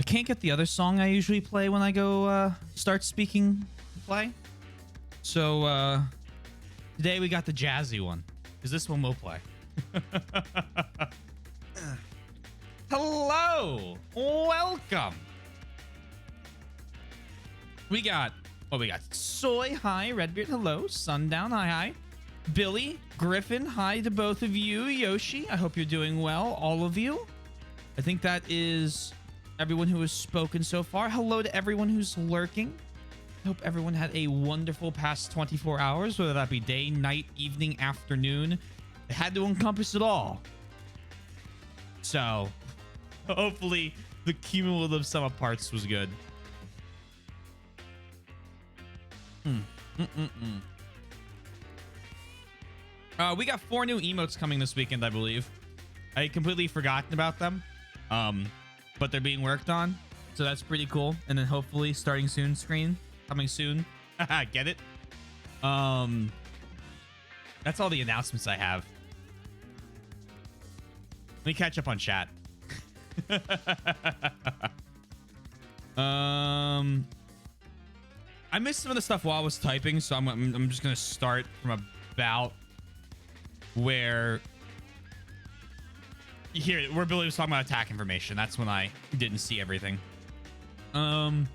I can't get the other song I usually play when I go start speaking play. So today we got the jazzy one. Is this one we'll play? Hello, welcome. We got Soy, hi. Redbeard, hello. Sundown, hi. Billy, Griffin, hi to both of you. Yoshi, I hope you're doing well, all of you. I think that is everyone who has spoken so far. Hello to everyone who's lurking. I hope everyone had a wonderful past 24 hours, whether that be day, night, evening, afternoon. It had to encompass it all. So, hopefully, the cumulative sum of parts was good. We got 4 new emotes coming this weekend, I believe. I had completely forgotten about them, but they're being worked on, so that's pretty cool. And then hopefully starting soon screen coming soon. Get it? That's all the announcements I have. Let me catch up on chat. I missed some of the stuff while I was typing, so I'm just gonna start from about where where Billy was talking about attack information. That's when I didn't see everything. Information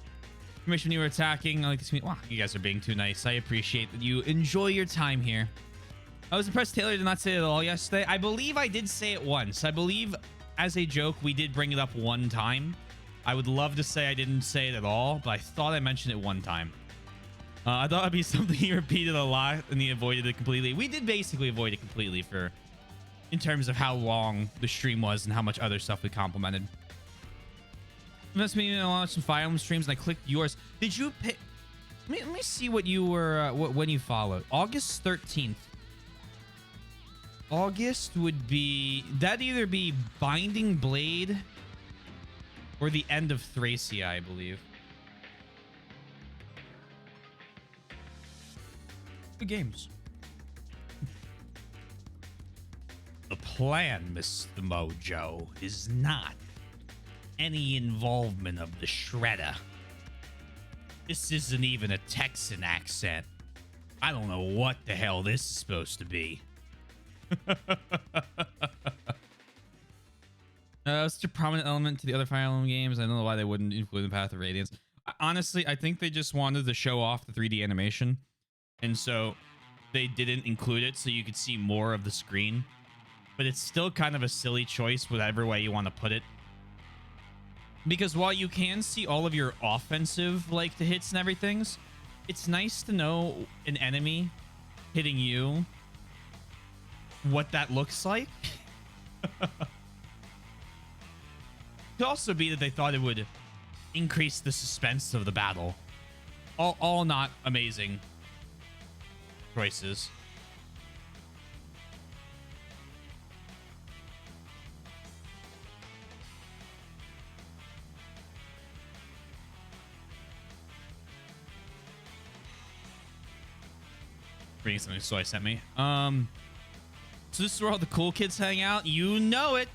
when you were attacking. I like this. Wow, you guys are being too nice. I appreciate that you enjoy your time here. I was impressed Taylor did not say it at all yesterday. I believe I did say it once. I believe as a joke we did bring it up one time. I would love to say I didn't say it at all, but I thought I mentioned it one time. I thought it'd be something he repeated a lot and he avoided it completely. We did basically avoid it completely in terms of how long the stream was and how much other stuff we complimented. Must mean I launched some Fire Emblem streams and I clicked yours. Did you pick? Let me see what you were when you followed. August 13th. August would be that either be Binding Blade or the end of Thracia, I believe. Good games. The plan, Mr. Mojo, is not any involvement of the Shredder. This isn't even a Texan accent. I don't know what the hell this is supposed to be. Such a prominent element to the other Fire Emblem games. I don't know why they wouldn't include the Path of Radiance. Honestly, I think they just wanted to show off the 3D animation, and so they didn't include it so you could see more of the screen. But it's still kind of a silly choice, whatever way you want to put it. Because while you can see all of your offensive, like the hits and everythings, it's nice to know an enemy hitting you, what that looks like. Could also be that they thought it would increase the suspense of the battle. All not amazing choices. Reading something Soy sent me. So this is where all the cool kids hang out. You know it.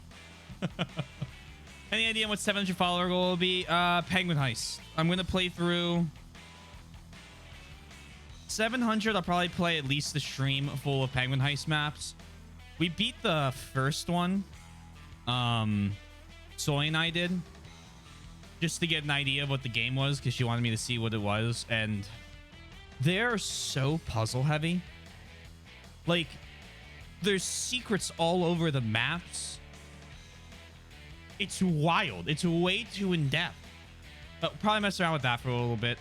Any idea what 700 follower goal will be? Penguin Heist. I'm gonna play through 700. I'll probably play at least the stream full of Penguin Heist maps. We beat the first one. Soy and I did, just to get an idea of what the game was, because she wanted me to see what it was, and they're so puzzle heavy. Like, there's secrets all over the maps. It's wild. It's way too in-depth. But probably mess around with that for a little bit.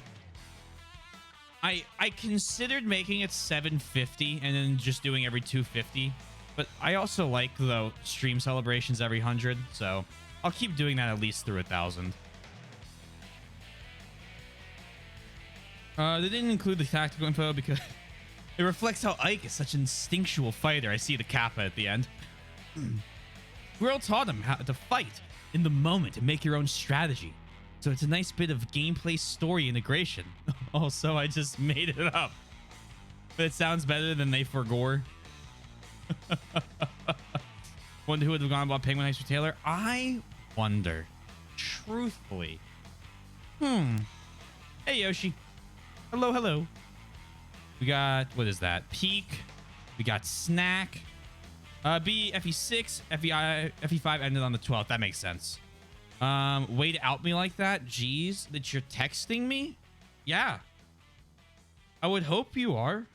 I considered making it 750 and then just doing every 250. But I also like the stream celebrations every 100. So I'll keep doing that at least through 1,000. They didn't include the tactical info because it reflects how Ike is such an instinctual fighter. I see the kappa at the end. World taught him how to fight in the moment and make your own strategy. So it's a nice bit of gameplay story integration. Also, I just made it up. But it sounds better than they forgore. Wonder who would have gone about Penguin Heist for Taylor? I wonder. truthfully. Hey, Yoshi. Hello, hello. We got, what is that? Peak. We got Snack. B, FE6, FE5 ended on the 12th. That makes sense. Way to out me like that? Jeez, that you're texting me? Yeah. I would hope you are.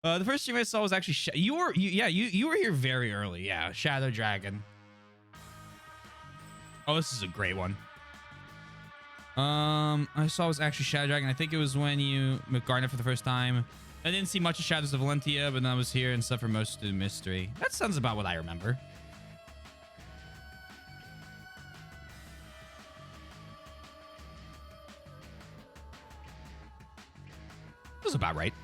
The first stream I saw was actually you were here very early. Yeah, Shadow Dragon. Oh, this is a great one. I saw it was actually Shadow Dragon. I think it was when you met Garnet for the first time. I didn't see much of Shadows of Valentia, but then I was here and stuff for most of the mystery. That sounds about what I remember. That was about right.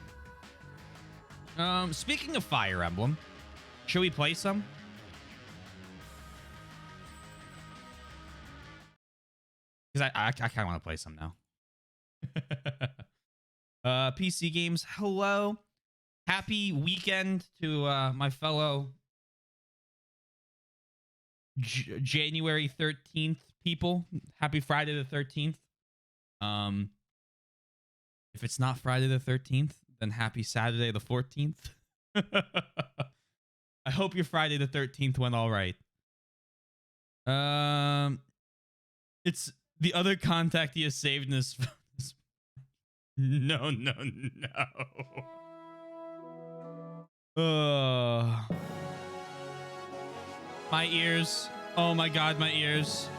Speaking of Fire Emblem, should we play some? Because I kind of want to play some now. PC games, hello. Happy weekend to my fellow January 13th people. Happy Friday the 13th. If it's not Friday the 13th, then happy Saturday the 14th. I hope your Friday the 13th went all right. It's the other contact he has saved in his phone. No. My ears. Oh my god, my ears.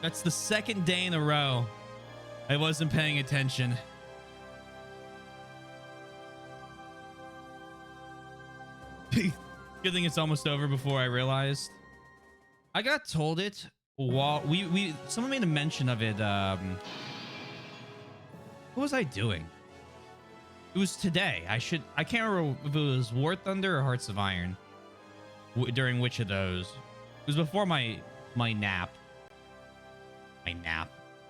That's the second day in a row I wasn't paying attention. Good thing it's almost over before I realized. I got told it while someone made a mention of it. What was I doing? It was today. I can't remember if it was War Thunder or Hearts of Iron. During which of those? It was before my nap.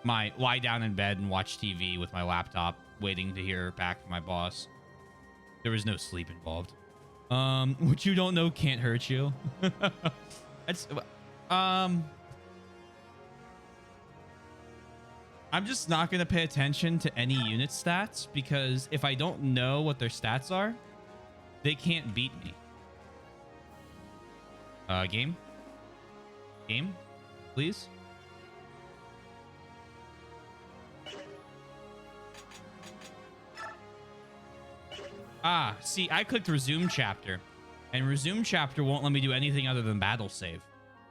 My lie down in bed and watch TV with my laptop, waiting to hear back from my boss. There was no sleep involved. What you don't know can't hurt you. I'm just not going to pay attention to any unit stats, because if I don't know what their stats are, they can't beat me. Game, please. Ah, see, I clicked resume chapter, and resume chapter won't let me do anything other than battle save.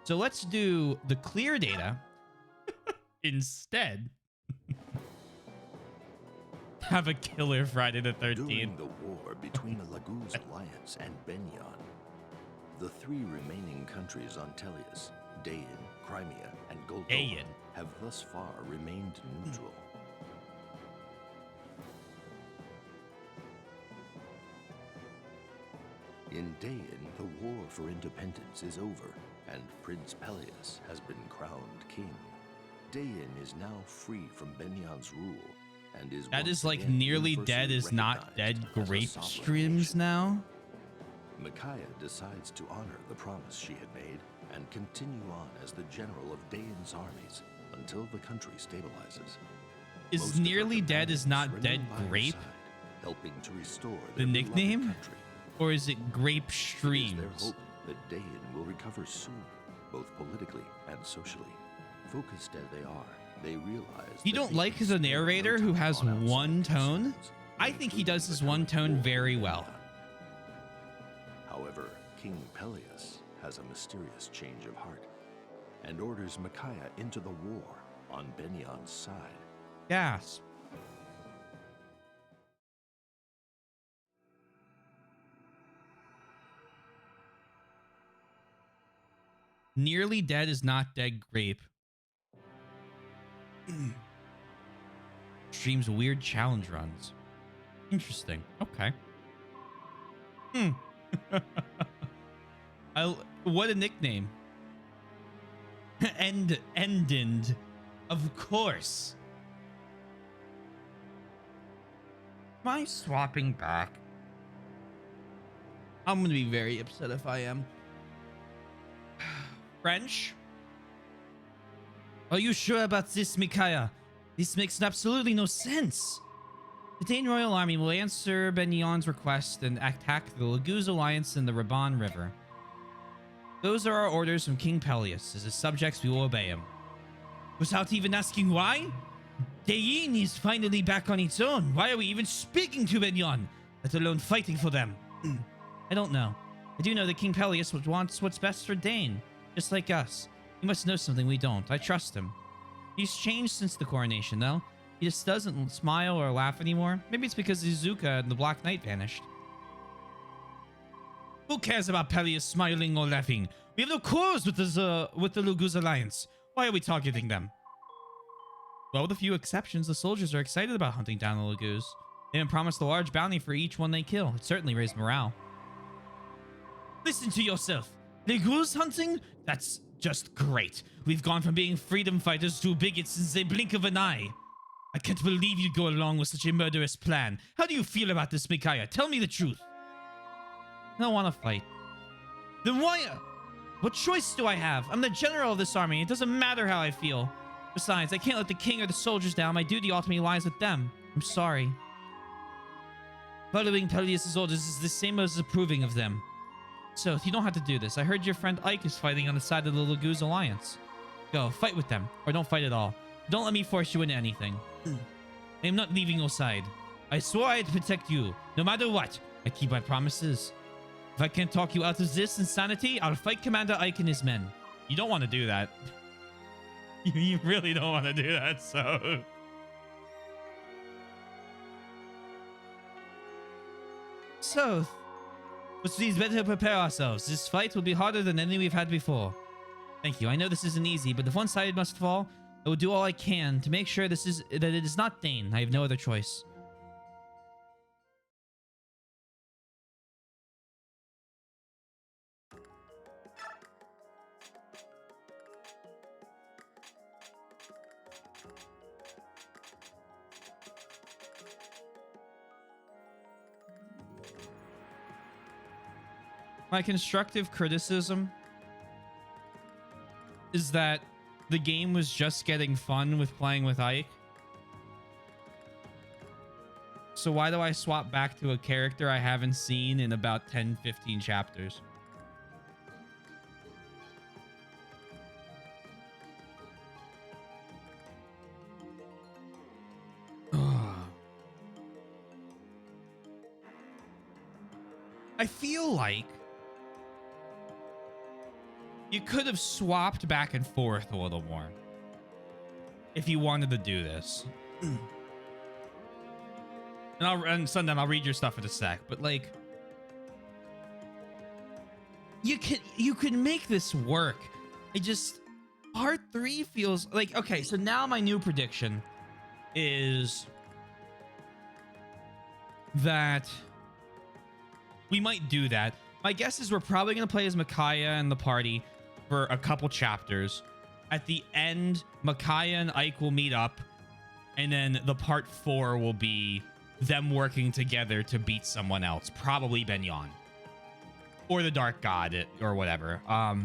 So let's do the clear data instead. Have a killer Friday the 13th. During the war between Laguz Alliance and Benyan, the three remaining countries on Tellius, Dayan, Crimea, and Goldova, have thus far remained neutral. In Dayan, the war for independence is over, and Prince Peleus has been crowned king. Dayan is now free from Benyan's rule, and is that is like nearly dead is not dead grape streams now. Micaiah decides to honor the promise she had made and continue on as the general of Dayan's armies until the country stabilizes. Is nearly dead is not dead grape side, helping to restore the nickname? Or is it grape streams? It is their hope that Dayan will recover soon, both politically and socially. Focused as they are, they realize you don't like the narrator who has one tone? I think he does his one tone very well. However, King Peleus has a mysterious change of heart and orders Micaiah into the war on Benyan's side. Gasp. Nearly dead is not dead grape. Streams weird challenge runs. Interesting. Okay. What a nickname. Endend. Of course. Am I swapping back? I'm gonna be very upset if I am. French? Are you sure about this, Micaiah? This makes absolutely no sense. The Dane Royal Army will answer Benyon's request and attack the Laguz Alliance in the Raban River. Those are our orders from King Pelias. As his subjects, we will obey him. Without even asking why? Dayin is finally back on its own. Why are we even speaking to Benyon, let alone fighting for them? I don't know. I do know that King Pelias wants what's best for Dane, just like us. He must know something we don't. I trust him. He's changed since the coronation, though. He just doesn't smile or laugh anymore. Maybe it's because Izuka and the Black Knight vanished. Who cares about Pelias smiling or laughing? We have no cause with the Laguz Alliance. Why are we targeting them? Well, with a few exceptions, the soldiers are excited about hunting down the Laguz. They have promised a large bounty for each one they kill. It certainly raised morale. Listen to yourself. Laguz hunting? That's just great. We've gone from being freedom fighters to bigots in the blink of an eye. I can't believe you'd go along with such a murderous plan. How do you feel about this, Micaiah? Tell me the truth. I don't want to fight. Then why? What choice do I have? I'm the general of this army. It doesn't matter how I feel. Besides, I can't let the king or the soldiers down. My duty ultimately lies with them. I'm sorry. Following Pelias' orders is the same as approving of them. So, you don't have to do this. I heard your friend Ike is fighting on the side of the Laguz Alliance. Go, fight with them. Or don't fight at all. Don't let me force you into anything. I am not leaving your side. I swore I'd protect you. No matter what. I keep my promises. If I can't talk you out of this insanity, I'll fight Commander Ike and his men. You don't want to do that. You really don't want to do that, so... So, we'd better prepare ourselves. This fight will be harder than any we've had before. Thank you. I know this isn't easy, but if one side must fall, I will do all I can to make sure that it is not Dane. I have no other choice. My constructive criticism is that the game was just getting fun with playing with Ike. So why do I swap back to a character I haven't seen in about 10, 15 chapters? I feel like you could have swapped back and forth a little more if you wanted to do this. And Sundown, I'll read your stuff in a sec, but like you can make this work. It just part 3 feels like okay, so now my new prediction is that we might do that. My guess is we're probably going to play as Micaiah and the party for a couple chapters. At the end, Micaiah and Ike will meet up, and then the part 4 will be them working together to beat someone else, probably Benyon or the Dark God or whatever. I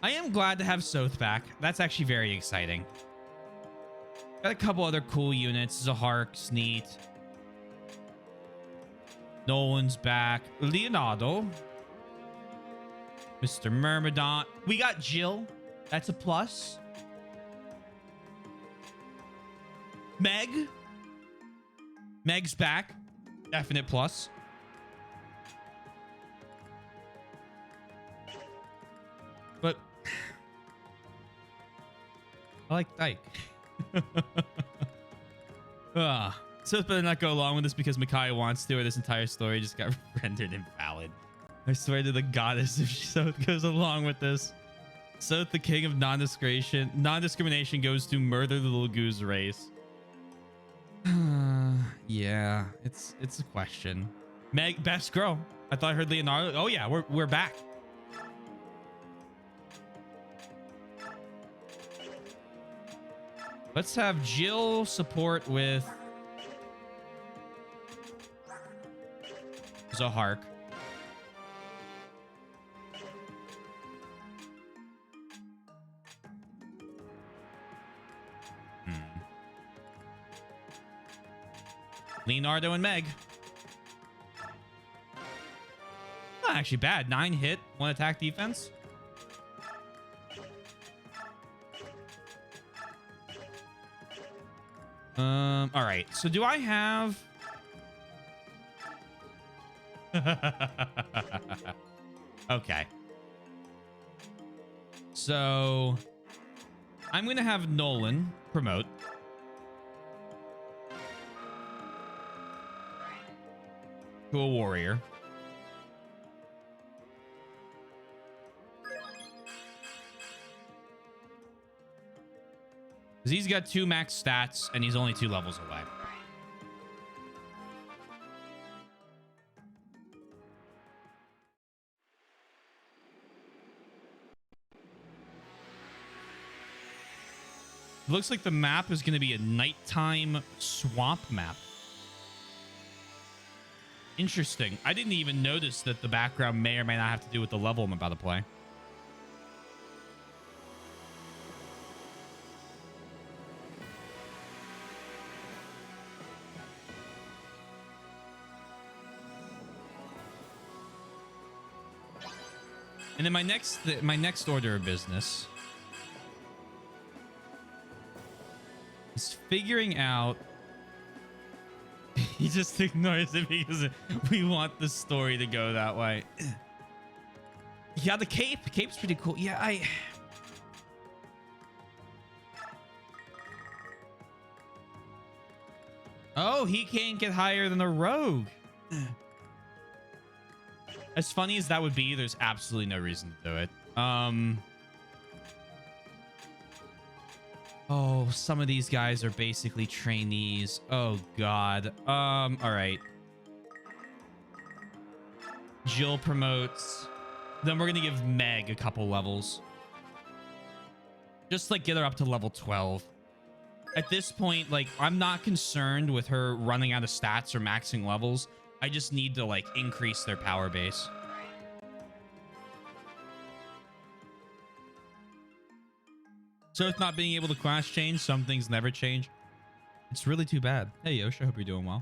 am glad to have Soth back. That's actually very exciting. Got a couple other cool units. Zahark's neat. Nolan's back. Leonardo. Mr. Myrmidon. We got Jill. That's a plus. Meg. Meg's back. Definite plus. But I like Dyke. So better not go along with this because Micaiah wants to, or this entire story just got rendered invalid. I swear to the goddess if Soth goes along with this. Soth, the king of non-discrimination, goes to murder the Laguz race. Yeah, it's a question. Meg, best girl. I thought I heard Leonardo. Oh yeah, we're back. Let's have Jill support with Zahark. Leonardo and Meg. Not actually bad. 9 hit, 1 attack defense. All right. So do I have... Okay. So I'm going to have Nolan promote. To a warrior. Because he's got 2 max stats and he's only 2 levels away. Looks like the map is going to be a nighttime swamp map. Interesting. I didn't even notice that the background may or may not have to do with the level I'm about to play. And then my next order of business is figuring out. He just ignores it because we want the story to go that way. Yeah, the cape. The cape's pretty cool. Yeah, Oh, he can't get higher than a rogue. As funny as that would be, there's absolutely no reason to do it. Oh, some of these guys are basically trainees. Oh, God. All right. Jill promotes. Then we're going to give Meg a couple levels. Just, like, get her up to level 12. At this point, like, I'm not concerned with her running out of stats or maxing levels. I just need to, like, increase their power base. So if not being able to class change, some things never change. It's really too bad. Hey, Yosh, I hope you're doing well.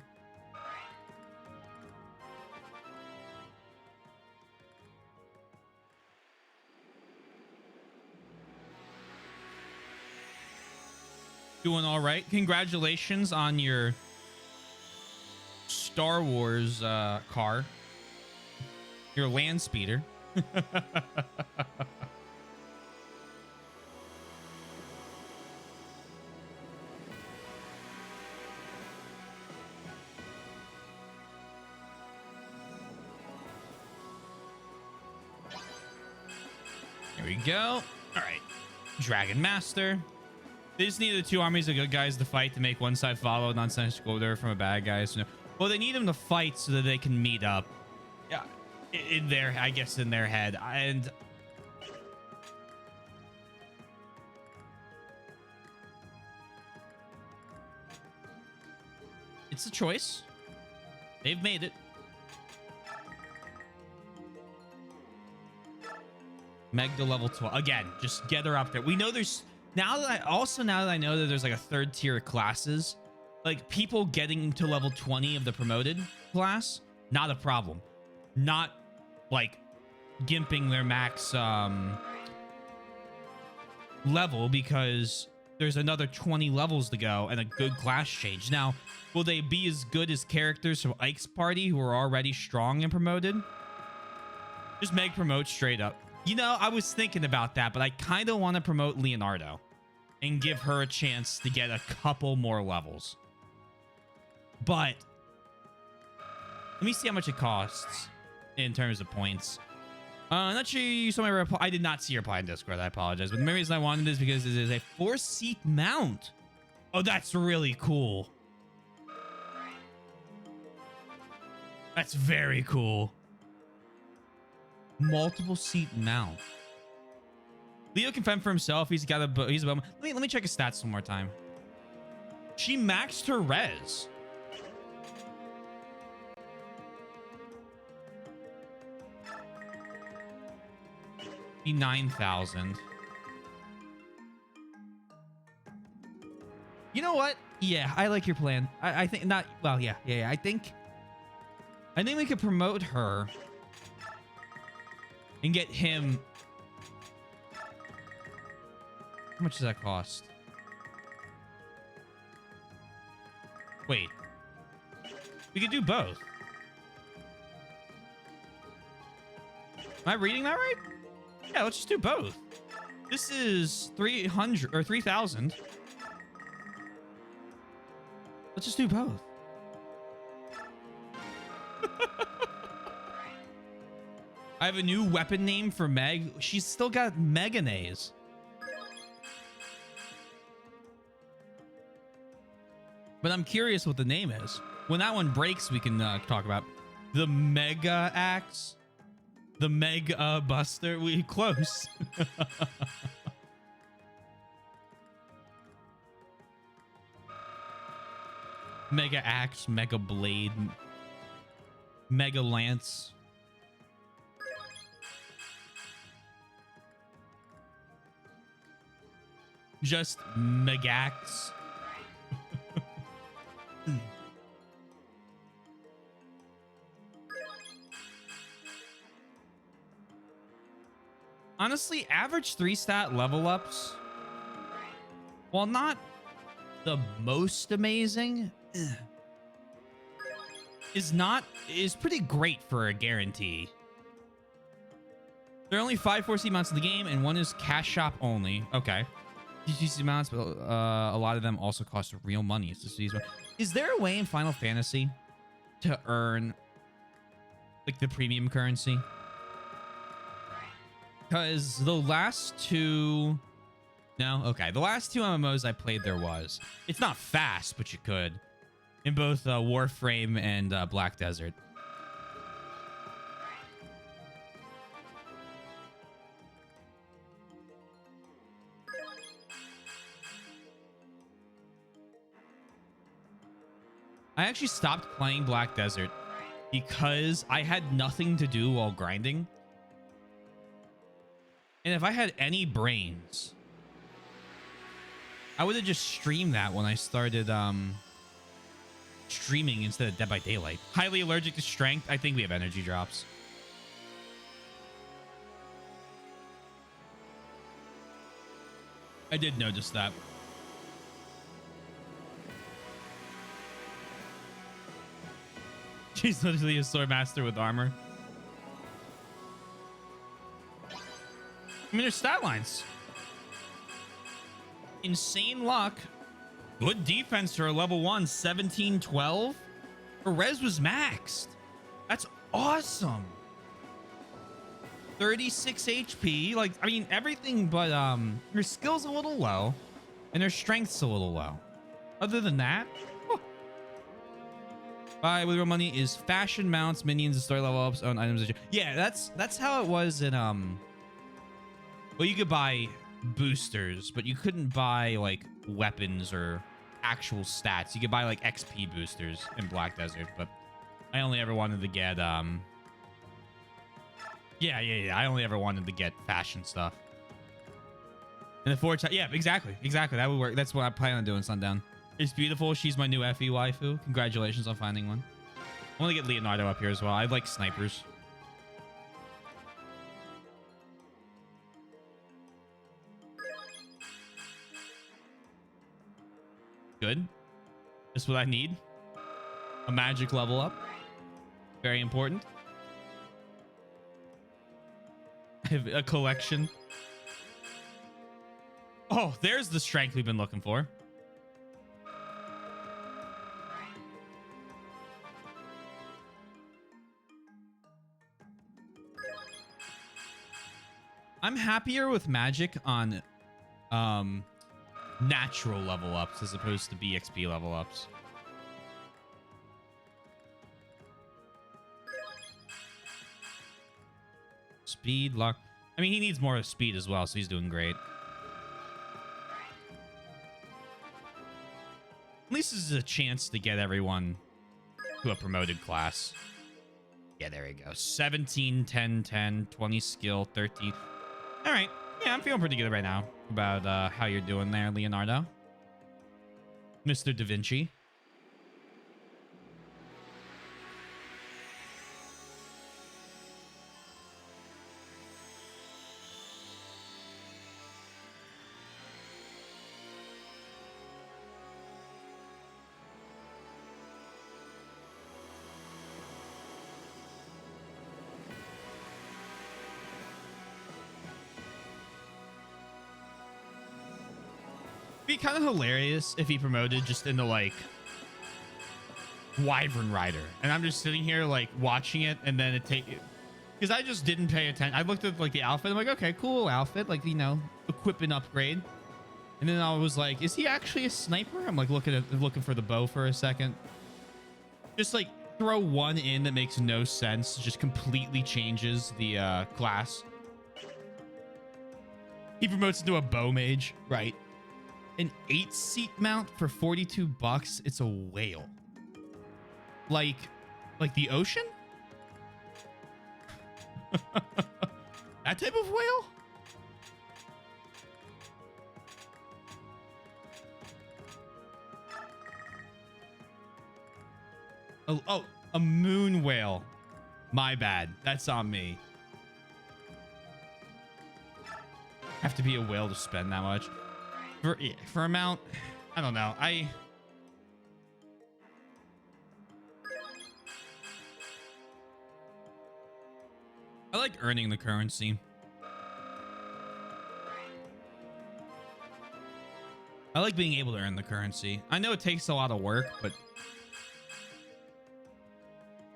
Doing all right. Congratulations on your Star Wars car. Your land speeder. Here we go. All right. Dragon Master. They just need the 2 armies of good guys to fight to make one side follow nonsensical order from a bad guy. So, well, they need them to fight so that they can meet up. Yeah, in their, I guess, in their head. And it's a choice. They've made it. Meg to level 12. Again, just get her up there. We know there's... Now that I know that there's like a 3rd tier of classes, like people getting to level 20 of the promoted class, not a problem. Not like gimping their max level, because there's another 20 levels to go and a good class change. Now, will they be as good as characters from Ike's party who are already strong and promoted? Just Meg promote straight up. You know, I was thinking about that, but I kind of want to promote Leonardo and give her a chance to get a couple more levels. But let me see how much it costs in terms of points. Not sure you saw my reply. I did not see your reply in Discord. I apologize. But the main reason I wanted this because it is a 4-seat mount. Oh, that's really cool. That's very cool. Multiple seat mount. Leo can fend for himself. He's got a... Let me check his stats one more time. She maxed her res. Be 9,000. You know what? Yeah, I like your plan. I think not. Well, yeah. I think we could promote her and get him. How much does that cost? Wait. We could do both. Am I reading that right? Yeah, let's just do both. This is 300 or 3,000. Let's just do both. I have a new weapon name for Meg. She's still got Meganays. But I'm curious what the name is. When that one breaks, we can talk about the Mega Axe. The Mega Buster. We close. Mega Axe, Mega Blade, Mega Lance. Just Megax. Honestly, average 3-stat level ups, while not the most amazing, is pretty great for a guarantee. There are only 5 4C mounts in the game, and one is cash shop only. Okay. GTC mounts, but a lot of them also cost real money. Is there a way in Final Fantasy to earn like the premium currency? Because the last two... No? Okay. The last 2 MMOs I played there was. It's not fast, but you could. In both Warframe and Black Desert. I actually stopped playing Black Desert because I had nothing to do while grinding. And if I had any brains, I would have just streamed that when I started streaming instead of Dead by Daylight. Highly allergic to strength. I think we have energy drops. I did notice that. She's literally a sword master with armor. I mean, there's stat lines. Insane luck. Good defense for a level 1. 1712. Her res was maxed. That's awesome. 36 HP. Like, I mean, everything but her skill's a little low. And her strength's a little low. Other than that, buy with real money is fashion mounts, minions, and story level ups, own items. Yeah, that's how it was in well, you could buy boosters, but you couldn't buy like weapons or actual stats. You could buy like XP boosters in Black Desert, but I only ever wanted to get yeah. I only ever wanted to get fashion stuff. And the 4 yeah, exactly. That would work. That's what I plan on doing, Sundown. It's beautiful. She's my new FE waifu. Congratulations on finding one. I want to get Leonardo up here as well. I like snipers. Good. Just what I need. A magic level up. Very important. I have a collection. Oh, there's the strength we've been looking for. I'm happier with magic on natural level ups as opposed to BXP level ups. Speed, luck. I mean, he needs more speed as well, so he's doing great. least this is a chance to get everyone to a promoted class. Yeah, there you go. 17, 10, 10, 20 skill, 13. All right. Yeah, I'm feeling pretty good right now about how you're doing there, Leonardo. Mr. Da Vinci. Be kind of hilarious if he promoted just into like Wyvern Rider, and I'm just sitting here like watching it, and then it because I just didn't pay attention. I looked at like the outfit. I'm like, okay, cool outfit, like, you know, equipment upgrade. And then I was like, is he actually a sniper? I'm like looking for the bow for a second. Just like throw one in that makes no sense. Just completely changes the class. He promotes into a bow mage, right? An 8-seat mount for 42 bucks. It's a whale. Like the ocean? That type of whale? Oh, a moon whale. My bad. That's on me. Have to be a whale to spend that much. For amount, I don't know. I like earning the currency. I like being able to earn the currency. I know it takes a lot of work, but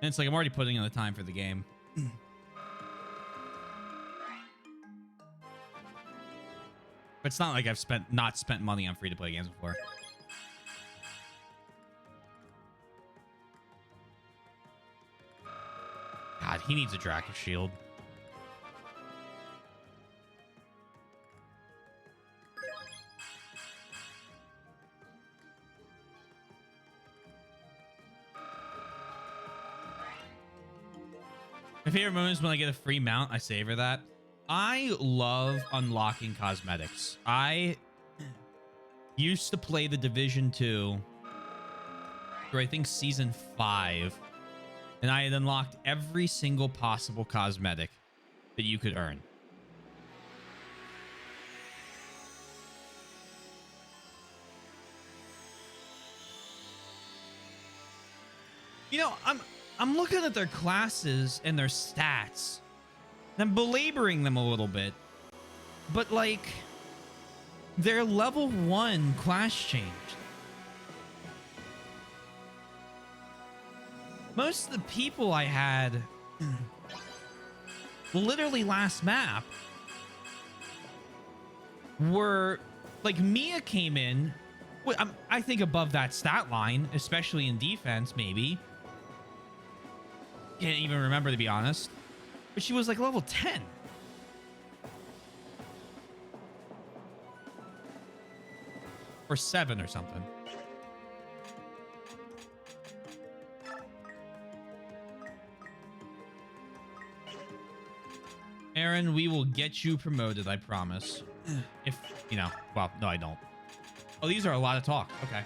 and it's like I'm already putting in the time for the game. But it's not like I've not spent money on free-to-play games before. God, he needs a Draco shield. My favorite moment is when I get a free mount. I savor that. I love unlocking cosmetics. I used to play the Division 2 for I think season 5, and I had unlocked every single possible cosmetic that you could earn. You know, I'm looking at their classes and their stats. I'm belaboring them a little bit, but like their level 1 class changed. Most of the people I had literally last map were like Mia came in. I think above that stat line, especially in defense, maybe. Can't even remember, to be honest. But she was like level 10. Or 7 or something. Aaron, we will get you promoted, I promise. If, you know, well, no, I don't. Oh, these are a lot of talk. Okay.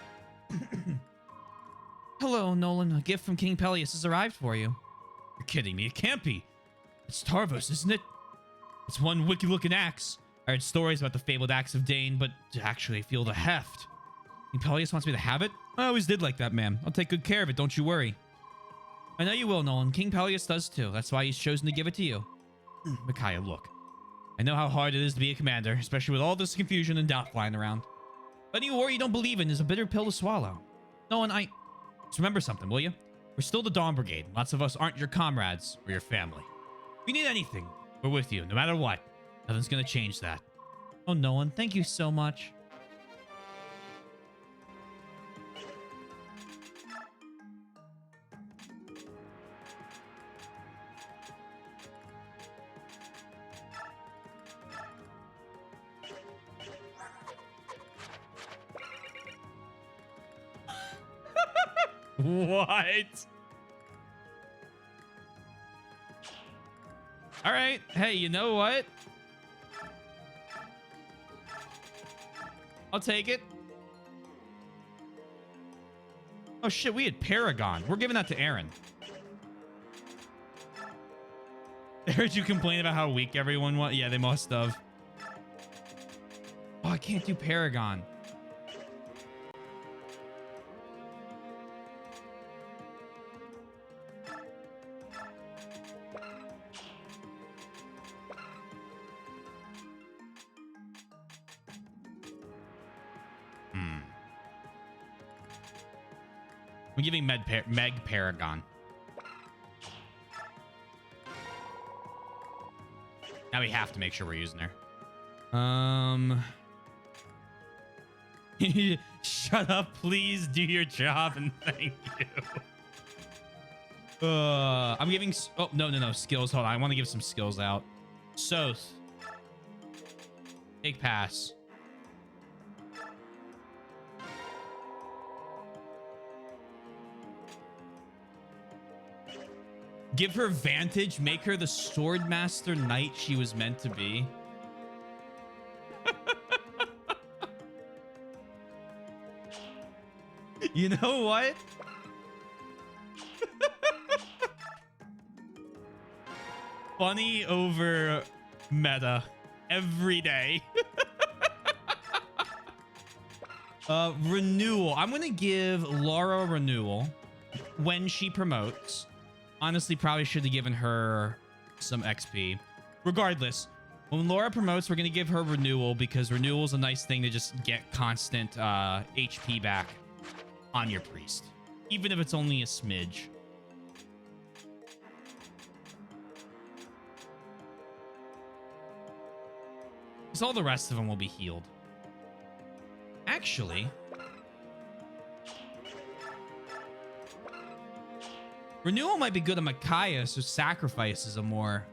Hello, Nolan. A gift from King Peleus has arrived for you. You're kidding me. It can't be. It's Tarvos, isn't it? It's one wicked-looking axe. I heard stories about the fabled axe of Dane, but to actually feel the heft. King Peleus wants me to have it? I always did like that man. I'll take good care of it, don't you worry. I know you will, Nolan. King Peleus does too. That's why he's chosen to give it to you. Micaiah, look. I know how hard it is to be a commander, especially with all this confusion and doubt flying around. Letting a war you don't believe in is a bitter pill to swallow. Nolan, just remember something, will you? We're still the Dawn Brigade. Lots of us aren't your comrades or your family. If you need anything, we're with you, no matter what. Nothing's gonna change that. Oh, Nolan, thank you so much. What? All right. Hey, you know what? I'll take it. Oh, shit. We had Paragon. We're giving that to Aaron. I heard you complain about how weak everyone was. Yeah, they must have. Oh, I can't do Paragon. I'm giving Meg Paragon. Now we have to make sure we're using her. Shut up, please. Do your job and thank you. I'm giving... Oh, no. Skills. Hold on. I want to give some skills out. Soth. Take pass. Give her Vantage. Make her the Swordmaster Knight she was meant to be. You know what? Funny over meta every day. Renewal. I'm going to give Laura renewal when she promotes. Honestly, probably should have given her some XP. Regardless, when Laura promotes, we're going to give her renewal because renewal is a nice thing to just get constant HP back on your priest, even if it's only a smidge. Because all the rest of them will be healed. Actually, renewal might be good on Micaiah, so sacrifice is a more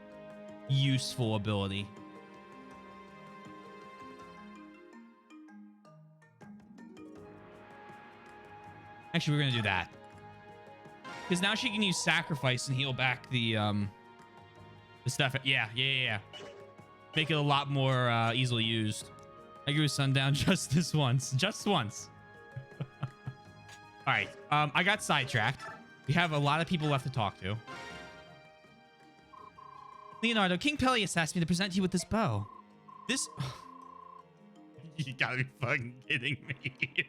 useful ability. Actually, we're going to do that. Because now she can use sacrifice and heal back the stuff. Yeah. Make it a lot more easily used. I agree with Sundown just this once. Just once. All right. I got sidetracked. We have a lot of people left to talk to. Leonardo, King Peleus asked me to present you with this bow. This... You gotta be fucking kidding me.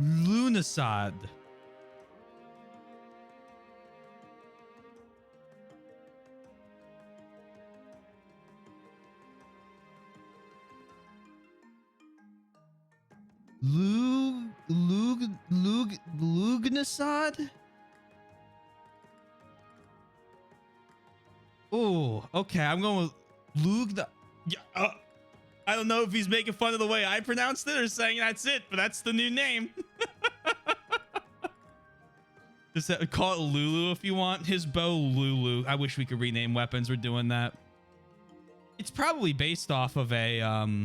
Lunasad. Lugnasad? Oh, okay. I'm going with Lugna. Yeah, I don't know if he's making fun of the way I pronounced it or saying that's it, but that's the new name. Just call it Lulu if you want. His bow, Lulu. I wish we could rename weapons. We're doing that. It's probably based off of a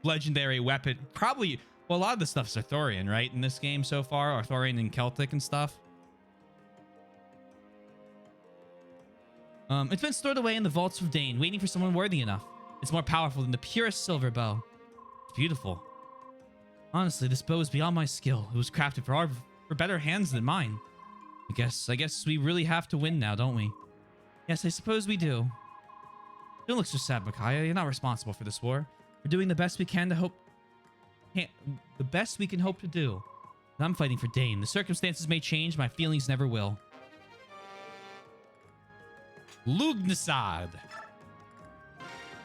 legendary weapon. Probably. Well, a lot of the stuff's Arthurian, right? In this game so far, Arthurian and Celtic and stuff. It's been stored away in the vaults of Dane, waiting for someone worthy enough. It's more powerful than the purest silver bow. It's beautiful. Honestly, this bow is beyond my skill. It was crafted for better hands than mine. I guess we really have to win now, don't we? Yes, I suppose we do. Don't look so sad, Micaiah. You're not responsible for this war. We're doing the best we can to hope... the best we can hope to do. And I'm fighting for Dane. The circumstances may change. My feelings never will. Lugnasad.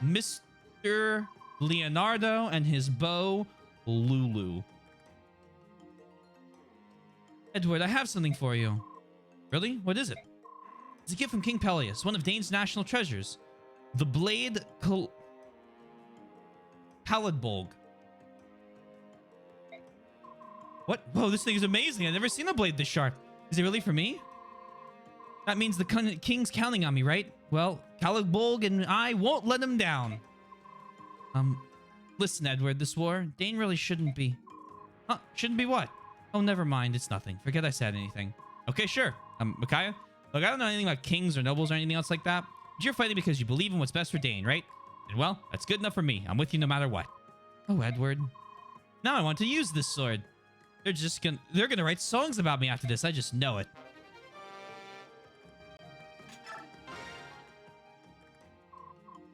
Mr. Leonardo and his bow, Lulu. Edward, I have something for you. Really? What is it? It's a gift from King Peleus, one of Dane's national treasures. The blade Paladbolg. What? Whoa, this thing is amazing. I've never seen a blade this sharp. Is it really for me? That means the king's counting on me, right? Well, Calibolg and I won't let him down. Listen, Edward, this war, Dane really shouldn't be. Huh? Shouldn't be what? Oh, never mind. It's nothing. Forget I said anything. Okay, sure. Micaiah? Look, I don't know anything about kings or nobles or anything else like that. But you're fighting because you believe in what's best for Dane, right? And well, that's good enough for me. I'm with you no matter what. Oh, Edward. Now I want to use this sword. They're gonna write songs about me after this. I just know it.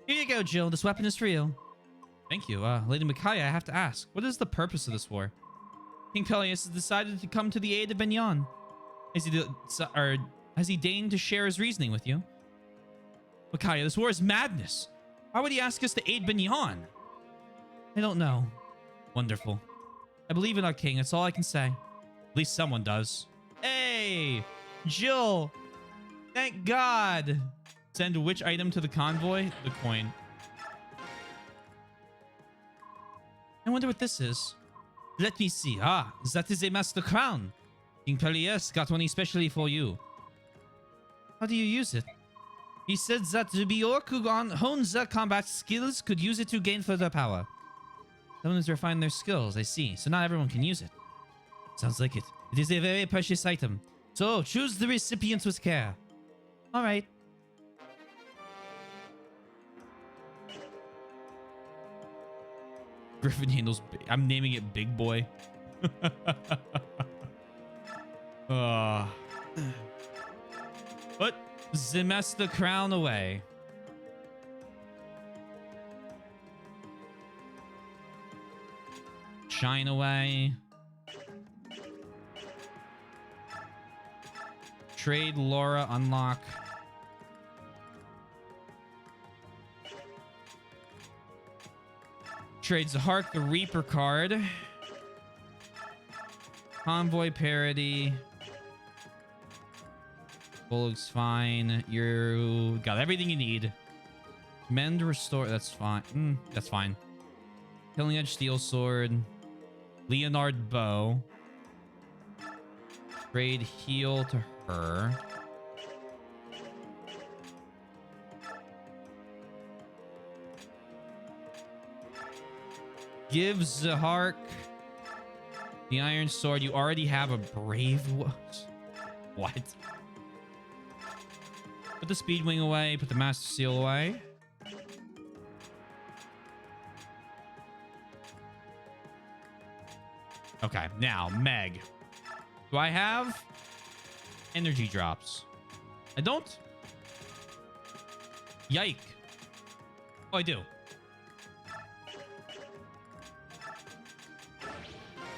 Here you go, Jill. This weapon is for you. Thank you. Lady Micaiah, I have to ask, what is the purpose of this war? King Peleus has decided to come to the aid of Benyon. Has he deigned to share his reasoning with you? Micaiah, this war is madness. Why would he ask us to aid Benyon? I don't know. Wonderful. I believe in our king. That's all I can say. At least someone does. Hey! Jill! Thank God! Send which item to the convoy? The coin. I wonder what this is. Let me see. Ah, that is a master crown. King Peleus got one especially for you. How do you use it? He said that the Bjork who honed their combat skills could use it to gain further power. Someone has refined their skills, I see. So not everyone can use it. Sounds like it. It is a very precious item. So choose the recipient with care. Alright. Griffin handles... I'm naming it Big Boy. Put the master crown away. Shine away. Trade Laura unlock. Trades Hark the Reaper card. Convoy parody. Looks fine. You got everything you need. Mend restore. That's fine. That's fine. Killing Edge Steel Sword. Leonard Bow. Trade heal to her. Give Zahark the Iron Sword. You already have a Brave... What? Put the Speed Wing away. Put the Master Seal away. Okay, now, Meg. Do I have energy drops? I don't? Yike. Oh, I do.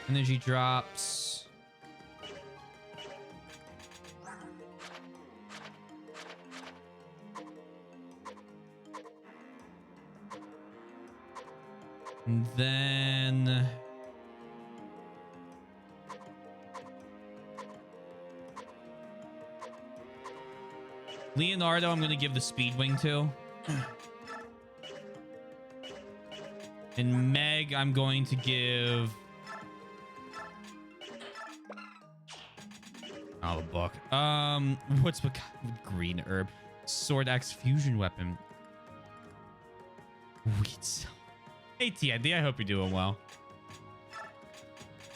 Energy drops. And then... Leonardo, I'm going to give the Speed Wing to. And Meg, I'm going to give... Oh, the book. What's the green herb? Sword Axe fusion weapon. Wheat. Hey, TND, I hope you're doing well.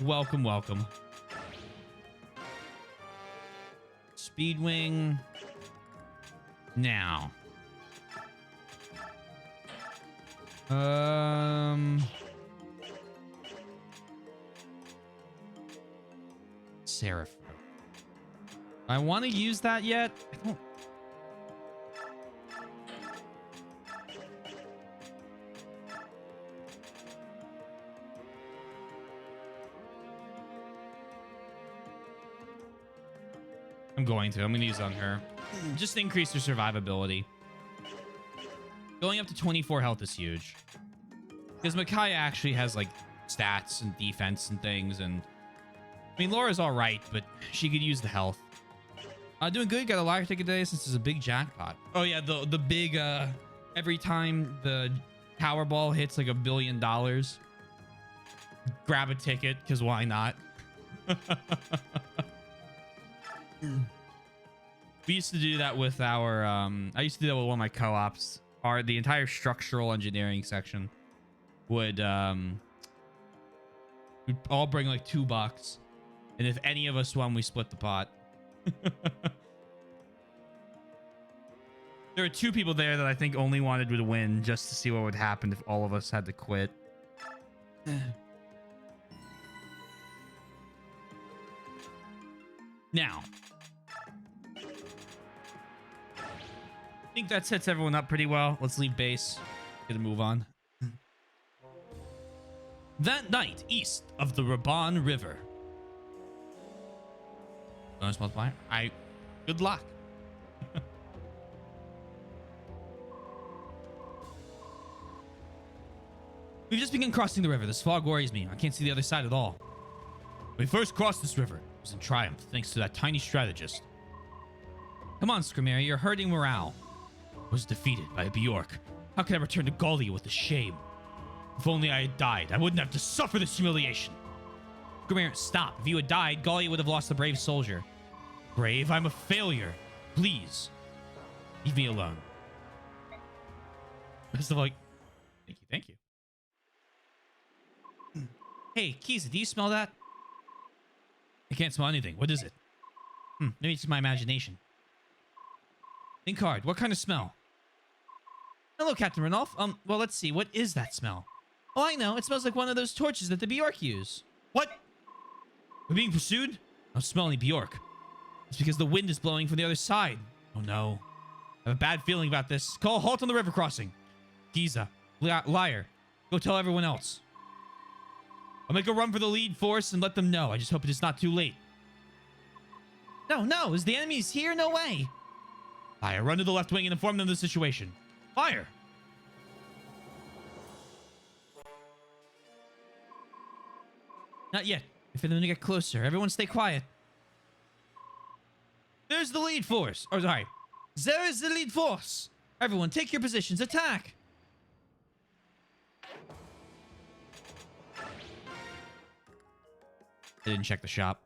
Welcome, welcome. Speedwing. Now. Seraph. I want to use that yet? I don't. I'm going to use it on her. Just to increase her survivability. Going up to 24 health is huge. Because Micaiah actually has like stats and defense and things, and I mean Laura's all right, but she could use the health. Doing good. Got a lottery ticket today since it's a big jackpot. Oh yeah, the big every time the Powerball hits like $1 billion, grab a ticket because why not? We used to do that with our I used to do that with one of my co-ops. The entire structural engineering section would we'd all bring like $2, and if any of us won, we split the pot. There were 2 people there that I think only wanted to win just to see what would happen if all of us had to quit. Now, I think that sets everyone up pretty well. Let's leave base. Gonna move on. That night, east of the Raban River. Bonus multiplier. Good luck. We've just begun crossing the river. This fog worries me. I can't see the other side at all. When we first crossed this river, it was in triumph, thanks to that tiny strategist. Come on, Scrimere, you're hurting morale. I was defeated by a Bjork. How could I return to Gallia with the shame? If only I had died, I wouldn't have to suffer this humiliation. Scrimere, stop. If you had died, Gallia would have lost a brave soldier. Brave? I'm a failure. Please, leave me alone. Best of luck. Thank you. Hey, Kiza, do you smell that? I can't smell anything. What is it? Maybe it's my imagination. Think hard. What kind of smell? Hello, Captain Ranulph. Well, let's see. What is that smell? Oh, I know. It smells like one of those torches that the Bjork use. What? We're being pursued? I don't smell any Bjork. It's because the wind is blowing from the other side. Oh, no. I have a bad feeling about this. Call a halt on the river crossing. Giza, liar. Go tell everyone else. I'll make a run for the lead force and let them know. I just hope it is not too late. No. Is the enemies here? No way. Fire. Run to the left wing and inform them of the situation. Fire. Not yet. If they're going to get closer. Everyone stay quiet. There's the lead force. Oh, sorry. There is the lead force. Everyone, take your positions. Attack. I didn't check the shop.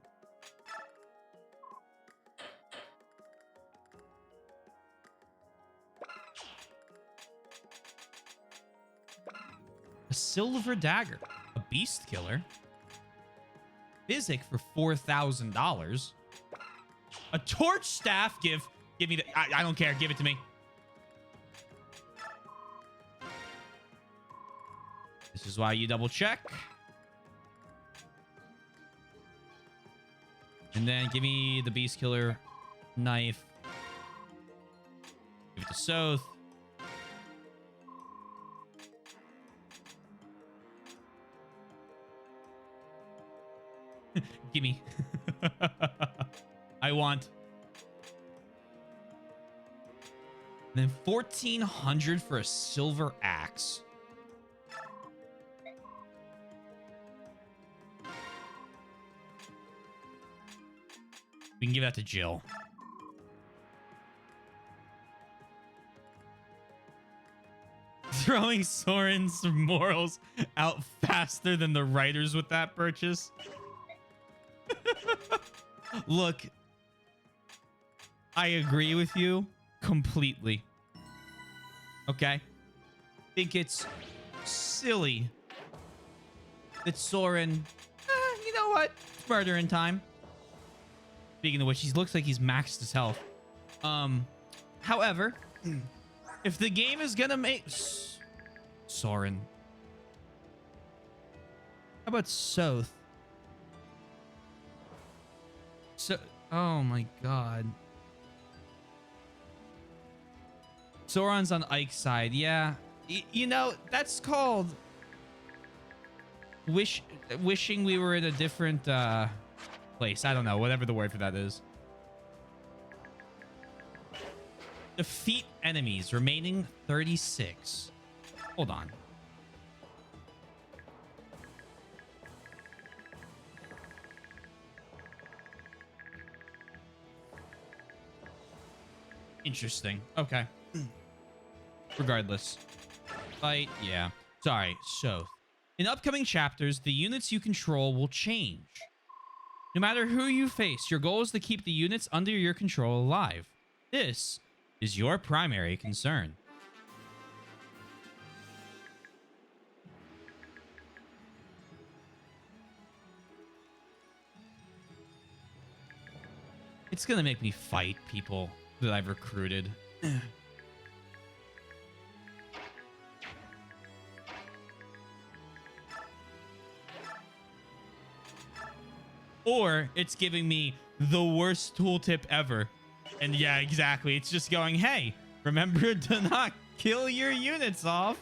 A silver dagger. A beast killer. Physic for $4,000. A torch staff. Give me the... I don't care. Give it to me. This is why you double check. And then give me the beast killer knife. Give it to Soth. Gimme. I want. And then 1,400 for a silver axe. We can give that to Jill. Throwing Soren's morals out faster than the writers with that purchase. Look, I agree with you completely. Okay? I think it's silly that Soren, you know what? It's murder in time. Speaking of which, he looks like he's maxed his health. However, if the game is gonna make Soren, how about Soth? So, oh my god. Sauron's on Ike's side. Yeah, you know that's called wishing we were in a different place. I don't know, whatever the word for that is. Defeat enemies, remaining 36. Hold on. Interesting. Okay. Regardless. Fight, yeah. Sorry, so. In upcoming chapters, the units you control will change. No matter who you face, your goal is to keep the units under your control alive. this is your primary concern. It's gonna make me fight people that I've recruited. Or it's giving me the worst tooltip ever. And yeah, exactly. It's just going, hey, remember to not kill your units off.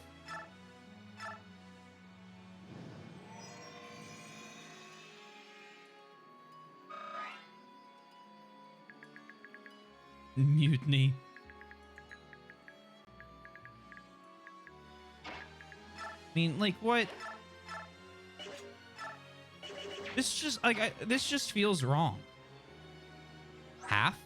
Mutiny. I mean, like, what? This just, like, this just feels wrong. Half?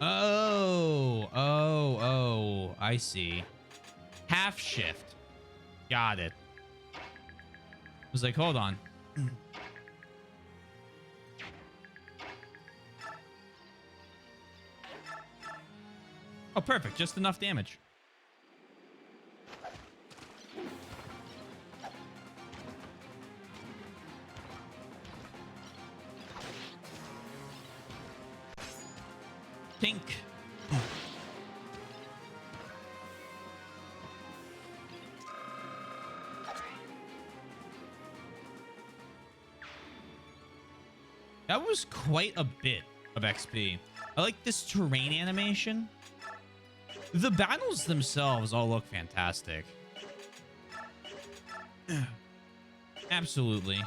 Oh, I see. Half shift. Got it. I was like, hold on. Oh, perfect. Just enough damage. Tink. That was quite a bit of XP. I like this terrain animation. The battles themselves all look fantastic. Absolutely. Go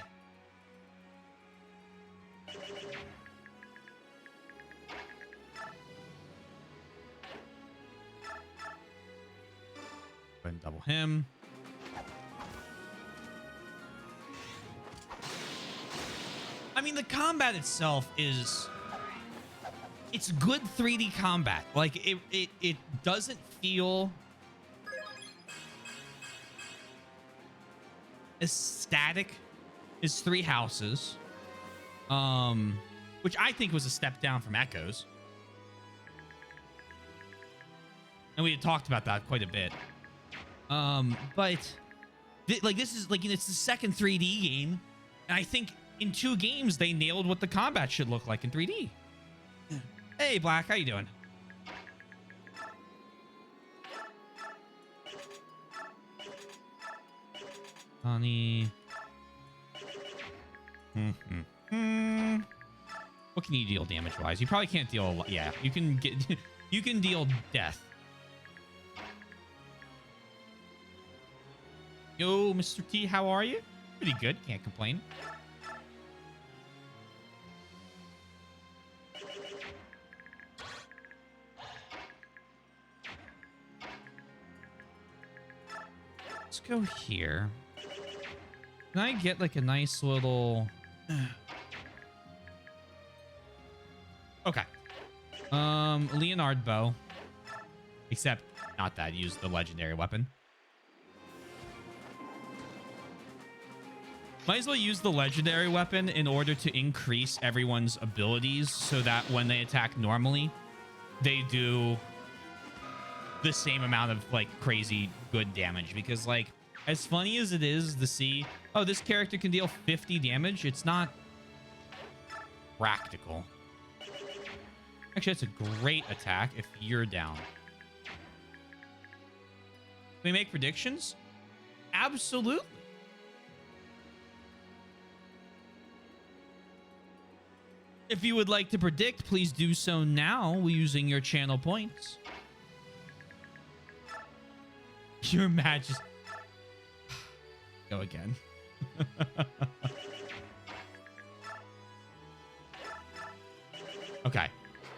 ahead and double him. I mean, the combat itself is... It's good 3D combat. Like, it doesn't feel as static as Three Houses. Which I think was a step down from Echoes. And we had talked about that quite a bit. But like, this is like, it's the second 3D game, and I think in 2 games they nailed what the combat should look like in 3D. Hey, Black, how you doing? Honey. What can you deal damage-wise? You probably can't deal a lot. Yeah, you can get you can deal death. Yo, Mr. T, how are you? Pretty good, can't complain. Let's go here. Can I get like a nice little... Okay. Leonard bow. Except not that. Use the legendary weapon. Might as well use the legendary weapon in order to increase everyone's abilities so that when they attack normally, they do the same amount of like crazy good damage. Because like, as funny as it is to see, oh, this character can deal 50 damage, it's not practical. Actually, that's a great attack if you're down. Can we make predictions? Absolutely. If you would like to predict, please do so now using your channel points. Your Majesty. Go again. Okay.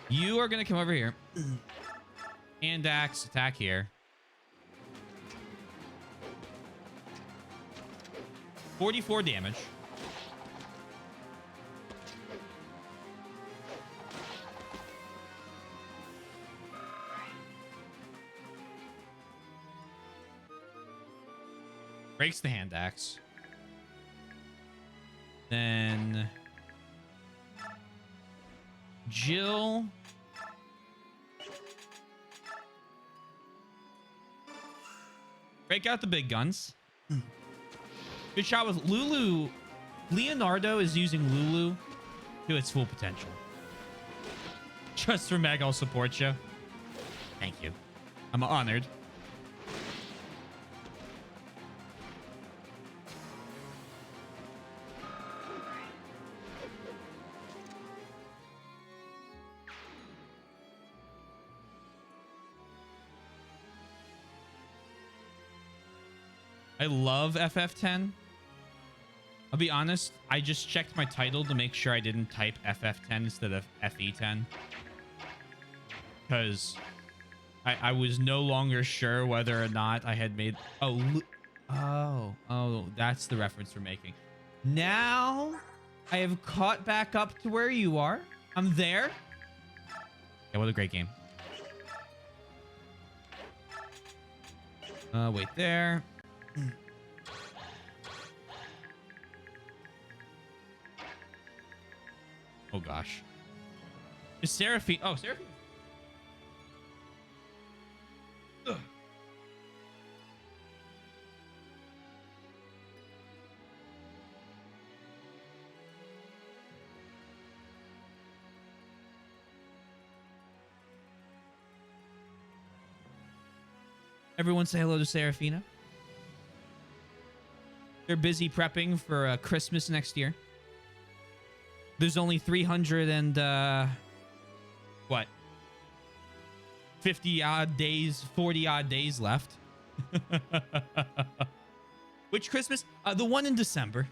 You are going to come over here. Hand axe, attack here. 44 damage. Breaks the hand axe. Then Jill. Break out the big guns. Good shot with Lulu. Leonardo is using Lulu to its full potential. Just for Meg, I'll support you. Thank you. I'm honored. I love FF10. I'll be honest, I just checked my title to make sure I didn't type FF10 instead of FE10. Because I was no longer sure whether or not I had made... Oh, that's the reference we're making. Now, I have caught back up to where you are. I'm there. Yeah, what a great game. Wait there. Oh gosh. Is Seraphine? Oh, Seraphine. Ugh. Everyone say hello to Seraphina. They're busy prepping for Christmas next year. There's only 300 and what? 50 odd days, 40 odd days left. Which Christmas? The one in December.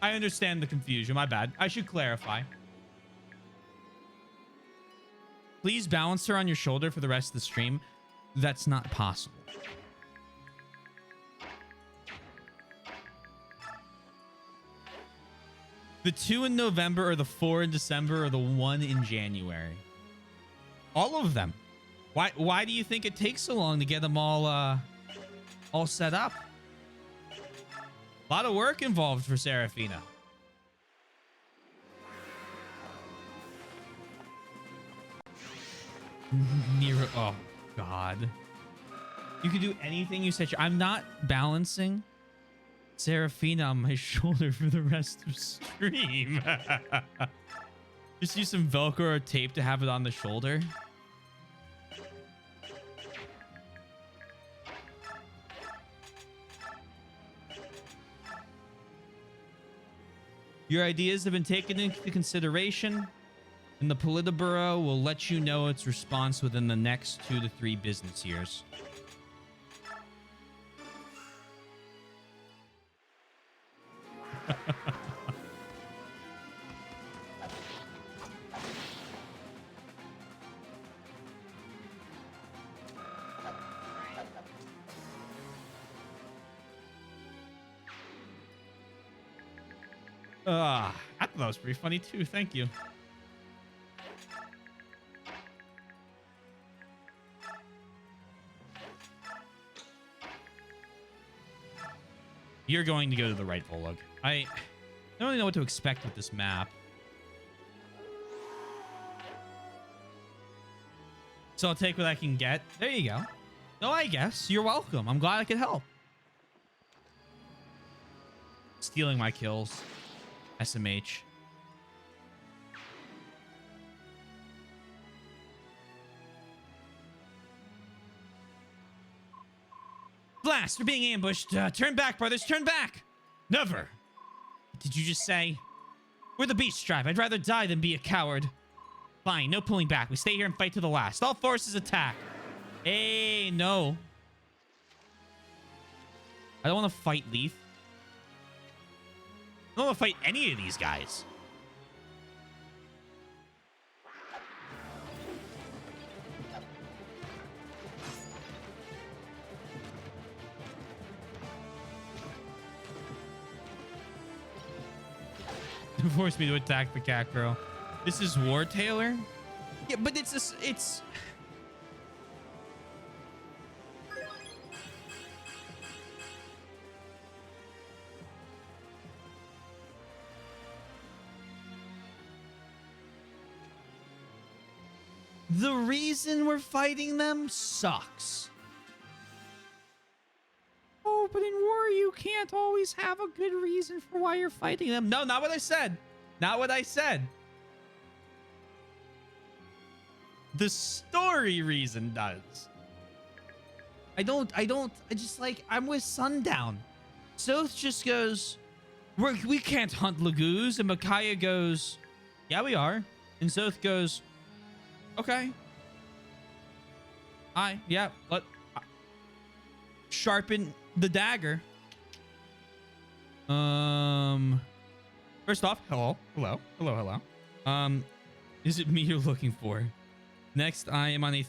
I understand the confusion. My bad. I should clarify. Please balance her on your shoulder for the rest of the stream. That's not possible. The 2 in November or the 4 in December or the 1 in January. All of them. Why do you think it takes so long to get them all set up? A lot of work involved for Seraphina. Nero, oh God. You can do anything you said. I'm not balancing Seraphina on my shoulder for the rest of stream. Just use some Velcro or tape to have it on the shoulder. Your ideas have been taken into consideration, and the Politburo will let you know its response within the next 2 to 3 business years. I thought that was pretty funny too. Thank you. You're going to go to the right, Volug. I don't really know what to expect with this map. So I'll take what I can get. There you go. No, I guess. You're welcome. I'm glad I could help. Stealing my kills. SMH. Blast! We're being ambushed. Turn back, brothers. Turn back! Never! What did you just say? We're the Beast Tribe. I'd rather die than be a coward. Fine, no pulling back. We stay here and fight to the last. All forces attack. Hey, no. I don't want to fight Leaf. I don't want to fight any of these guys. Force me to attack the cat girl. This is War Taylor? Yeah, but it's the reason we're fighting them sucks. Oh, but in war, you can't always have a good reason for why you're fighting them. No, not what I said. Not what I said. The story reason does. I just like, I'm with Sundown. Soth just goes, we can't hunt Lagoos. And Micaiah goes, yeah, we are. And Soth goes, okay. Yeah, sharpen the dagger. First off, hello. Is it me you're looking for? Next, I am on a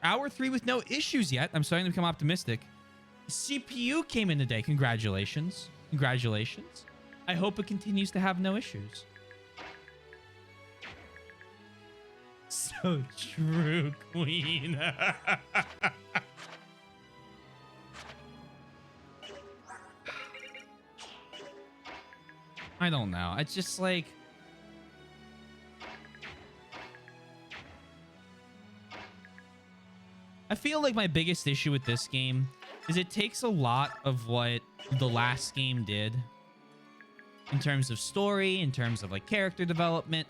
hour 3 with no issues yet. I'm starting to become optimistic. CPU came in today. Congratulations. Congratulations. I hope it continues to have no issues. So true, Queen. I don't know. It's just like... I feel like my biggest issue with this game is it takes a lot of what the last game did in terms of story, in terms of like character development,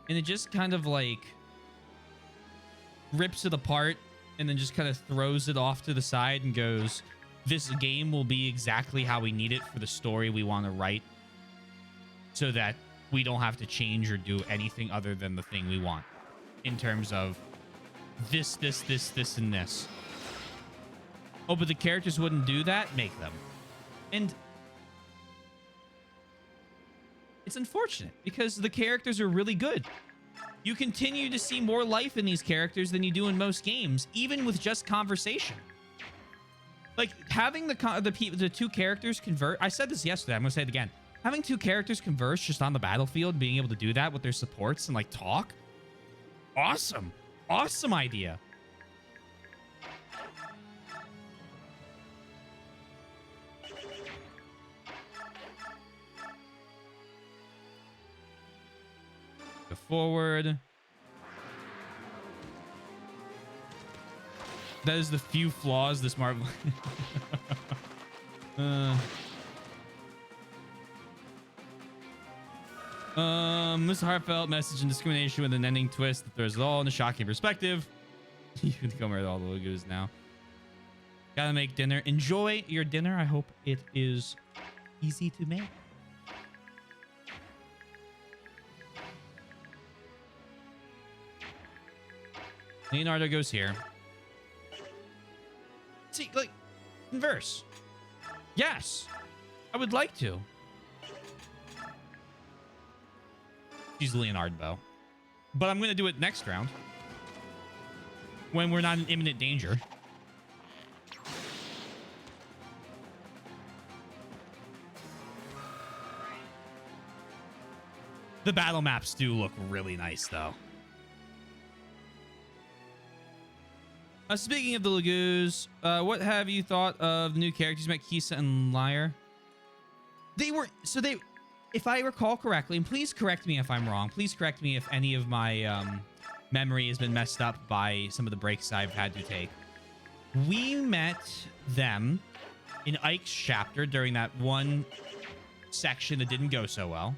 and it just kind of like rips it apart and then just kind of throws it off to the side and goes, this game will be exactly how we need it for the story we want to write, so that we don't have to change or do anything other than the thing we want in terms of this, and this. Oh, but the characters wouldn't do that? Make them. And it's unfortunate because the characters are really good. You continue to see more life in these characters than you do in most games, even with just conversation. Like, having the two characters convert... I said this yesterday. I'm going to say it again. Having two characters converse just on the battlefield, being able to do that with their supports and, like, talk. Awesome. Awesome idea. Go forward. That is the few flaws this Marvel... This heartfelt message and discrimination with an ending twist that throws it all in a shocking perspective. You can come with all the logos now. Gotta make dinner. Enjoy your dinner. I hope it is easy to make. Leonardo goes here. See, like, converse. Yes, I would like to. Use Leonardo, but I'm going to do it next round when we're not in imminent danger. The battle maps do look really nice, though. Speaking of the Lagoos, what have you thought of the new characters? You met Kisa and Lyre. If I recall correctly, and please correct me if I'm wrong. Please correct me if any of my memory has been messed up by some of the breaks I've had to take. We met them in Ike's chapter during that one section that didn't go so well.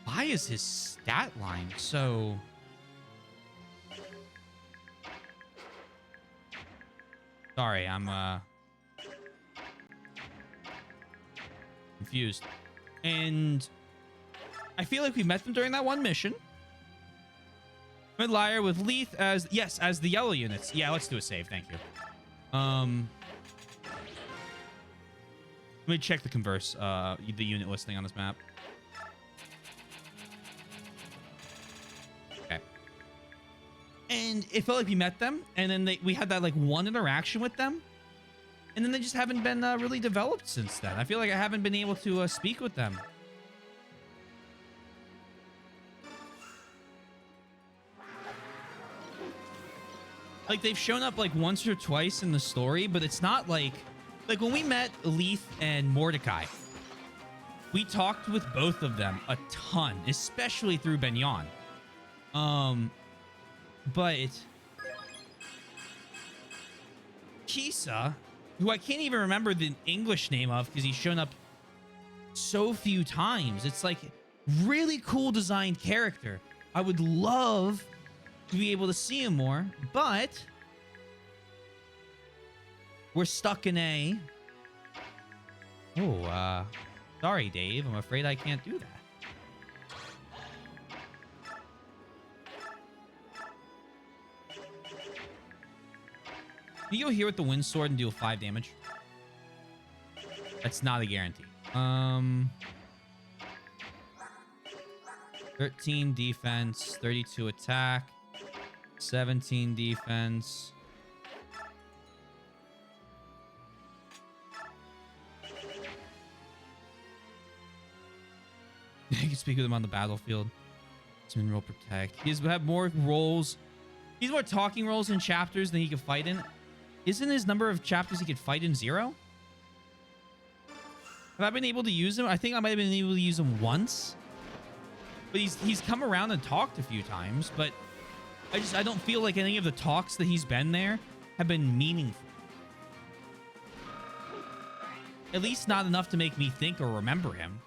Why is his stat line so... Sorry, I'm confused. And I feel like we met them during that one mission. With Lyre, with Leith as the yellow units. Yeah, let's do a save. Thank you. Let me check the converse, the unit listing on this map. Okay. And it felt like we met them, and then we had that like one interaction with them, and then they just haven't been really developed since then. I feel like I haven't been able to speak with them. Like, they've shown up like once or twice in the story, but it's not like when we met Leith and Mordecai, we talked with both of them a ton, especially through Benyon. But Kisa, who I can't even remember the English name of because he's shown up so few times. It's like really cool designed character. I would love to be able to see him more, but we're stuck in a... Oh, sorry, Dave. I'm afraid I can't do that. Can you go here with the wind sword and deal 5 damage? That's not a guarantee. 13 defense, 32 attack, 17 defense. You can speak with him on the battlefield. Some roll protect. He's had more roles. He's more talking roles in chapters than he could fight in. Isn't his number of chapters he could fight in 0? Have I been able to use him? I think I might have been able to use him once. But he's come around and talked a few times, but I don't feel like any of the talks that he's been there have been meaningful. At least not enough to make me think or remember him.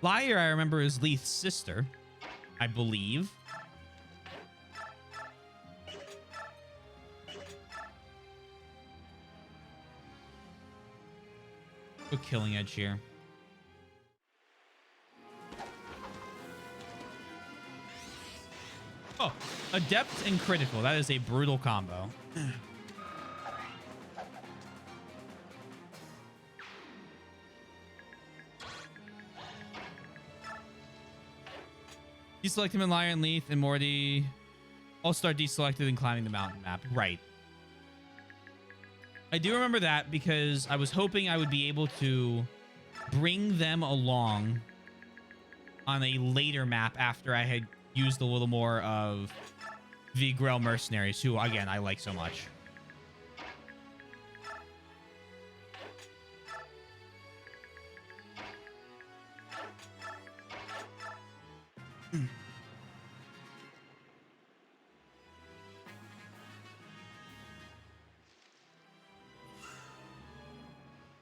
Liar, I remember, is Leith's sister, I believe. Good killing edge here. Oh, adept and critical. That is a brutal combo. Deselect him in Liar and Leith and Morty. All start deselected and climbing the mountain map. Right. I do remember that because I was hoping I would be able to bring them along on a later map after I had used a little more of the Grell mercenaries, who, again, I like so much.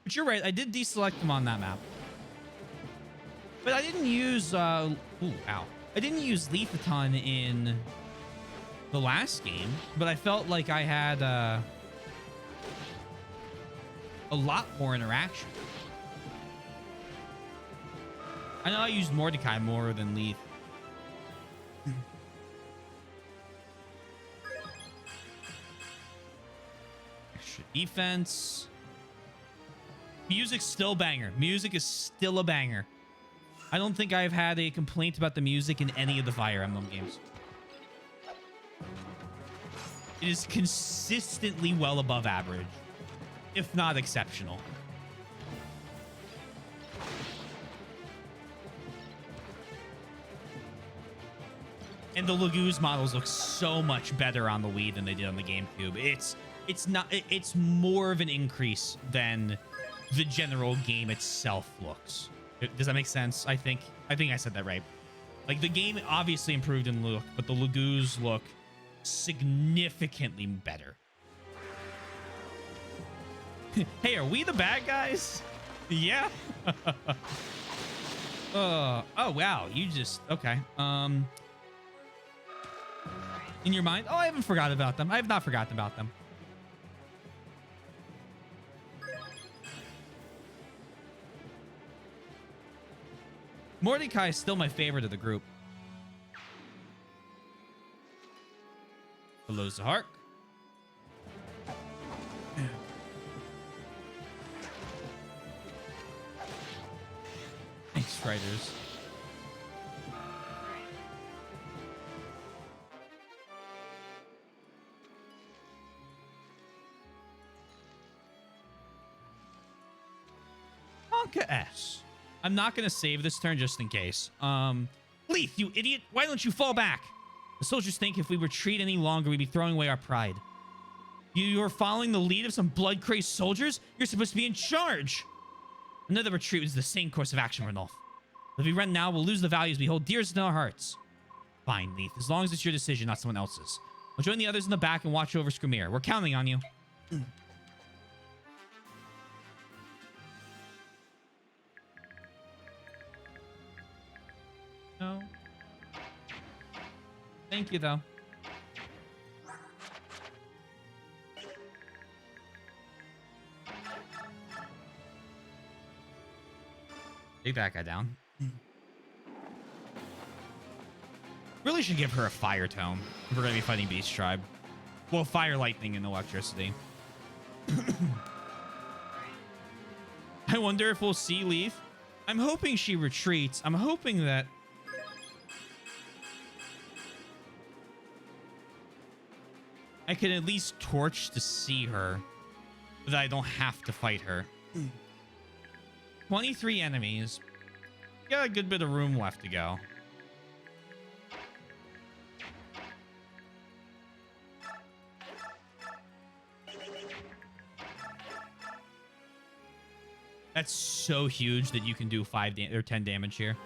But you're right, I did deselect them on that map. But I didn't use, ooh, ow. I didn't use Leith a ton in the last game, but I felt like I had a lot more interaction. I know I used Mordecai more than Leith. Extra defense. Music's still banger. Music is still a banger. I don't think I've had a complaint about the music in any of the Fire Emblem games. It is consistently well above average, if not exceptional. And the Laguz models look so much better on the Wii than they did on the GameCube. It's more of an increase than the general game itself looks. Does that make sense? I think I said that right. Like, the game obviously improved in look, but the Laguz look significantly better. Hey, are we the bad guys? Yeah. Oh wow, you just okay. In your mind? Oh, I haven't forgotten about them. I have not forgotten about them. Mordecai is still my favorite of the group. Hello, Zahark. Thanks, Striders. Honka S. I'm not going to save this turn just in case. Leith, you idiot. Why don't you fall back? The soldiers think if we retreat any longer, we'd be throwing away our pride. You're following the lead of some blood-crazed soldiers? You're supposed to be in charge. Another retreat was the same course of action, Ranulf. If we run now, we'll lose the values we hold dearest in our hearts. Fine, Leith. As long as it's your decision, not someone else's. I'll join the others in the back and watch over Scrimir. We're counting on you. No. Thank you, though. Take that guy down. Really should give her a fire tome if we're going to be fighting Beast Tribe. Well, fire, lightning, and electricity. I wonder if we'll see Leaf. I'm hoping she retreats. I'm hoping that... I can at least torch to see her, but that I don't have to fight her. 23 enemies. Got a good bit of room left to go. That's so huge that you can do 5 or 10 damage here.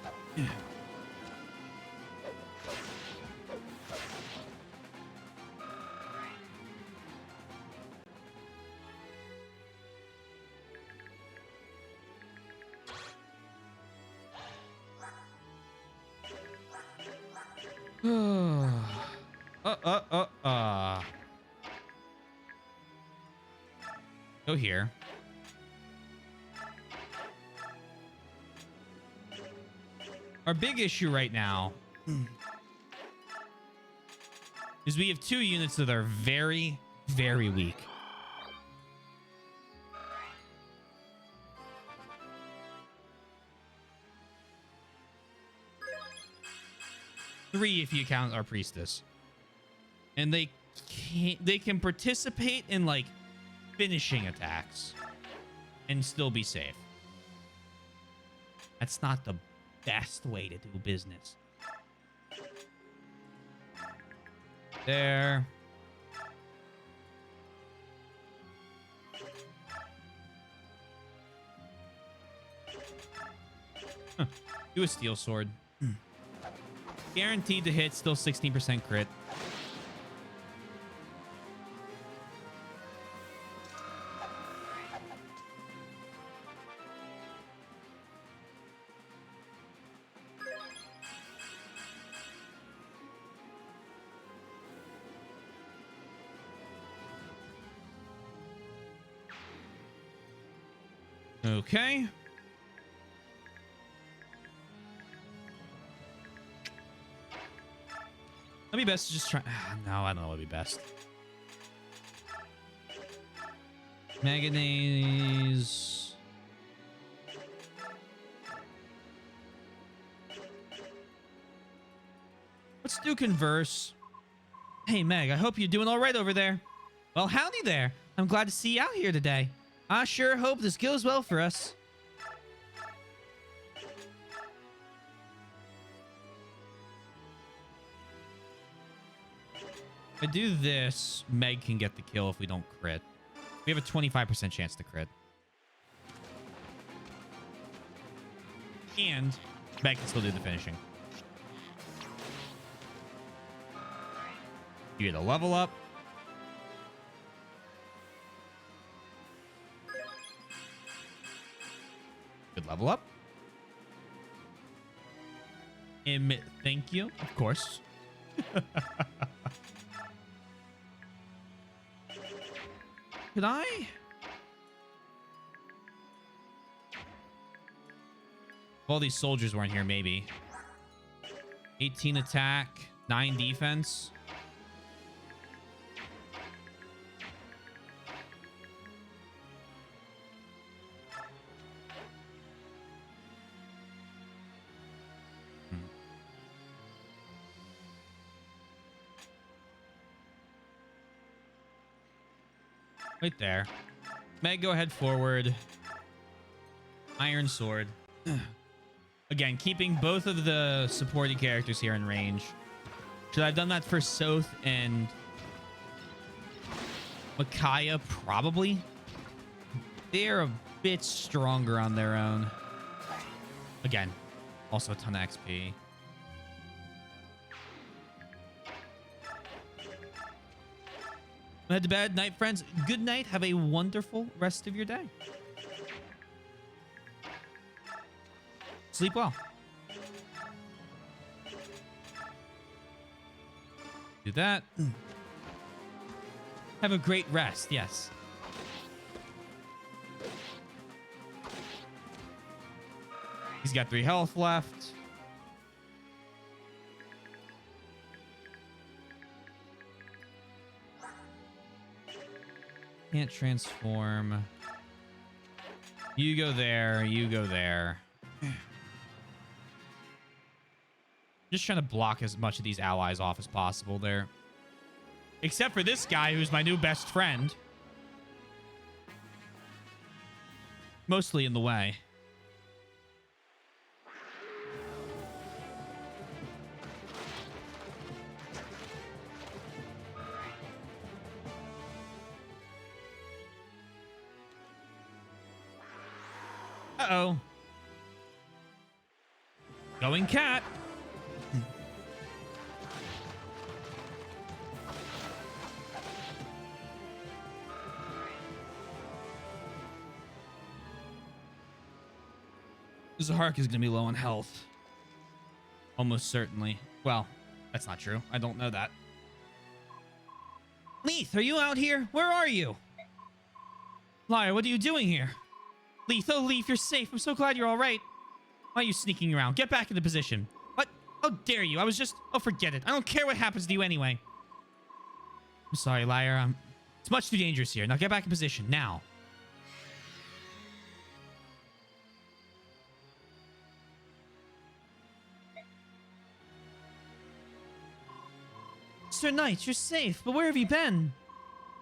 Go here. Our big issue right now is we have 2 units that are very, very weak. Three if you count our priestess. And they can participate in like finishing attacks and still be safe. That's not the best way to do business. There. Huh. Do a steel sword. Guaranteed to hit, still 16% crit. Okay. That'd be best to just try. No, I don't know what would be best. Manganese. Let's do converse. Hey, Meg, I hope you're doing all right over there. Well, howdy there. I'm glad to see you out here today. I sure hope this goes well for us. If I do this, Meg can get the kill if we don't crit. We have a 25% chance to crit. And Meg can still do the finishing. You get a level up. Good level up. Thank you, of course. Could I? If all these soldiers weren't here, maybe. 18 attack, 9 defense. Right there. Meg, go ahead forward. Iron Sword. Again, keeping both of the supporting characters here in range. Should I have done that for Soth and Micaiah? Probably. They're a bit stronger on their own. Again, Also a ton of XP. Head to bed. Night, friends. Good night. Have a wonderful rest of your day. Sleep well. Do that. Have a great rest. Yes. He's got 3 health left. Can't transform. You go there. You go there. Just trying to block as much of these allies off as possible there. Except for this guy who's my new best friend. Mostly in the way. Uh-oh. Going cat. Zahark is going to be low on health. Almost certainly. Well, that's not true. I don't know that. Leith, are you out here? Where are you? Liar, what are you doing here? Leith, oh, Leith, you're safe. I'm so glad you're all right. Why are you sneaking around? Get back into position. What? How dare you? I was just... Oh, forget it. I don't care what happens to you anyway. I'm sorry, Liar. It's much too dangerous here. Now get back in position. Now. Sir Knight, you're safe, but where have you been?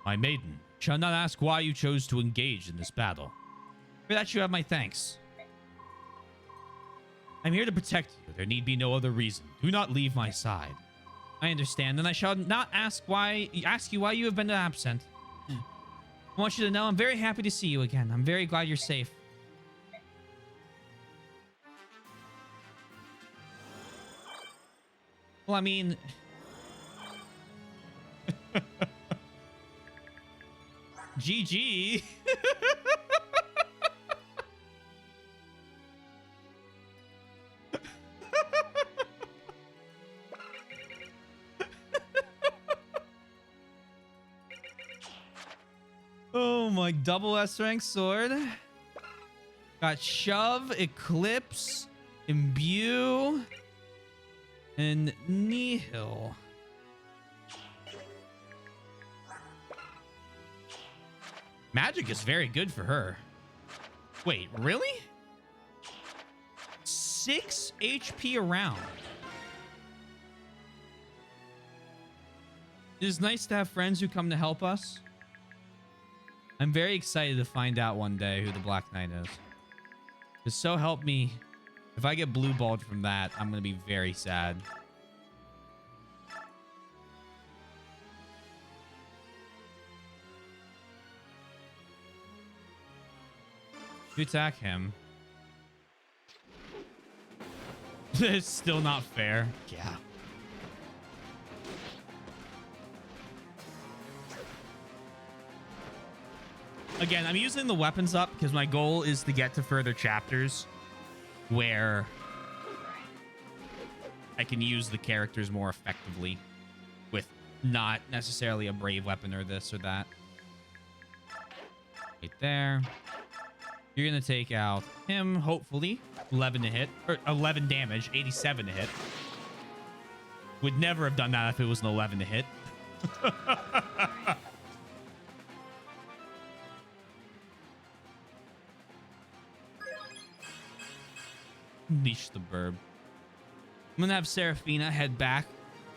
My maiden, shall not ask why you chose to engage in this battle. For that you have my thanks. I'm here to protect you. There need be no other reason. Do not leave my side. I understand, and I shall not ask you why you have been absent. I want you to know I'm very happy to see you again. I'm very glad you're safe. Well, I mean... GG. Oh my, double S rank sword. Got Shove, Eclipse, Imbue, and Nihil. Magic is very good for her. Wait, really? 6 HP around. It is nice to have friends who come to help us. I'm very excited to find out one day who the Black Knight is. Because so help me, if I get blue balled from that, I'm going to be very sad. You attack him. It's still not fair. Yeah. Again, I'm using the weapons up because my goal is to get to further chapters where I can use the characters more effectively with not necessarily a brave weapon or this or that. Right there. You're going to take out him, hopefully. 11 to hit. Or 11 damage. 87 to hit. Would never have done that if it was an 11 to hit. Leash the burb. I'm going to have Seraphina head back.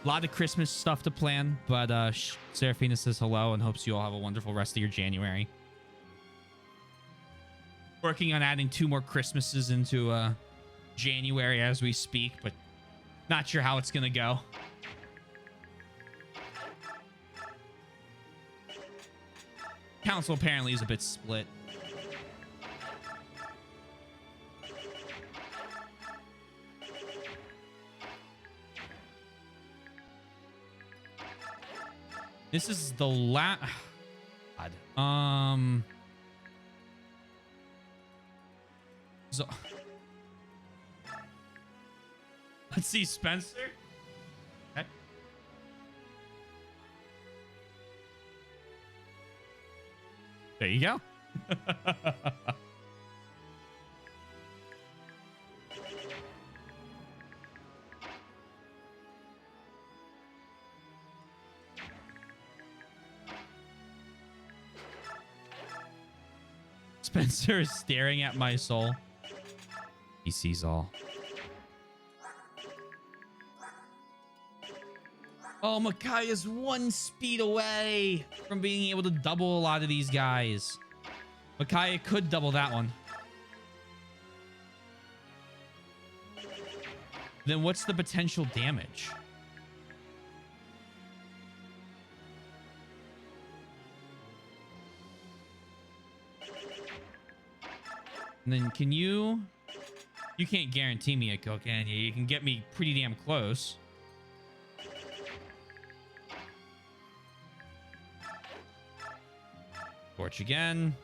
A lot of Christmas stuff to plan. But Seraphina says hello and hopes you all have a wonderful rest of your January. Working on adding 2 more Christmases into January as we speak, but not sure how it's going to go. Council apparently is a bit split. This is the last. So let's see, Spencer. Okay. There you go. Spencer is staring at my soul. He sees all. Oh, Makai is 1 speed away from being able to double a lot of these guys. Makai could double that one. Then what's the potential damage? And then can you... You can't guarantee me a kill, can you? You can get me pretty damn close. Torch again.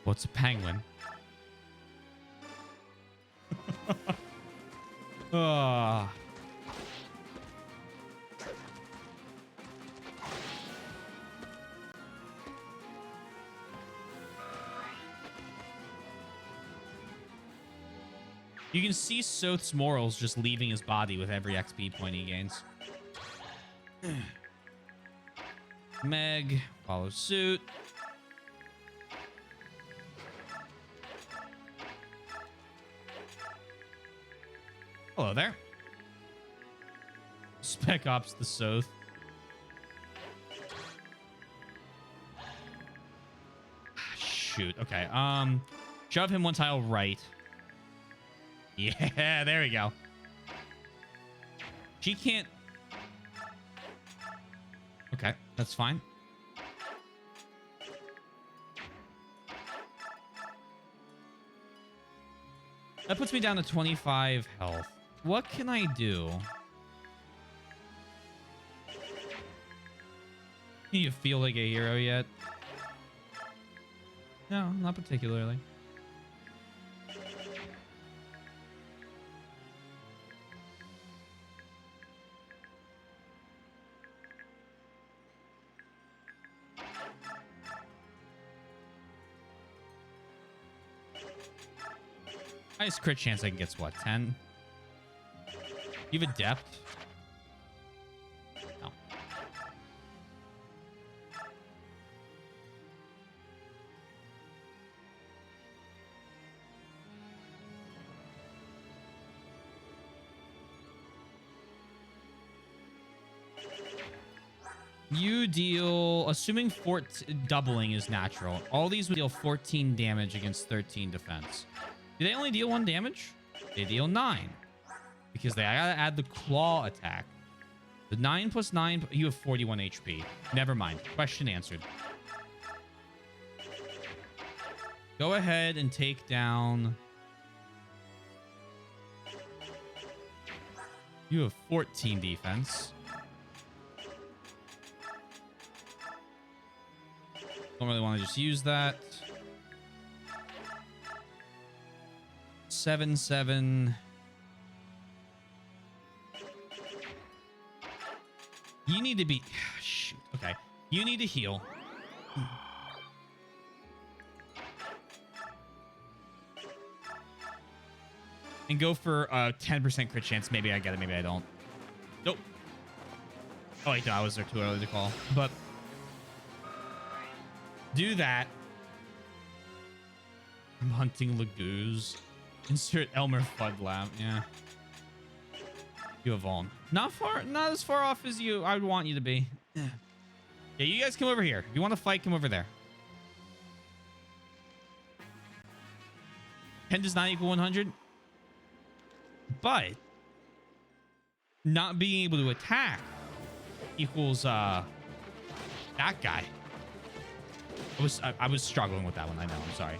What's a penguin? Ah. You can see Soth's morals just leaving his body with every XP point he gains. Meg follows suit. Hello there. Spec Ops the Soth. Shoot. Okay. Shove him 1 tile right. Yeah, there we go. She can't. Okay, that's fine. That puts me down to 25 health. What can I do? Do you feel like a hero yet? No, not particularly. Highest crit chance I can get's what, 10? You have Adept? No. You deal, assuming doubling is natural. All these would deal 14 damage against 13 defense. Do they only deal 1 damage? They deal 9. Because I gotta add the claw attack. The 9 plus 9, you have 41 HP. Never mind. Question answered. Go ahead and take down... You have 14 defense. Don't really want to just use that. 7-7. You need to be... Shoot. Okay. You need to heal. And go for a 10% crit chance. Maybe I get it. Maybe I don't. Nope. Oh, wait. No, I was there too early to call. But... do that. I'm hunting Lagoos. Insert Elmer Fudd lamp. Yeah. You have Vaughn. Not as far off as I would want you to be. Yeah, you guys come over here. If you want to fight, come over there. 10 does not equal 100. But not being able to attack equals that guy. I was struggling with that one. I know. I'm sorry.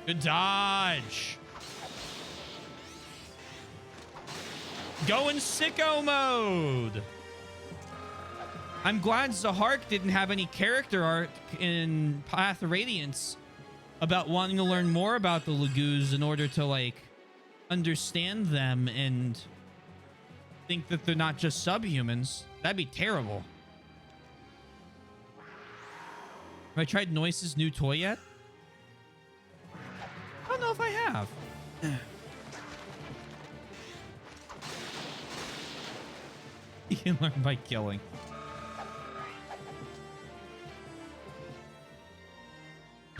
Good dodge. Go in sicko mode. I'm glad Zahark didn't have any character arc in Path of Radiance about wanting to learn more about the Laguz in order to, like, understand them and think that they're not just subhumans. That'd be terrible. Have I tried Noise's new toy yet? I don't know if I have. You can learn by killing.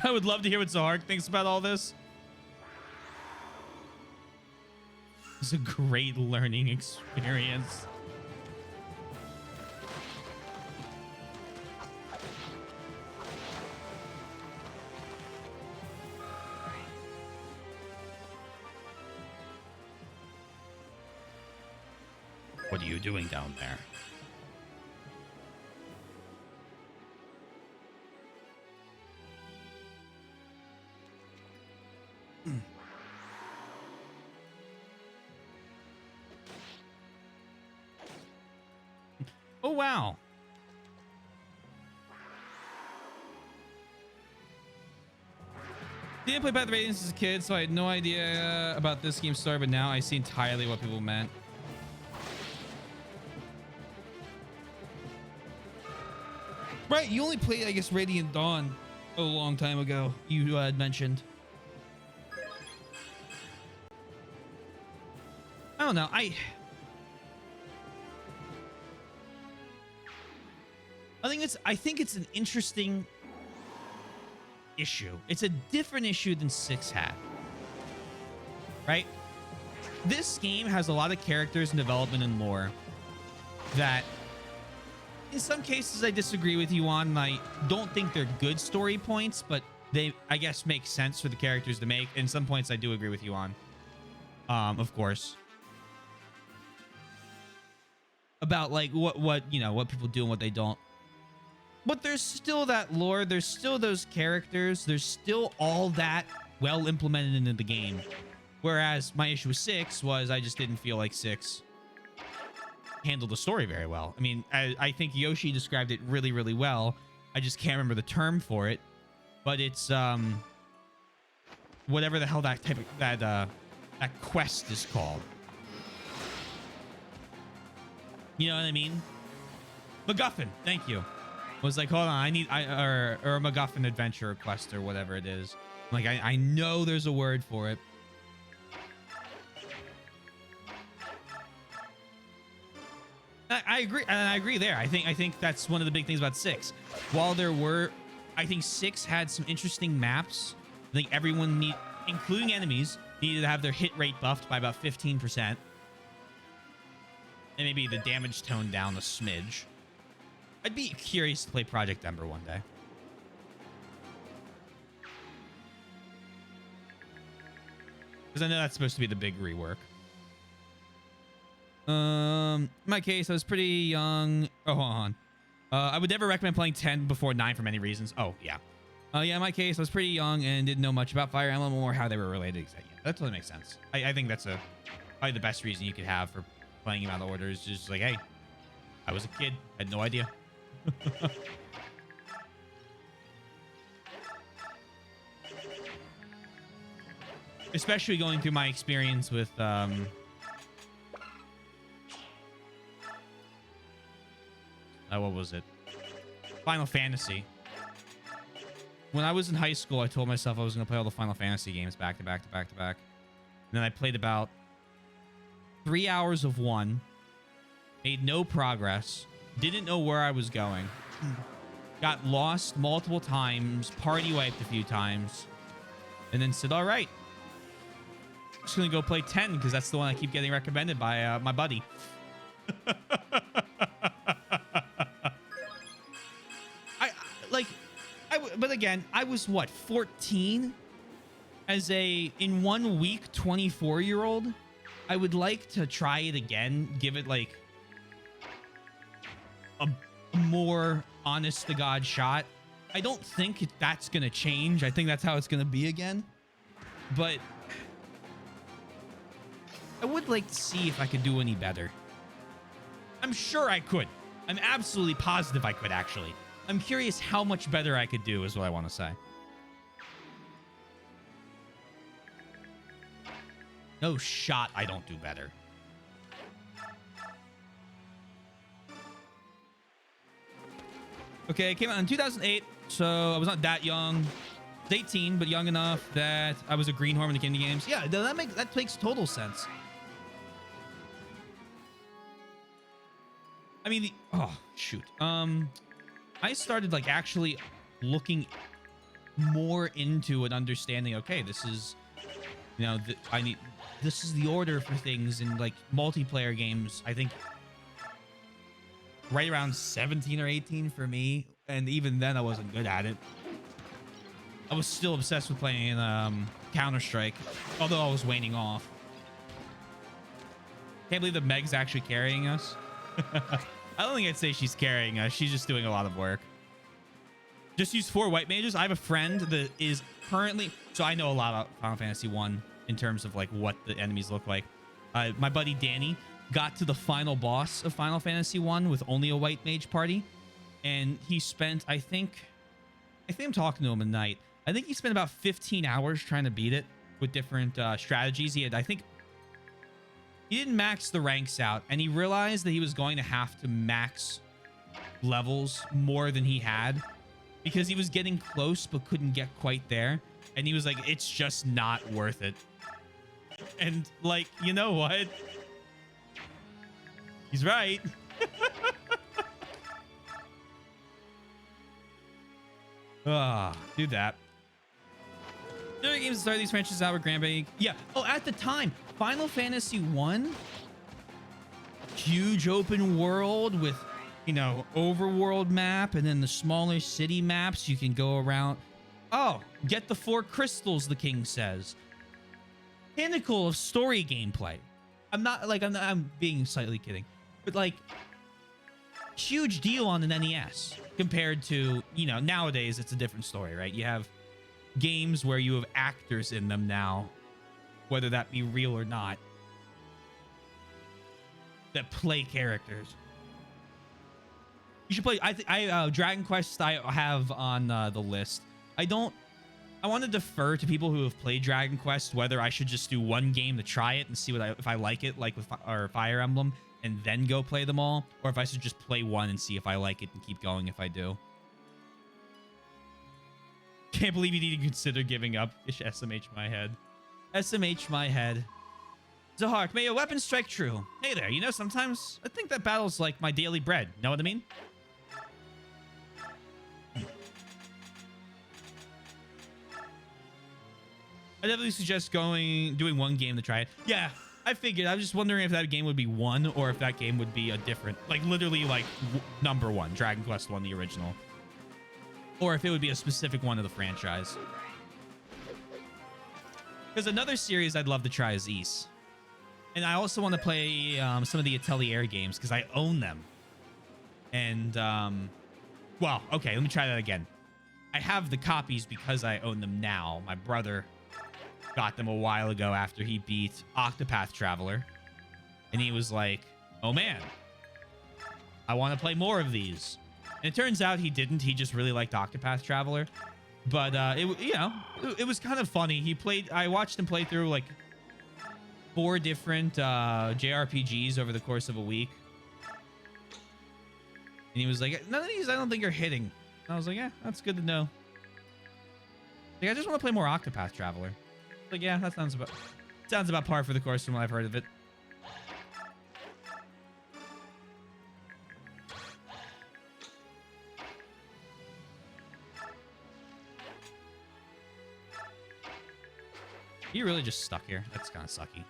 I would love to hear what Zahark thinks about all this. It's a great learning experience. What are you doing down there? Oh, wow. Didn't play Path of Radiance as a kid, so I had no idea about this game's story, but now I see entirely what people meant. Right, you only played, I guess, Radiant Dawn a long time ago, you had mentioned. I don't know, I think it's an interesting issue. It's a different issue than 6 had. Right? This game has a lot of characters and development and lore that in some cases I disagree with you on, and I don't think they're good story points, but they, I guess, make sense for the characters to make. And some points I do agree with you on. Of course. About like what you know, what people do and what they don't. But there's still that lore, there's still those characters, there's still all that well implemented into the game. Whereas my issue with 6 was I just didn't feel like 6 handled the story very well. I mean, I think Yoshi described it really, really well. I just can't remember the term for it. But it's whatever the hell that type of that quest is called. You know what I mean? MacGuffin, thank you. Was like, hold on, or a MacGuffin adventure quest or whatever it is. Like, I know there's a word for it. I agree, and I agree there. I think that's one of the big things about 6. While there were, I think 6 had some interesting maps. I think everyone including enemies, needed to have their hit rate buffed by about 15%. And maybe the damage toned down a smidge. I'd be curious to play Project Ember one day. Because I know that's supposed to be the big rework. In my case, I was pretty young. Oh, hold on. I would never recommend playing 10 before 9 for many reasons. Oh, yeah. Yeah, in my case, I was pretty young and didn't know much about Fire Emblem or how they were related. Yeah, that totally makes sense. I think that's probably the best reason you could have for playing him out of order is just like, hey, I was a kid. Had no idea. Especially going through my experience with what was it? Final Fantasy. When I was in high school, I told myself I was going to play all the Final Fantasy games back to back to back to back. And then I played about 3 hours of one, made no progress, didn't know where I was going, got lost multiple times, party wiped a few times, and then said, all right, just gonna go play 10 because that's the one I keep getting recommended by my buddy. Like, but again, I was what, 14 as a in 1 week 24-year-old. I would like to try it again, give it like a more honest to God shot. I don't think that's gonna change. I think that's how it's gonna be again. But I would like to see if I could do any better. I'm sure I could. I'm absolutely positive I could, actually. I'm curious how much better I could do, is what I want to say. No shot I don't do better. Okay, it came out in 2008, so I was not that young. I was 18, but young enough that I was a greenhorn in the Kingdom games. Yeah, that makes total sense. I mean, oh shoot. I started like actually looking more into and understanding. Okay, this is, you know, this is the order for things in like multiplayer games. I think right around 17 or 18 for me, and even then I wasn't good at it. I was still obsessed with playing Counter-Strike, although I was waning off. Can't believe that Meg's actually carrying us. I don't think I'd say she's carrying us. She's just doing a lot of work. Just use 4 white mages. I have a friend that is currently... So I know a lot about Final Fantasy 1 in terms of like what the enemies look like. My buddy Danny got to the final boss of Final Fantasy 1 with only a white mage party. And he spent, I think I'm talking to him at night. I think he spent about 15 hours trying to beat it with different strategies. He didn't max the ranks out, and he realized that he was going to have to max levels more than he had because he was getting close but couldn't get quite there. And he was like, it's just not worth it. And like, you know what? He's right. Do that. The other games that started these franchises out were Grand. Yeah. Oh, at the time, Final Fantasy 1, huge open world with, you know, overworld map, and then the smaller city maps you can go around. Oh, get the 4 crystals, the king says. Pinnacle of story gameplay. I'm being slightly kidding, but like, huge deal on an NES compared to, you know, nowadays it's a different story, right? You have games where you have actors in them now, whether that be real or not, that play characters. You should play. Dragon Quest I have on the list. I want to defer to people who have played Dragon Quest whether I should just do one game to try it and see if I like it, like with Fire Emblem, and then go play them all, or if I should just play one and see if I like it and keep going if I do. Can't believe you need to consider giving up. SMH my head. SMH my head. Zahark, may your weapon strike true. Hey there, you know, sometimes I think that battle's like my daily bread. Know what I mean? I definitely suggest doing one game to try it. Yeah, I figured. I was just wondering if that game would be 1 or if that game would be a different, like literally like number 1, Dragon Quest 1, the original. Or if it would be a specific one of the franchise. Because another series I'd love to try is Ys. And I also want to play some of the Atelier games because I own them. And, well, okay, let me try that again. I have the copies because I own them now. My brother got them a while ago after he beat Octopath Traveler. And he was like, oh man, I want to play more of these. And it turns out he didn't. He just really liked Octopath Traveler. But it was kind of funny. I watched him play through like 4 different JRPGs over the course of a week. And he was like, none of these I don't think are hitting. And I was like, yeah, that's good to know. Like, I just want to play more Octopath Traveler. Like, yeah, that sounds about par for the course from what I've heard of it. You really just stuck here. That's kind of sucky.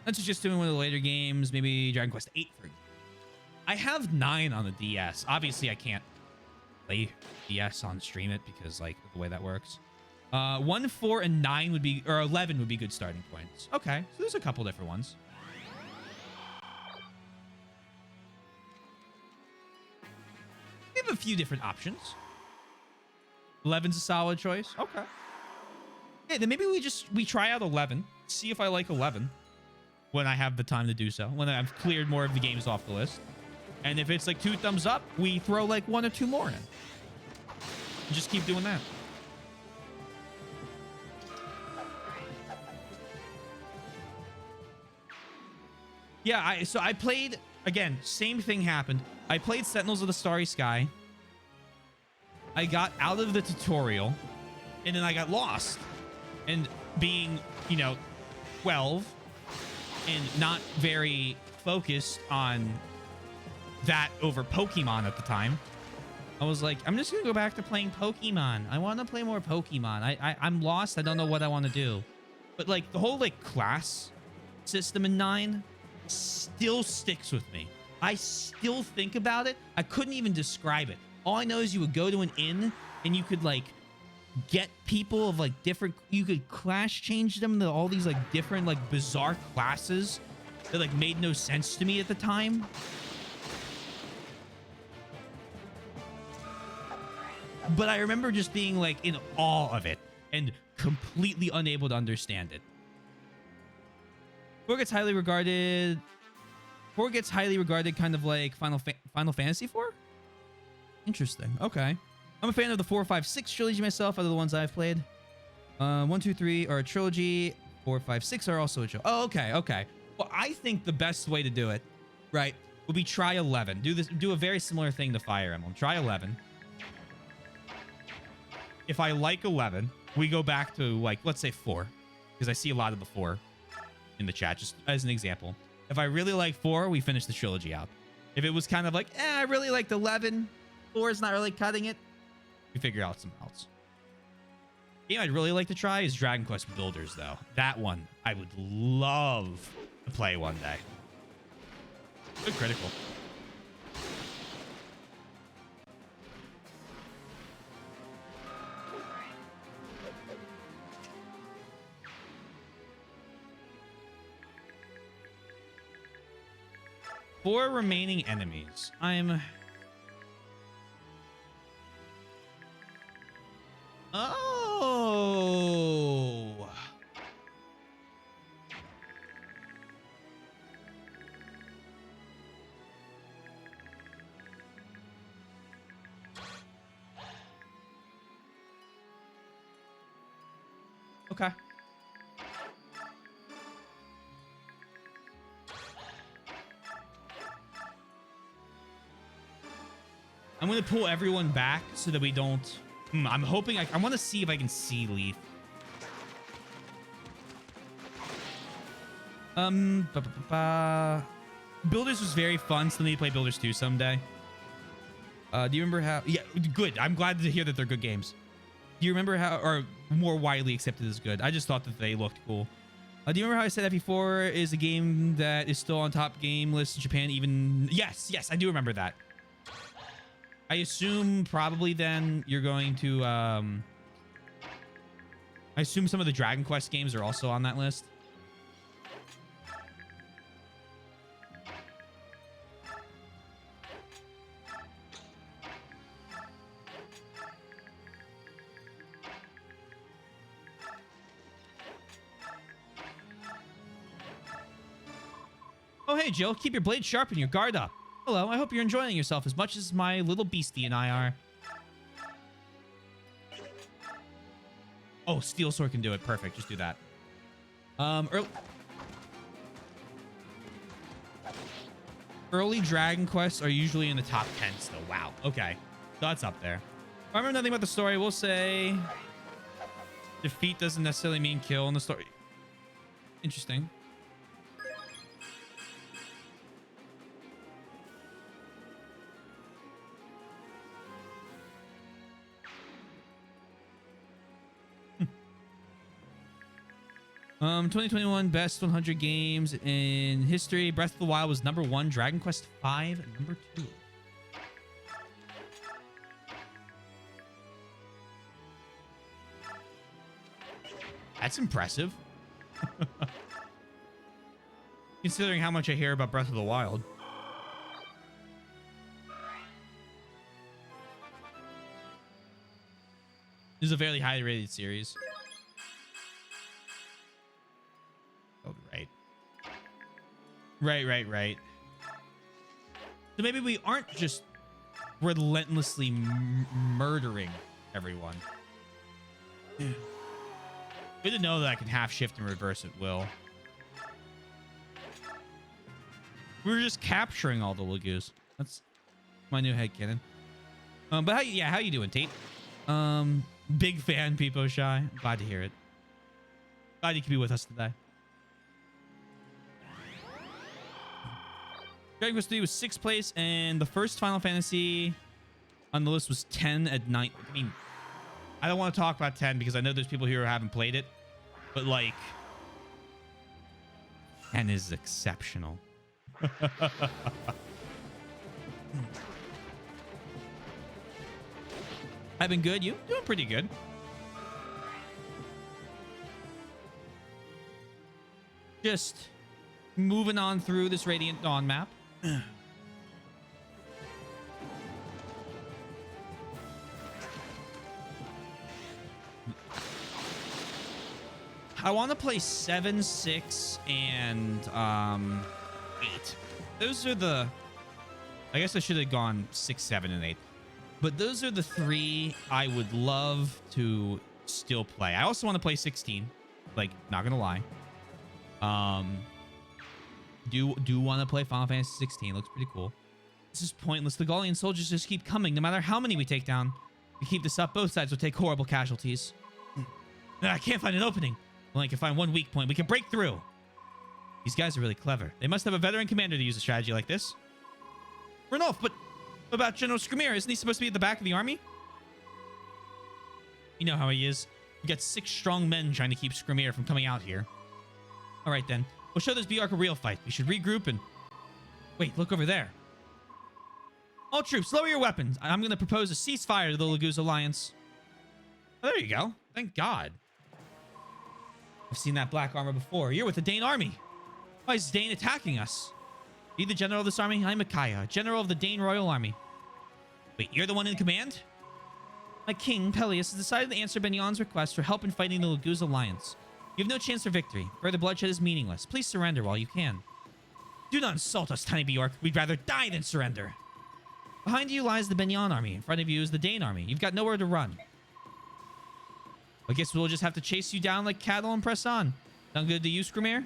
Let's just doing one of the later games. Maybe Dragon Quest 8 for. I have 9 on the DS. Obviously, I can't play DS on stream it because like the way that works. 1, 4, and 9 would be, or 11 would be good starting points. Okay, so there's a couple different ones. We have a few different options. 11's a solid choice. Okay. Yeah, then maybe we try out 11. See if I like 11 when I have the time to do so. When I've cleared more of the games off the list. And if it's like 2 thumbs up, we throw like 1 or 2 more in. Just keep doing that. Yeah, so I played, again, same thing happened. I played Sentinels of the Starry Sky. I got out of the tutorial, and then I got lost. And being, 12 and not very focused on that over Pokemon at the time, I was like, I'm just going to go back to playing Pokemon. I want to play more Pokemon. I'm lost. I don't know what I want to do. But, like, the whole, like, class system in 9 still sticks with me. I still think about it. I couldn't even describe it. All I know is you would go to an inn and you could like get people of like different, you could class change them to all these like different like bizarre classes that like made no sense to me at the time. But I remember just being like in awe of it and completely unable to understand it. 4 gets highly regarded. 4 gets highly regarded, kind of like Final Fantasy 4. Interesting. Okay. I'm a fan of the 4, 5, 6 trilogy myself. Out of the ones I've played, 1, 2, 3 are a trilogy. 4, 5, 6 are also a trilogy. Oh, okay, okay. Well, I think the best way to do it, right, would be try 11. Do a very similar thing to Fire Emblem. Try 11. If I like 11, we go back to like, let's say 4, because I see a lot of the 4 in the chat, just as an example. If I really like 4, we finish the trilogy out. If it was kind of like, I really liked 11, 4 is not really cutting it, we figure out something else. Game I'd really like to try is Dragon Quest Builders, though. That one I would love to play one day. Good critical. Four remaining enemies. Oh. Okay. I'm going to pull everyone back so that we don't... I'm hoping... I want to see if I can see Leaf. Builders was very fun. Still need to play Builders 2 someday. Do you remember how... Yeah, good. I'm glad to hear that they're good games. Do you remember how... Or more widely accepted as good. I just thought that they looked cool. Do you remember how I said FE4 is a game that is still on top game list in Japan even... Yes, I do remember that. I assume probably then you're going to... I assume some of the Dragon Quest games are also on that list. Oh, hey, Jill. Keep your blade sharp and your guard up. Hello, I hope you're enjoying yourself as much as my little beastie and I are. Oh, Steel Sword can do it. Perfect. Just do that. Early Dragon Quests are usually in the top 10 still. Wow. Okay. So that's up there. I remember nothing about the story. We'll say defeat doesn't necessarily mean kill in the story. Interesting. 2021 best 100 games in history. Breath of the Wild was number 1. Dragon Quest V number 2. That's impressive. Considering how much I hear about Breath of the Wild. This is a fairly highly rated series. Oh, right. Right. So maybe we aren't just relentlessly murdering everyone. Good to know that I can half shift and reverse at will. We're just capturing all the Lagoos. That's my new headcanon. But how you doing, Tate? Big fan, Peepo Shy. Glad to hear it. Glad you could be with us today. Dragon Quest 3 was 6th place, and the first Final Fantasy on the list was 10 at night. I mean, I don't want to talk about 10 because I know there's people here who haven't played it, but like, 10 is exceptional. I've been good. You doing pretty good. Just moving on through this Radiant Dawn map. I want to play 7, 6, and 8. Those are the... I guess I should have gone 6, 7, and 8. But those are the 3 I would love to still play. I also want to play 16. Like, not gonna lie. Do want to play Final Fantasy 16. Looks pretty cool. This is pointless. The Gallian soldiers just keep coming. No matter how many we take down. If we keep this up, both sides will take horrible casualties. I can't find an opening. Well, I can find one weak point. We can break through. These guys are really clever. They must have a veteran commander to use a strategy like this. Renolf, but what about General Skrimir? Isn't he supposed to be at the back of the army? You know how he is. We got 6 strong men trying to keep Skrimir from coming out here. All right, then. We'll show this Bjork a real fight. We should regroup and... Wait, look over there. All troops, lower your weapons. I'm going to propose a ceasefire to the Laguz Alliance. Oh, there you go. Thank God. I've seen that black armor before. You're with the Dane army. Why is Dane attacking us? Are you the general of this army? I'm Micaiah, general of the Dane Royal Army. Wait, you're the one in command? My king, Peleus, has decided to answer Benion's request for help in fighting the Laguz Alliance. You have no chance for victory. Further bloodshed is meaningless. Please surrender while you can. Do not insult us, Tiny Bjork. We'd rather die than surrender. Behind you lies the Benion army. In front of you is the Dane army. You've got nowhere to run. I guess we'll just have to chase you down like cattle and press on. Sound good to you, Skrimir?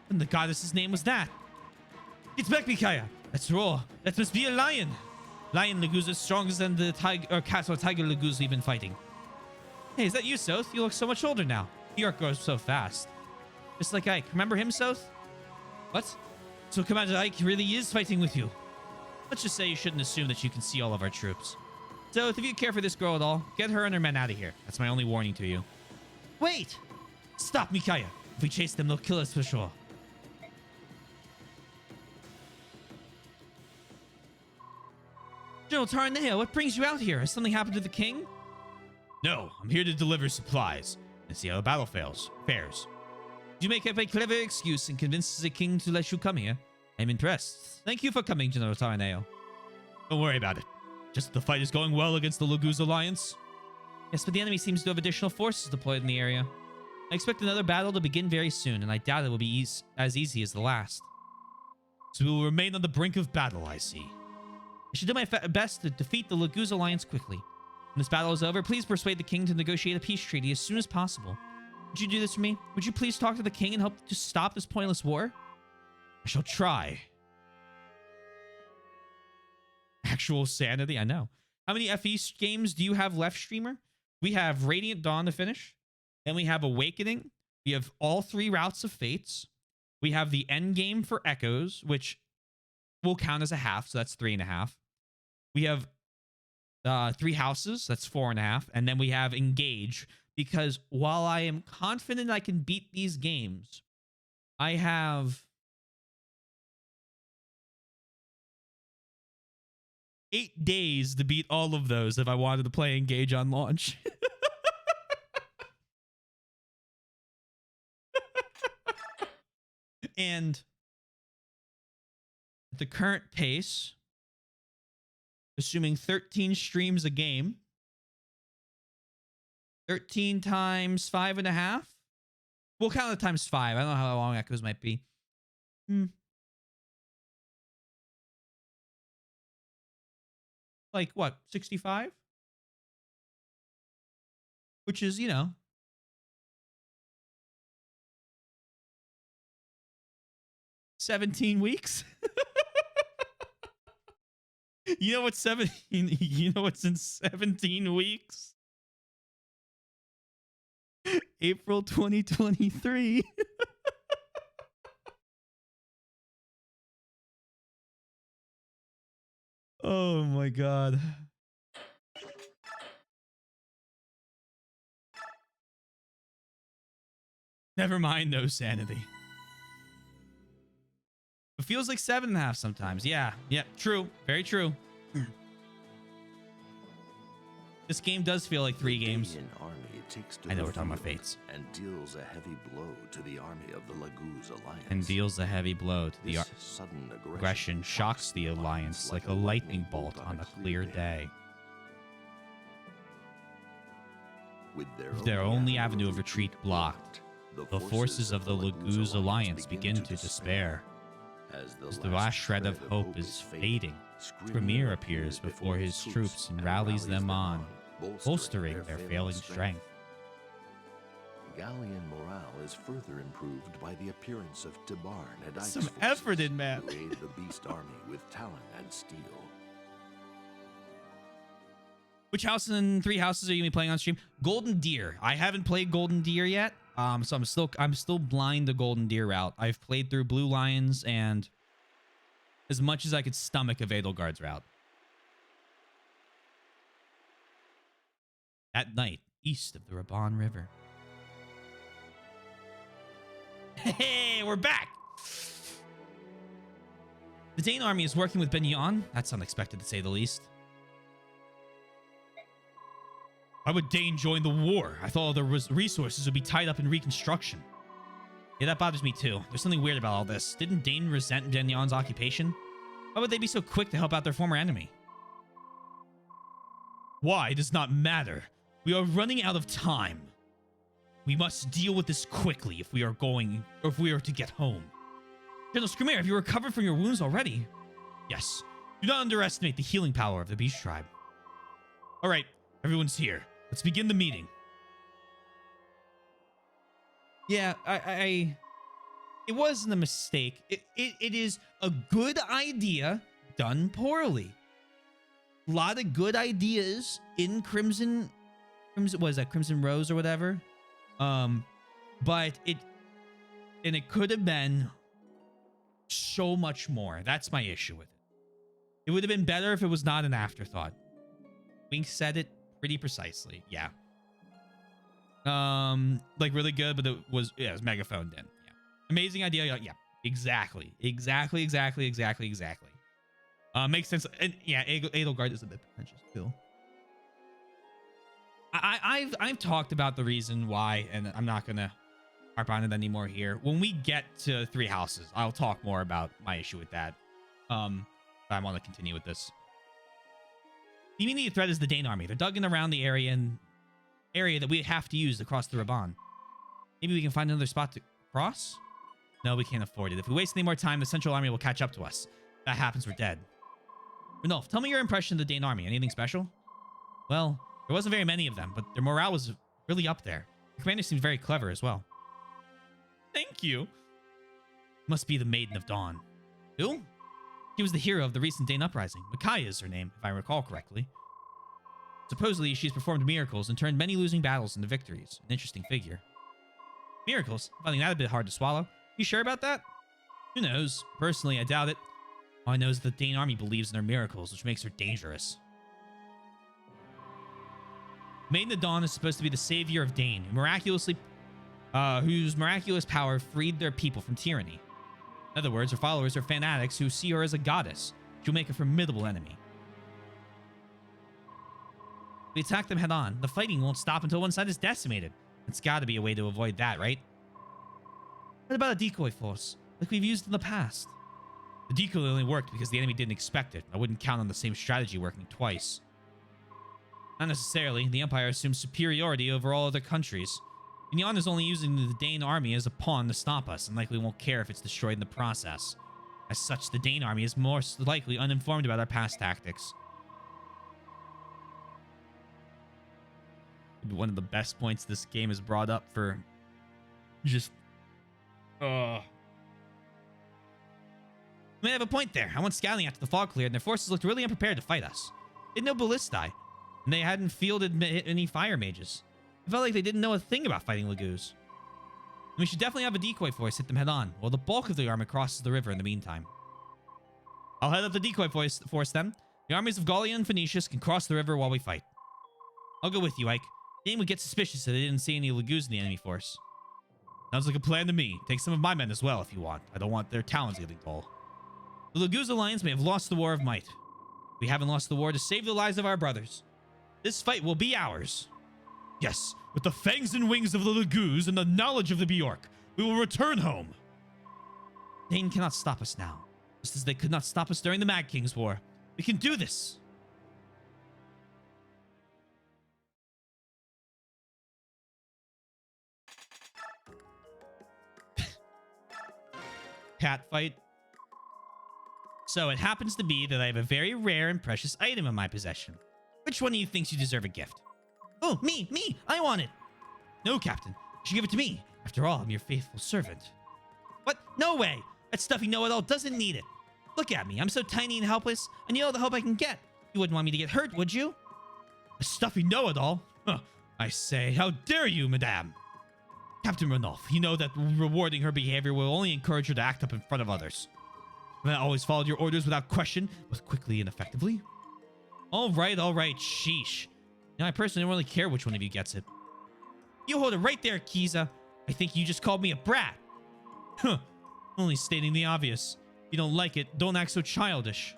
And the goddess's name was that. It's back, Micaiah. Let's roar. That must be a lion. Lion Laguz is stronger than the tiger or cat or tiger Laguz we've been fighting. Hey, is that you, Soth? You look so much older now. Bjork grows so fast. Just like Ike. Remember him, Soth? What? So Commander Ike really is fighting with you. Let's just say you shouldn't assume that you can see all of our troops. So, if you care for this girl at all, get her and her men out of here. That's my only warning to you. Wait! Stop, Micaiah. If we chase them, they'll kill us for sure. General Taraneo, what brings you out here? Has something happened to the king? No, I'm here to deliver supplies and see how the battle fares. You make up a clever excuse and convince the king to let you come here. I'm impressed. Thank you for coming, General Taraneo. Don't worry about it. Just the fight is going well against the Laguz Alliance. Yes, but the enemy seems to have additional forces deployed in the area. I expect another battle to begin very soon, and I doubt it will be as easy as the last. So we will remain on the brink of battle, I see. I should do my best to defeat the Laguz Alliance quickly. When this battle is over, please persuade the king to negotiate a peace treaty as soon as possible. Would you do this for me? Would you please talk to the king and help to stop this pointless war? I shall try. Actual sanity, I know. How many FE games do you have left, streamer? We have Radiant Dawn to finish. Then we have Awakening. We have all 3 routes of Fates. We have the end game for Echoes, which will count as a half, so that's 3.5. We have Three houses, that's 4.5. And then we have engage, because while I am confident I can beat these games, I have 8 days to beat all of those if I wanted to play engage on launch. And at the current pace, assuming 13 streams a game, 13 times 5.5. We'll count it times 5. I don't know how long Echoes might be. Like what, 65? Which is, 17 weeks. You know what's 17? You know what's in 17 weeks? April 2023. Oh my god. Never mind, no sanity. It feels like 7.5 sometimes. Yeah, true. Very true. This game does feel like 3 games. I know we're talking about fates. And deals a heavy blow to the army of the Laguz Alliance. And deals a heavy blow to the sudden aggression shocks the Alliance like a lightning bolt on a clear day. With their only avenue of retreat blocked, the forces of the Laguz Alliance begin to despair. As the last shred of hope is fading, Tremere appears before his troops and rallies them on, bolstering their failing strength. Galleon morale is further improved by the appearance of Tibarn and Ike's some effort in, man. Who aid the beast army with talon and steel. Which house and 3 houses are you gonna be playing on stream? Golden Deer. I haven't played Golden Deer yet. So I'm still blind to Golden Deer route. I've played through Blue Lions and as much as I could stomach a Edelgard's route. At night, east of the Raban River. Hey, we're back! The Dane army is working with Benyon. That's unexpected to say the least. Why would Dane join the war? I thought all the resources would be tied up in reconstruction. Yeah, that bothers me too. There's something weird about all this. Didn't Dane resent Benyon's occupation? Why would they be so quick to help out their former enemy? Why does not matter. We are running out of time. We must deal with this quickly if we are to get home. General Screamer, have you recovered from your wounds already? Yes. Do not underestimate the healing power of the Beast Tribe. All right, everyone's here. Let's begin the meeting. Yeah, it wasn't a mistake. It is a good idea done poorly. A lot of good ideas in Crimson, what is that, Crimson Rose or whatever? But it could have been so much more. That's my issue with it. It would have been better if it was not an afterthought. Wink said it pretty precisely. Yeah. Like really good, but it was megaphoned in. Yeah. Amazing idea. Yeah. Exactly. Makes sense. And yeah, Edelgard is a bit pretentious too. I've talked about the reason why, and I'm not gonna harp on it anymore here. When we get to 3 houses, I'll talk more about my issue with that. But I want to continue with this. The immediate threat is the Dane army. They're dug in around the area that we have to use to cross the Raban. Maybe we can find another spot to cross? No, we can't afford it. If we waste any more time, the Central Army will catch up to us. If that happens, we're dead. Renulf, tell me your impression of the Dane army. Anything special? Well, there wasn't very many of them, but their morale was really up there. The commander seems very clever as well. Thank you. Must be the Maiden of Dawn. Who? She was the hero of the recent Dane uprising. Micaiah is her name, if I recall correctly. Supposedly, she's performed miracles and turned many losing battles into victories. An interesting figure. Miracles? I'm finding that a bit hard to swallow. You sure about that? Who knows? Personally, I doubt it. All I know is the Dane army believes in her miracles, which makes her dangerous. Maiden of Dawn is supposed to be the savior of Dane, whose miraculous power freed their people from tyranny. In other words, her followers are fanatics who see her as a goddess. She'll make a formidable enemy. We attack them head on. The fighting won't stop until one side is decimated. It's got to be a way to avoid that, right? What about a decoy force, like we've used in the past? The decoy only worked because the enemy didn't expect it. I wouldn't count on the same strategy working twice. Not necessarily. The Empire assumes superiority over all other countries. Mignon is only using the Dane army as a pawn to stop us, and likely won't care if it's destroyed in the process. As such, the Dane army is most likely uninformed about our past tactics. One of the best points this game has brought up for just... You may have a point there. I went scouting after the fog cleared, and their forces looked really unprepared to fight us. They had no ballistae, and they hadn't fielded any fire mages. I felt like they didn't know a thing about fighting Lagoos. We should definitely have a decoy force hit them head on, while the bulk of the army crosses the river in the meantime. I'll head up the decoy force then. The armies of Gallia and Phoenicius can cross the river while we fight. I'll go with you, Ike. Dane would get suspicious if they didn't see any Lagoos in the enemy force. Sounds like a plan to me. Take some of my men as well if you want. I don't want their talons getting dull. The Lagoos Alliance may have lost the War of Might. We haven't lost the war to save the lives of our brothers. This fight will be ours. Yes, with the fangs and wings of the Lagoos and the knowledge of the Bjork, we will return home. Dane cannot stop us now, just as they could not stop us during the Mad King's War. We can do this. Cat fight. So it happens to be that I have a very rare and precious item in my possession. Which one of you thinks you deserve a gift? Oh, me! I want it! No, Captain. You should give it to me. After all, I'm your faithful servant. What? No way! That stuffy know-it-all doesn't need it. Look at me. I'm so tiny and helpless. I need all the help I can get. You wouldn't want me to get hurt, would you? A stuffy know-it-all? Huh. I say, how dare you, madame? Captain Ranulph, you know that rewarding her behavior will only encourage her to act up in front of others. I always followed your orders without question, both quickly and effectively. All right, sheesh. Now, I personally don't really care which one of you gets it. You hold it right there, Kiza. I think you just called me a brat. Huh. Only stating the obvious. If you don't like it, don't act so childish.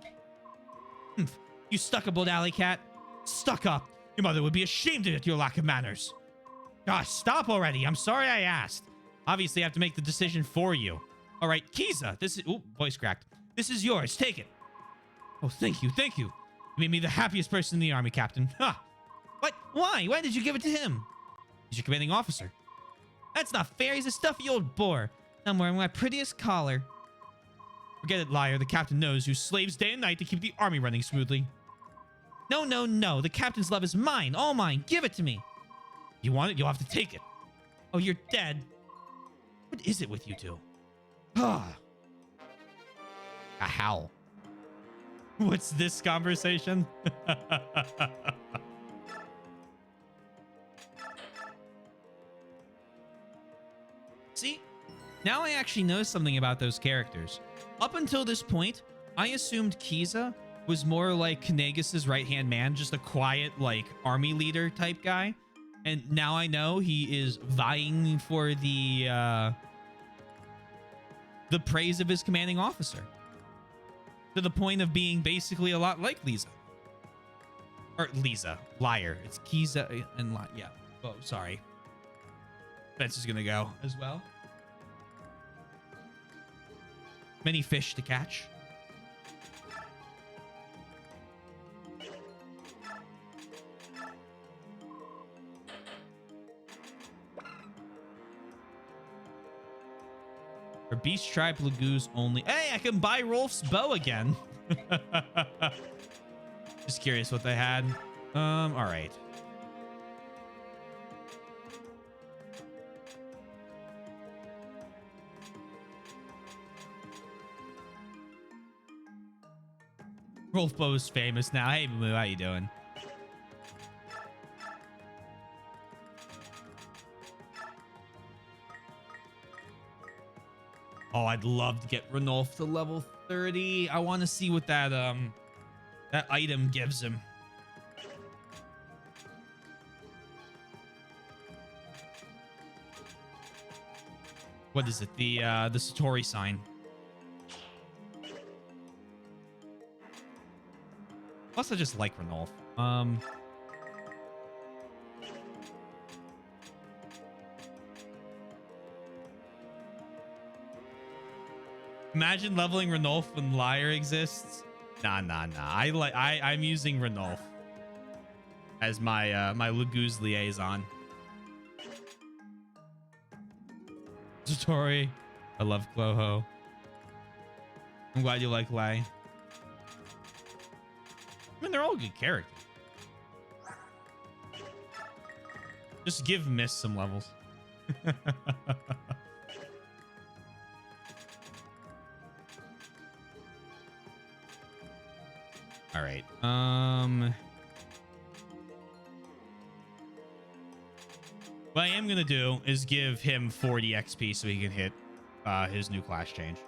Humph. You stuck-up alley cat. Stuck up. Your mother would be ashamed at your lack of manners. Gosh, stop already. I'm sorry I asked. Obviously, I have to make the decision for you. All right, Kiza, this is... Ooh, voice cracked. This is yours. Take it. Oh, thank you. You made me the happiest person in the army, Captain. Ha! What? Why? Why did you give it to him? He's your commanding officer. That's not fair. He's a stuffy old bore. I'm wearing my prettiest collar. Forget it, liar. The captain knows who slaves day and night to keep the army running smoothly. No. The captain's love is mine. All mine. Give it to me. You want it? You'll have to take it. Oh, you're dead. What is it with you two? Ah. A howl. What's this conversation? See? Now I actually know something about those characters. Up until this point, I assumed Kiza was more like Knagis's right-hand man, just a quiet, like, army leader type guy. And now I know he is vying for the praise of his commanding officer. To the point of being basically a lot like Lisa. Or Lisa. Liar. It's Kiza and yeah. Oh, sorry. Spence is gonna go as well. Many fish to catch. For Beast Tribe Lagoos only. Hey, I can buy Rolf's bow again. Just curious what they had. All right. Rolf Bow's famous now. Hey, Moo, how you doing? Oh, I'd love to get Ranulph to level 30. I want to see what that that item gives him. What is it? The Satori sign. Plus, I just like Ranulf. Imagine leveling Ranulf when Lyre exists. Nah. I'm using Ranulf as my my Laguz liaison. Satori. I love Cloho. I'm glad you like Lay. I mean, they're all good characters. Just give Mist some levels. All right. What I am going to do is give him 40 XP so he can hit his new class change.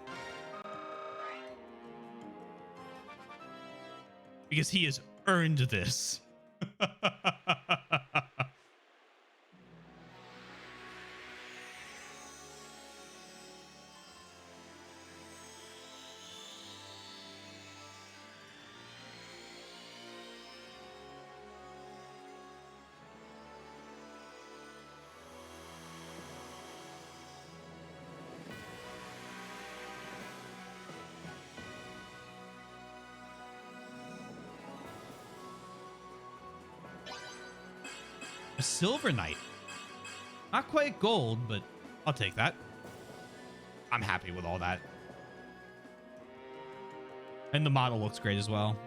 Because he has earned this. A Silver Knight. Not quite gold, but I'll take that. I'm happy with all that. And the model looks great as well.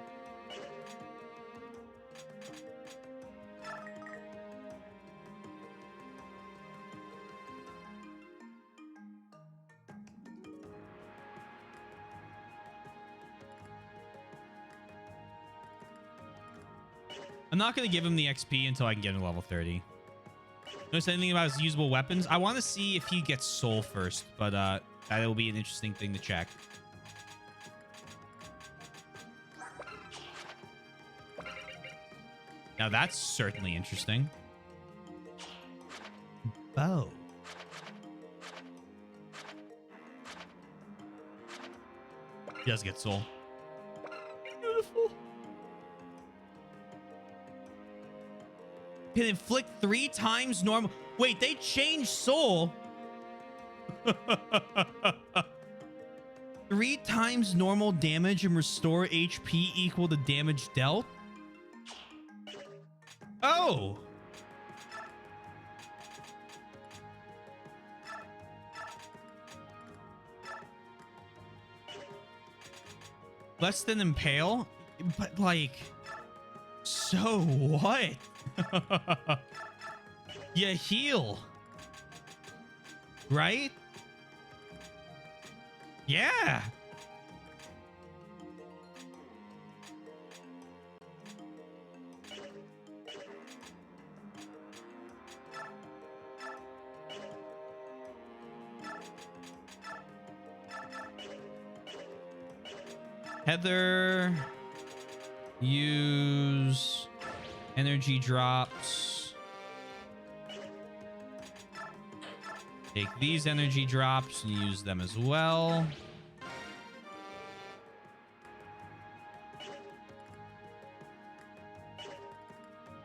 I'm not going to give him the XP until I can get him to level 30. Notice anything about his usable weapons? I want to see if he gets soul first, but that will be an interesting thing to check. Now that's certainly interesting. Bow. He does get soul. Beautiful. Can inflict 3 times normal. Wait, they changed soul. 3 times normal damage and restore HP equal to damage dealt. Oh. Less than impale, but like, so what? You heal, right? Yeah. Heather, use energy drops. Take these energy drops and use them as well.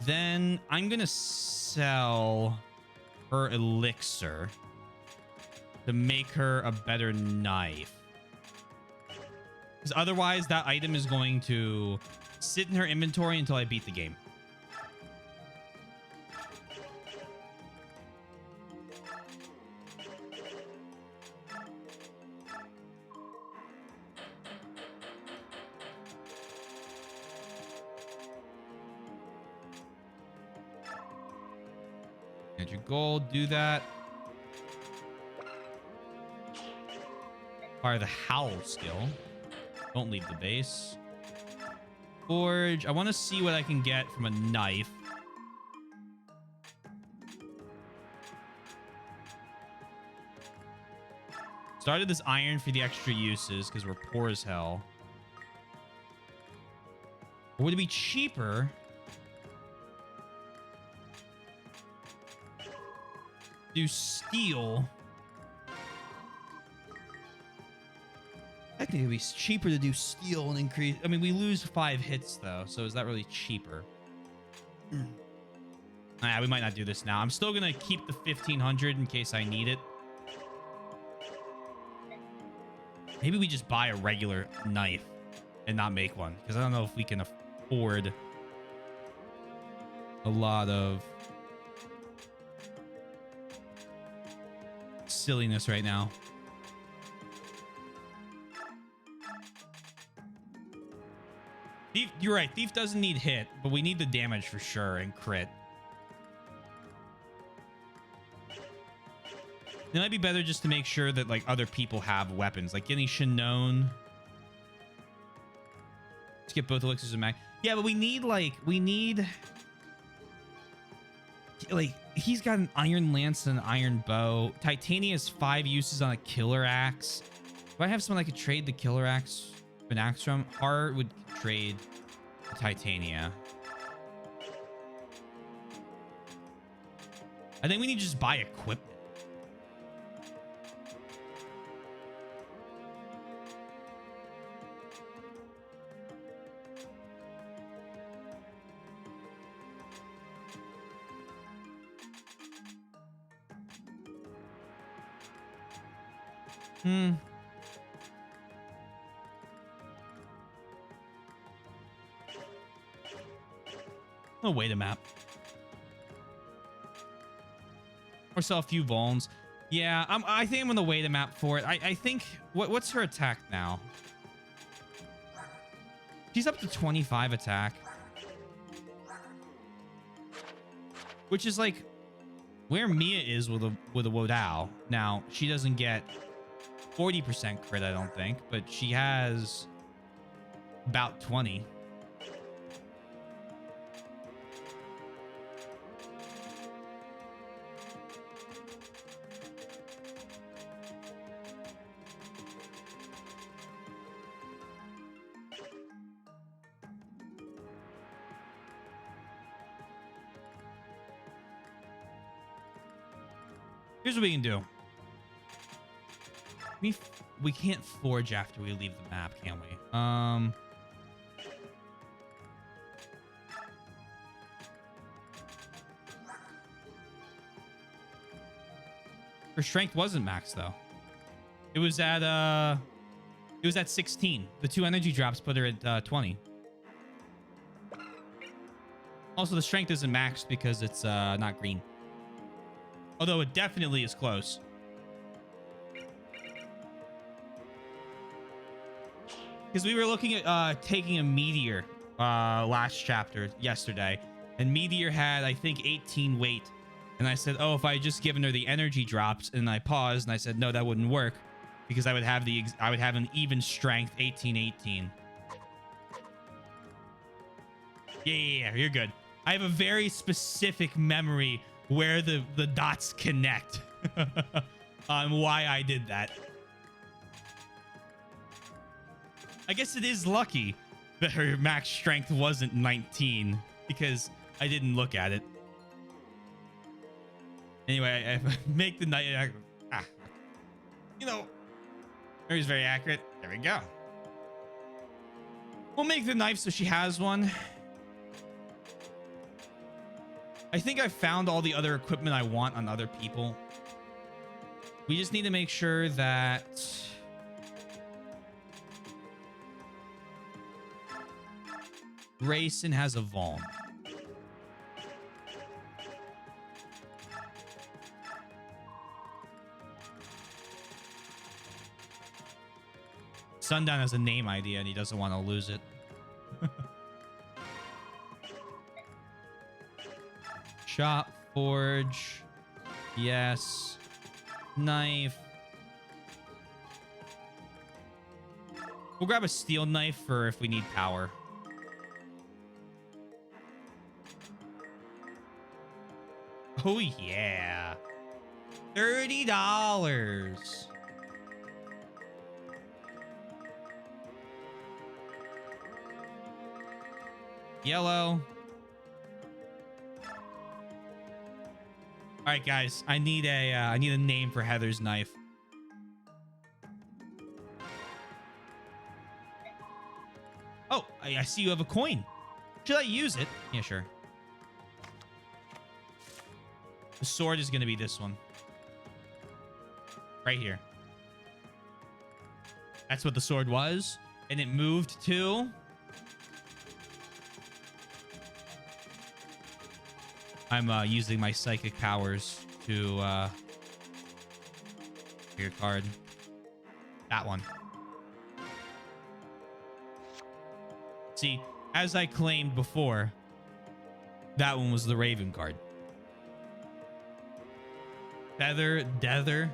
Then I'm gonna sell her elixir to make her a better knife. Because otherwise that item is going to sit in her inventory until I beat the game. Get your gold, do that. Acquire the howl skill. Don't leave the base. Forge. I want to see what I can get from a knife. Started this iron for the extra uses because we're poor as hell. Or would it be cheaper? Do steel think it'd be cheaper to do steel and increase. I mean, we lose 5 hits though, so is that really cheaper? We might not do this now. I'm still gonna keep the 1500 in case I need it. Maybe we just buy a regular knife and not make one, because I don't know if we can afford a lot of silliness right now. Thief, you're right. Thief doesn't need hit, but we need the damage for sure and crit. It might be better just to make sure that like other people have weapons, like getting Shinon. Let's get both elixirs and mag. Yeah, but we need like he's got an iron lance and an iron bow. Titania has 5 uses on a killer axe. Do I have someone I could trade the killer axe an axe from? Heart would trade Titania. I think we need to just buy equipment. Oh, wait a map. Or sell a few vulns. Yeah, I think I'm gonna wait a map for it. I think what's her attack now? She's up to 25 attack, which is like where Mia is with a Wodao. Now she doesn't get 40% crit, I don't think, but she has about 20. Here's what we can do. We can't forge after we leave the map, can we? Her strength wasn't max though. It was at 16. The 2 energy drops put her at 20. Also, the strength isn't maxed because it's not green. Although it definitely is close. Because we were looking at taking a meteor last chapter yesterday, and meteor had I think 18 weight, and I said, oh, if I had just given her the energy drops, and I paused and I said, no, that wouldn't work because I would have an even strength 18. Yeah, you're good. I have a very specific memory where the dots connect on why I did that. I guess it is lucky that her max strength wasn't 19 because I didn't look at it. Anyway, I make the knight. You know, Mary's very accurate. There we go. We'll make the knife so she has one. I think I found all the other equipment I want on other people. We just need to make sure that Grayson has a Vuln. Sundown has a name idea and he doesn't want to lose it. Shop, forge, yes. Knife. We'll grab a steel knife for if we need power. Oh yeah. $30. Yellow. All right, guys. I need a name for Heather's knife. I see you have a coin. Should I use it? Yeah, sure. The sword is going to be this one. Right here. That's what the sword was. And it moved to... I'm using my psychic powers to... your card. That one. See, as I claimed before, that one was the Raven card. Feather, Deather.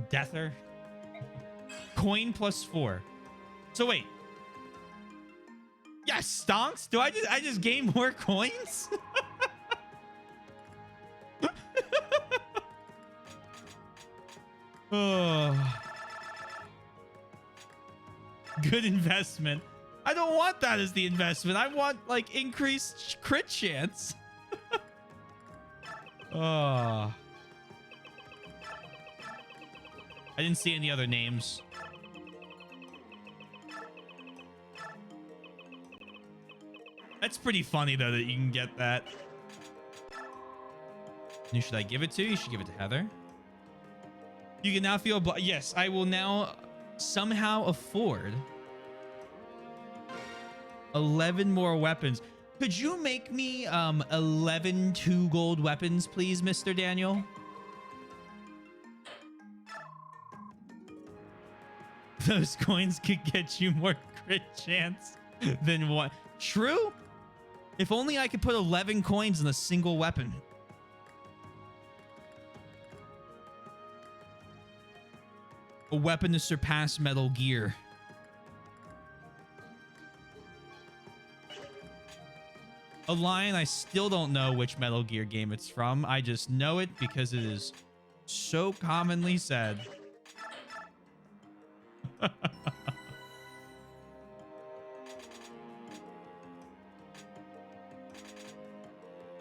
Deather. Coin +4. So wait. Yes, stonks. Do I just gain more coins? Oh. Good investment. I don't want that as the investment. I want like increased crit chance. Oh. I didn't see any other names. That's pretty funny though that you can get that. Who should I give it to? You should give it to Heather. You can now feel... Yes, I will now somehow afford 11 more weapons. Could you make me 11 2-gold weapons, please, Mr. Daniel? Those coins could get you more crit chance than one. True? If only I could put 11 coins in a single weapon. A weapon to surpass Metal Gear. A line I still don't know which Metal Gear game it's from. I just know it because it is so commonly said. I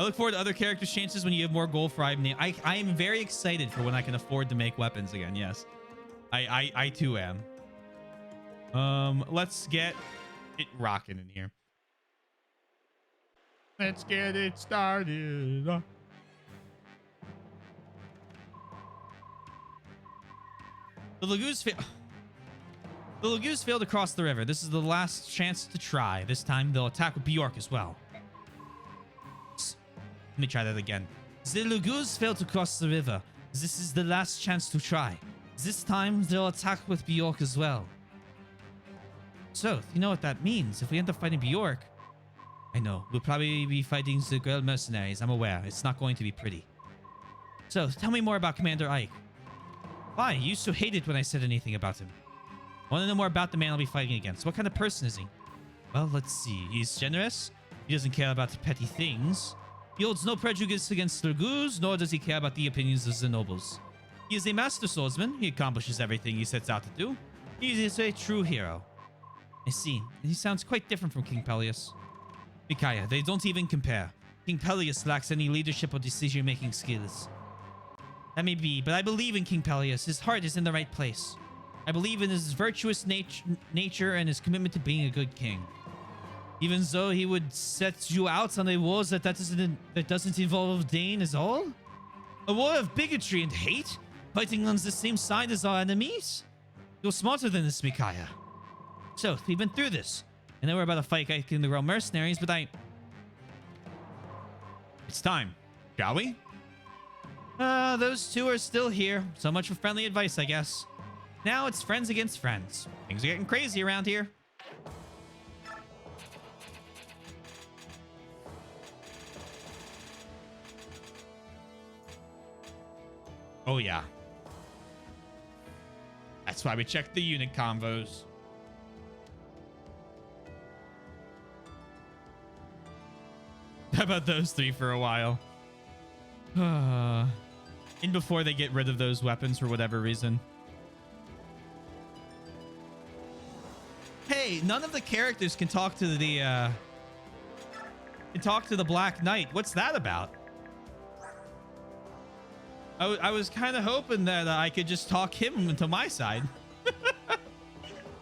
look forward to other characters' chances when you have more gold for item name. I am very excited for when I can afford to make weapons again. Yes, I too am. Let's get it rocking in here. Let's get it started. The Lagoos failed to cross the river. This is the last chance to try. This time they'll attack with Bjork as well. Let me try that again. The Lagoos failed to cross the river. This is the last chance to try. This time they'll attack with Bjork as well. So, you know what that means. If we end up fighting Bjork, I know, we'll probably be fighting the girl mercenaries. I'm aware. It's not going to be pretty. So, tell me more about Commander Ike. Why? You used to hate it when I said anything about him. I want to know more about the man I'll be fighting against. What kind of person is he? Well, let's see. He's generous. He doesn't care about petty things. He holds no prejudice against Lagoos, nor does he care about the opinions of the nobles. He is a master swordsman. He accomplishes everything he sets out to do. He is a true hero. I see. He sounds quite different from King Peleus. Micaiah, they don't even compare. King Peleus lacks any leadership or decision-making skills. That may be, but I believe in King Peleus. His heart is in the right place. I believe in his virtuous nature and his commitment to being a good king. Even though he would set you out on a war that doesn't involve Dane is all? A war of bigotry and hate? Fighting on the same side as our enemies? You're smarter than this, Micaiah. So, we've been through this. I know we're about to fight the Royal Mercenaries, but it's time. Shall we? Those two are still here. So much for friendly advice, I guess. Now it's friends against friends. Things are getting crazy around here. Oh, yeah. That's why we check the unit combos. How about those three for a while? And before they get rid of those weapons for whatever reason. Hey, none of the characters can talk to the Black Knight. What's that about? I was kind of hoping that I could just talk him into my side.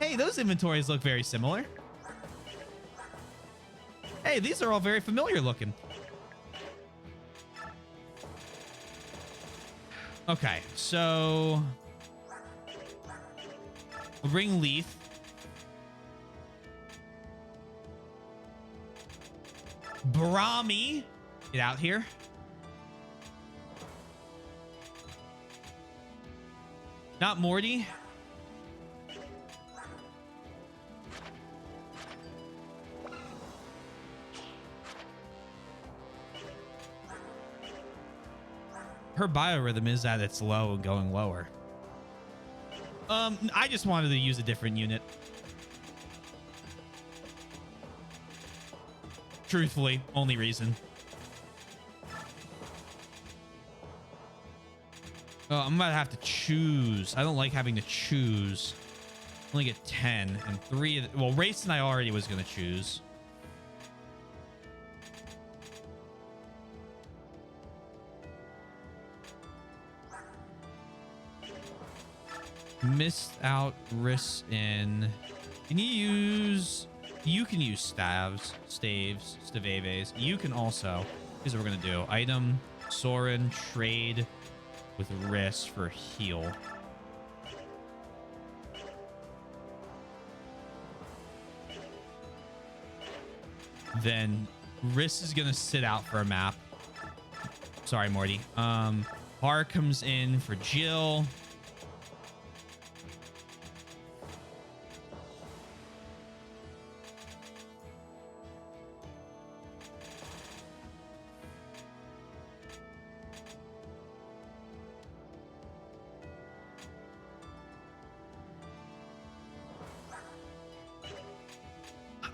Hey, those inventories look very similar. Hey, these are all very familiar looking. Okay, so we'll bring Leaf. Brahmi, get out here. Not Morty. Her biorhythm is at its low and going lower. I just wanted to use a different unit. Truthfully, only reason. Oh, I'm about to have to choose. I don't like having to choose. Only get 10 and 3 of the, well, Race and I already was going to choose. Missed out risks in. Can you use? You can use staves, staveves. You can also. Here's what we're gonna do: item, Soren, trade with Riss for heal. Then Riss is gonna sit out for a map. Sorry, Morty. Har comes in for Jill.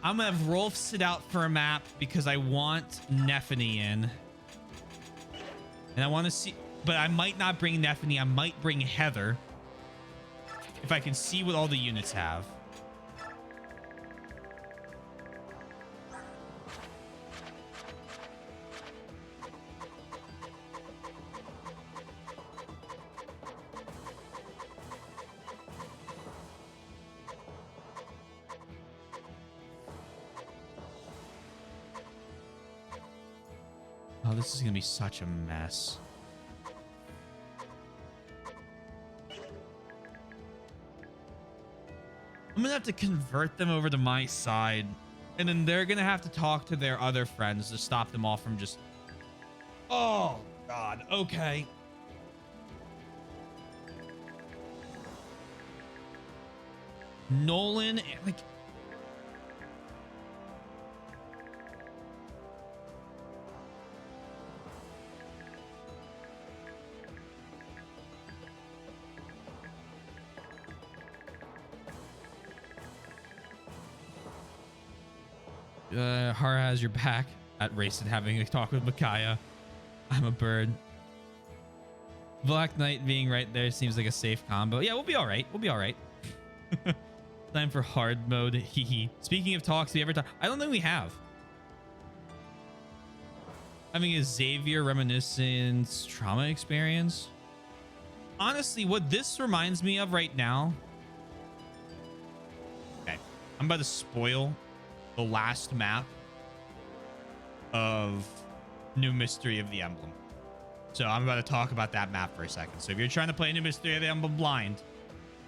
I'm gonna have Rolf sit out for a map because I want Nephany in. And I want to see, but I might not bring Nephany. I might bring Heather if I can see what all the units have. Oh, this is gonna be such a mess. I'm gonna have to convert them over to my side, and then they're gonna have to talk to their other friends to stop them all from just... Oh, God. Okay. Nolan, like... Har has your back at Racing having a talk with Micaiah. I'm a bird. Black Knight being right there seems like a safe combo. Yeah, we'll be all right. We'll be all right. Time for hard mode. Hehe. Speaking of talks, we ever talk? I don't think we have. Having a Xavier reminiscence trauma experience. Honestly, what this reminds me of right now. Okay, I'm about to spoil the last map of New Mystery of the Emblem. So I'm about to talk about that map for a second. So if you're trying to play New Mystery of the Emblem blind,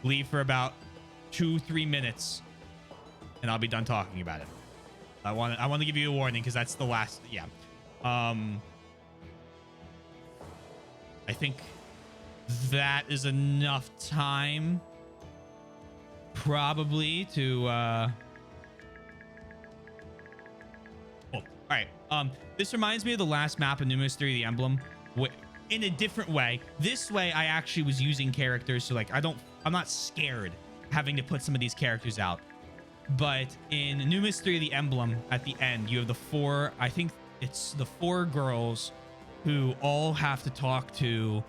leave for about 2-3 minutes and I'll be done talking about it. I want to give you a warning because that's the last. Yeah. I think that is enough time probably to all right. This reminds me of the last map in New Mystery of the Emblem in a different way. This way, I actually was using characters, so like I'm not scared having to put some of these characters out. But in New Mystery of the Emblem, at the end, you have the four. I think it's the 4 girls who all have to talk to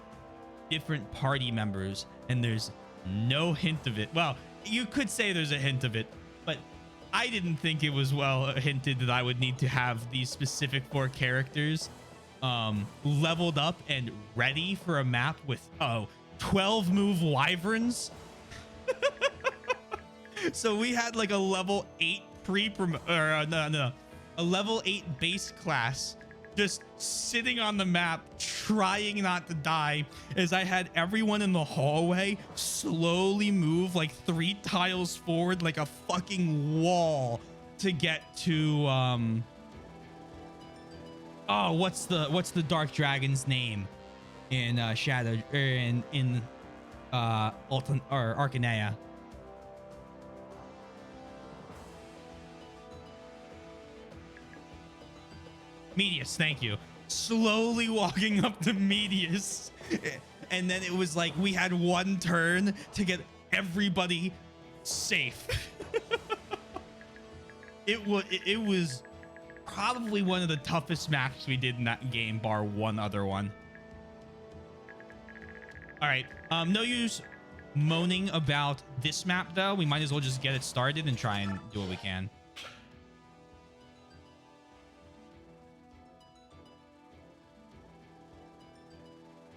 different party members, and there's no hint of it. Well, you could say there's a hint of it, but I didn't think it was well hinted that I would need to have these specific 4 characters leveled up and ready for a map with 12 move wyverns. So we had like a level 8 a level 8 base class just sitting on the map trying not to die as I had everyone in the hallway slowly move like 3 tiles forward like a fucking wall to get to oh, what's the dark dragon's name in Shadow or in Ultim or Arcanea? Medius, thank you. Slowly walking up to Medius. And then it was like we had one turn to get everybody safe. It was probably one of the toughest maps we did in that game, bar one other one. All right, no use moaning about this map though. We might as well just get it started and try and do what we can.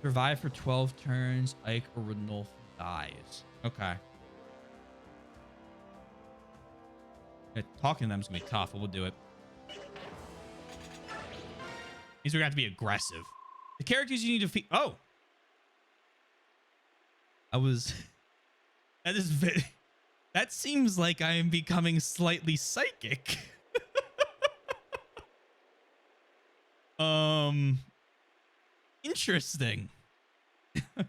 Survive for 12 turns. Ike or Rodolfo dies. Okay. Yeah, talking to them is gonna be tough, but we'll do it. These are gonna have to be aggressive. The characters you need to feed. Oh, I was. That is very. That seems like I am becoming slightly psychic. Interesting. I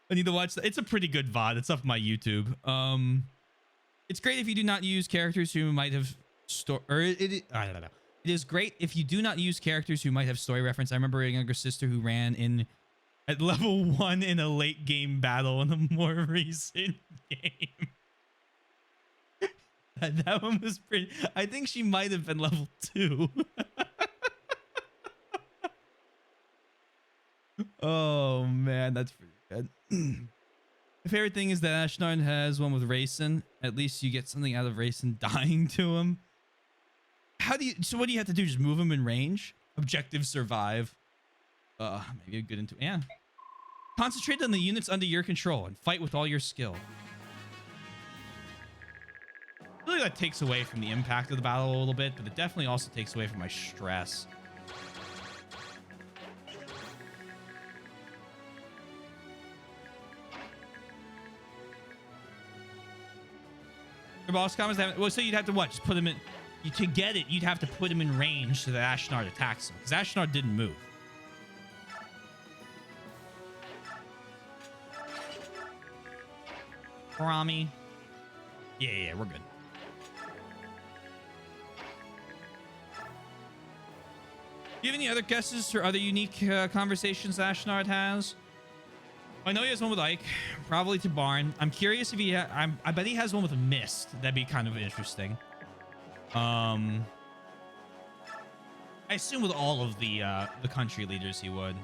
need to watch that. It's a pretty good VOD. It's up my YouTube. It's great if you do not use characters who might have I don't know. It is great if you do not use characters who might have story reference. I remember a younger sister who ran in at level 1 in a late game battle in a more recent game. That one was pretty. I think she might have been level 2. Oh man, that's pretty good. My favorite thing is that Ashnard has one with Rayson. At least you get something out of Rayson dying to him. How do you? So what do you have to do? Just move him in range? Objective survive. Maybe a good into yeah. Concentrate on the units under your control and fight with all your skill. Really, that takes away from the impact of the battle a little bit, but it definitely also takes away from my stress. Your boss comments that well, so you'd have to what? Just put him in. To get it, you'd have to put him in range so that Ashnard attacks him, because Ashnard didn't move. Rami. Yeah, we're good. Do you have any other guesses or other unique conversations Ashnard has? I know he has one with Ike, probably to Barn. I'm curious if he. I bet he has one with Mist. That'd be kind of interesting. I assume with all of the country leaders he would.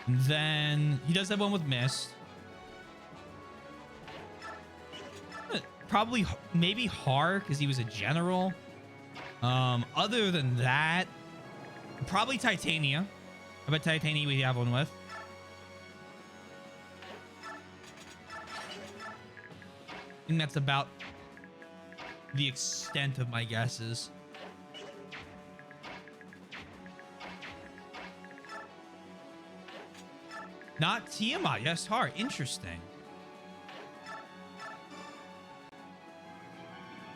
And then he does have one with Mist. Probably maybe Har because he was a general. Other than that, probably Titania. I bet Titania we have one with. I think that's about the extent of my guesses. Not Tiamat. Yes, Har. Interesting.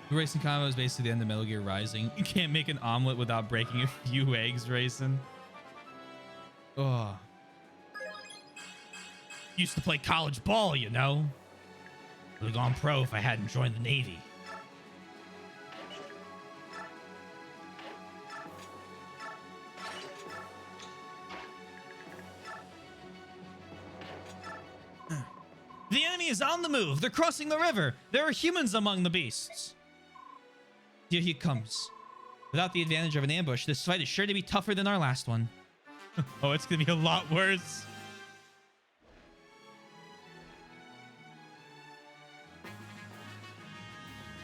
The racing combo is basically the end of Metal Gear Rising. You can't make an omelet without breaking a few eggs, racing. Oh. Used to play college ball, you know. Would have gone pro if I hadn't joined the Navy. The enemy is on the move. They're crossing the river. There are humans among the beasts. Here he comes. Without the advantage of an ambush, this fight is sure to be tougher than our last one. Oh, it's going to be a lot worse.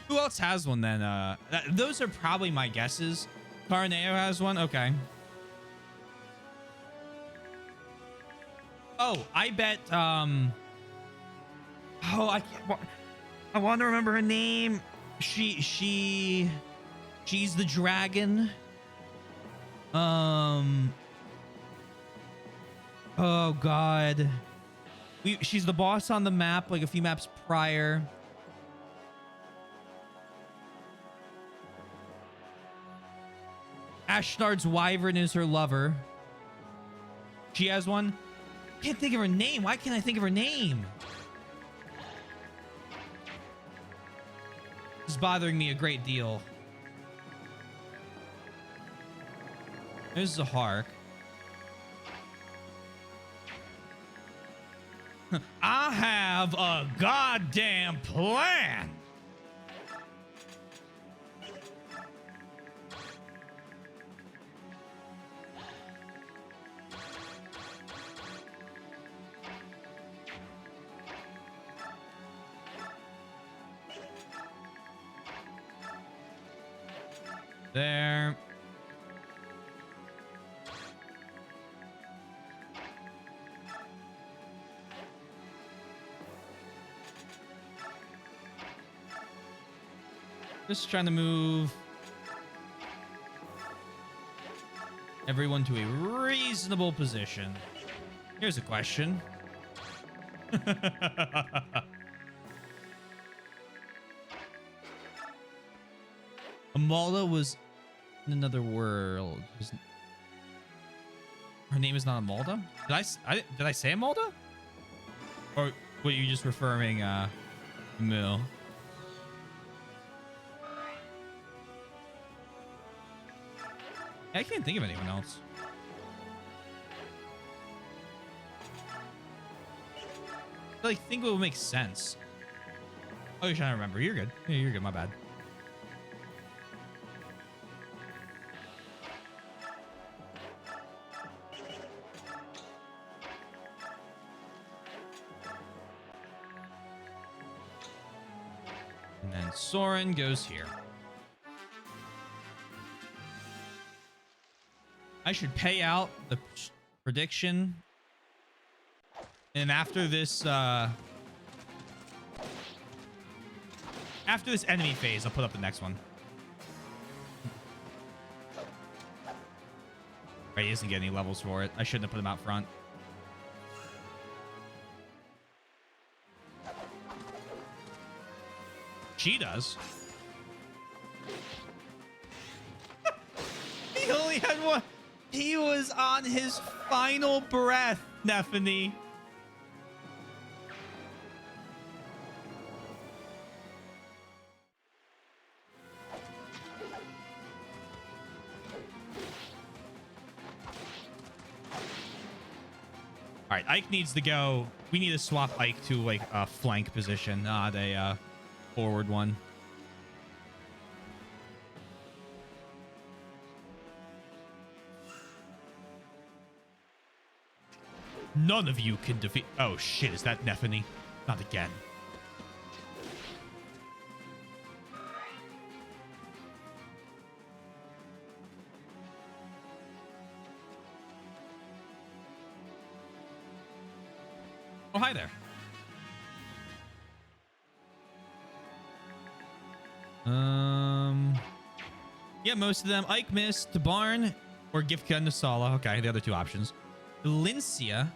Who else has one then? Those are probably my guesses. Carneo has one. Okay. Oh, I bet Oh, I want to remember her name. She's the dragon. Oh God. She's the boss on the map, like a few maps prior. Ashnard's wyvern is her lover. She has one. I can't think of her name. Why can't I think of her name? This is bothering me a great deal. There's Zahark. I have a goddamn plan. There. Just trying to move everyone to a reasonable position. Here's a question. Amalda was in another world. Her name is not Amalda? Did I say Amalda? Or were you just referring Mill? I can't think of anyone else. I think what would make sense. Oh, you're trying to remember. You're good. Yeah, you're good. My bad. And then Soren goes here. I should pay out the prediction. And after this enemy phase, I'll put up the next one. Right, he doesn't get any levels for it. I shouldn't have put him out front. She does. He only had one. He was on his final breath, Nefany. All right, Ike needs to go. We need to swap Ike to like a flank position, not a forward one. None of you can defeat... Oh, shit. Is that Nefany? Not again. Oh, hi there. Yeah, most of them. Ike missed to Barn or Gift Gun to Sala. Okay, the other two options. Lincia,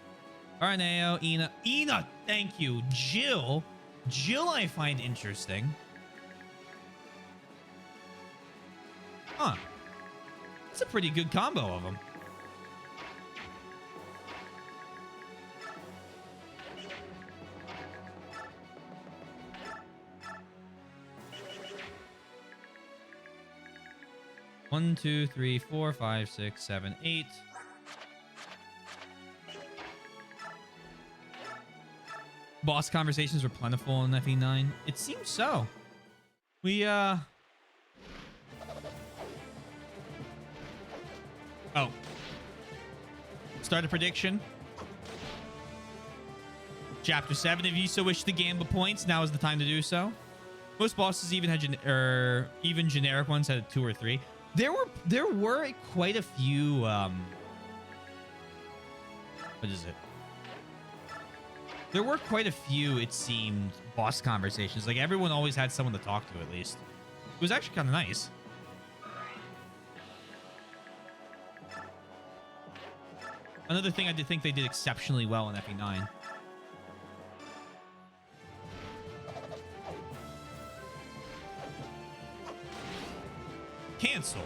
Arneo, Ina, thank you. Jill I find interesting. Huh. It's a pretty good combo of them. One, two, three, four, five, six, seven, 8. Boss conversations were plentiful in FE9. It seems so. We Oh. Start a prediction. Chapter 7, if you so wish to gamble points, now is the time to do so. Most bosses even had even generic ones had 2 or 3. There were quite a few what is it? There were quite a few, it seemed, boss conversations. Like, everyone always had someone to talk to, at least. It was actually kind of nice. Another thing I did think they did exceptionally well in FE9. Cancel.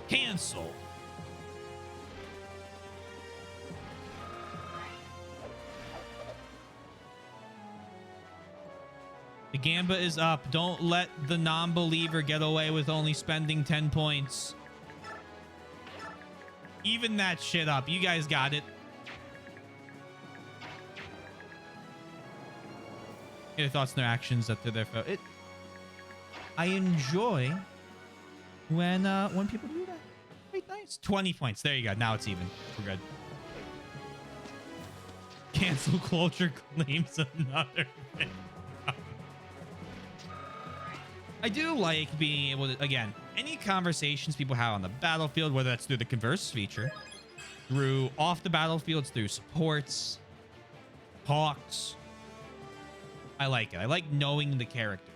Cancel. The Gamba is up. Don't let the non-believer get away with only spending 10 points. Even that shit up. You guys got it. Their thoughts and their actions that they're there for. I enjoy when people do that. Wait, nice. 20 points. There you go. Now it's even. We're good. Cancel culture claims another thing. I do like being able to, again, any conversations people have on the battlefield, whether that's through the converse feature, through off the battlefields, through supports, talks. I like it. I like knowing the character.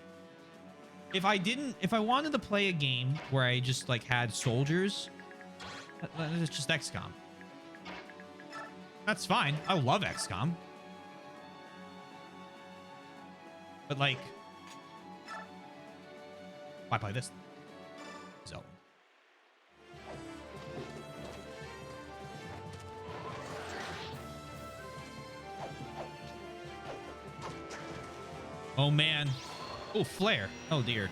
If I wanted to play a game where I just like had soldiers, it's just XCOM. That's fine. I love XCOM. But like, why play this? So. Oh man. Oh, flare. Oh dear.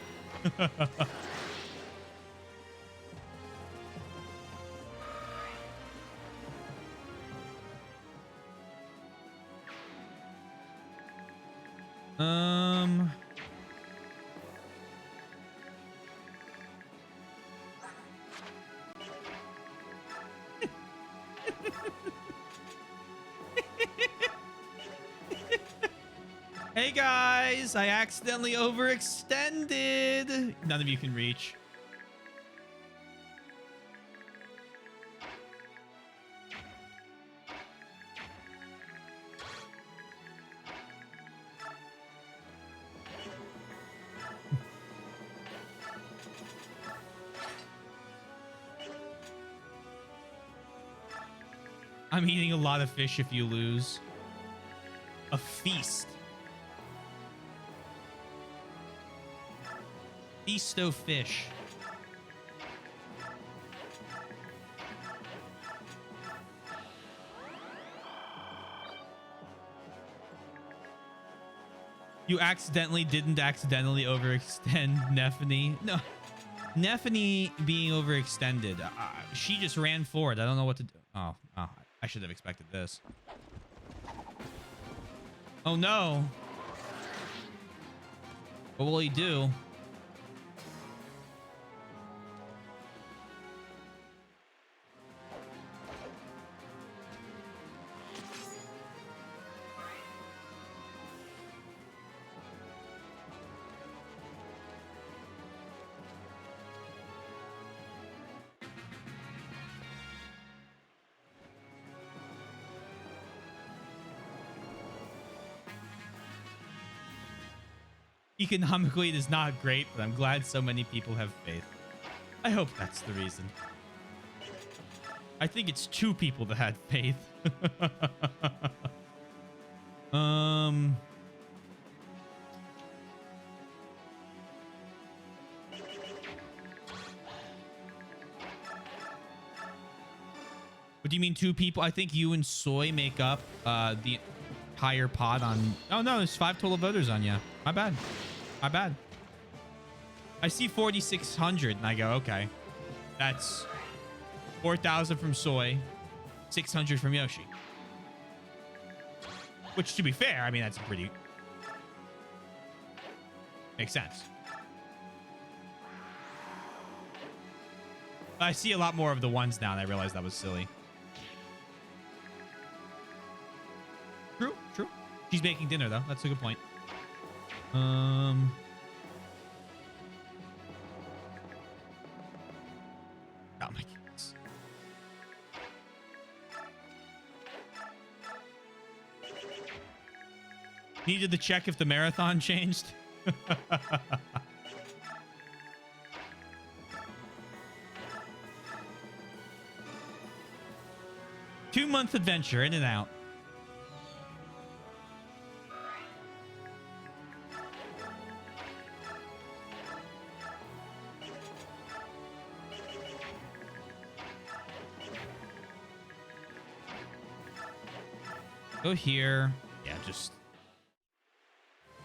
Hey guys, I accidentally overextended. None of you can reach. I'm eating a lot of fish if you lose. A feast. Feasto fish. You didn't accidentally overextend Nephany. No. Nephany being overextended. She just ran forward. I don't know what to do. Oh, I should have expected this. Oh no. What will he do? Economically, it is not great, but I'm glad so many people have faith. I hope that's the reason. I think it's 2 people that had faith. What do you mean 2 people? I think you and Soy make up the higher pod on... Oh, no, there's 5 total voters on you. My bad. My bad. I see 4,600 and I go, okay. That's 4,000 from Soy, 600 from Yoshi. Which, to be fair, I mean, that's pretty... Makes sense. I see a lot more of the ones now and I realized that was silly. True, true. She's making dinner, though. That's a good point. Oh my goodness. Needed to check if the marathon changed. 2-month adventure, in and out. Go here. Yeah, just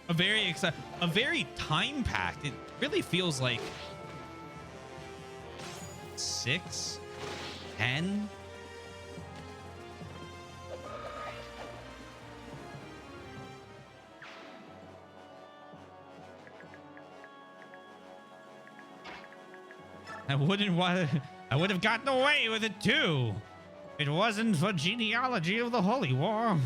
a very time packed. It really feels like 6, 10. I would have gotten away with it too. It wasn't for genealogy of the Holy War.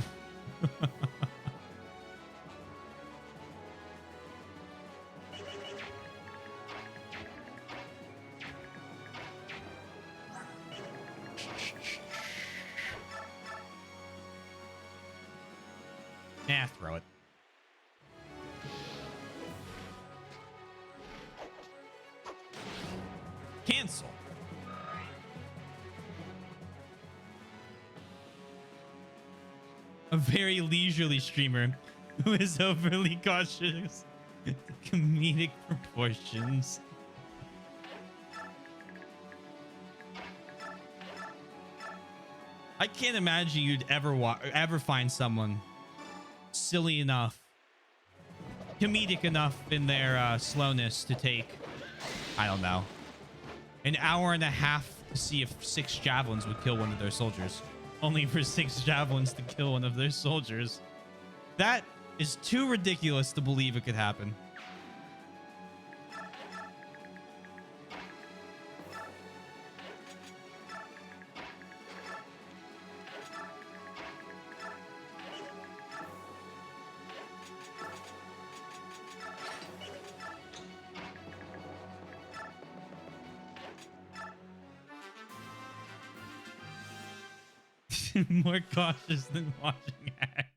Nah, throw it. Cancel. A very leisurely streamer who is overly cautious with the comedic proportions. I can't imagine you'd ever find someone silly enough, comedic enough in their slowness to take, I don't know, an hour and a half to see if 6 javelins would kill one of their soldiers. Only for 6 javelins to kill one of their soldiers. That is too ridiculous to believe it could happen. More cautious than watching act.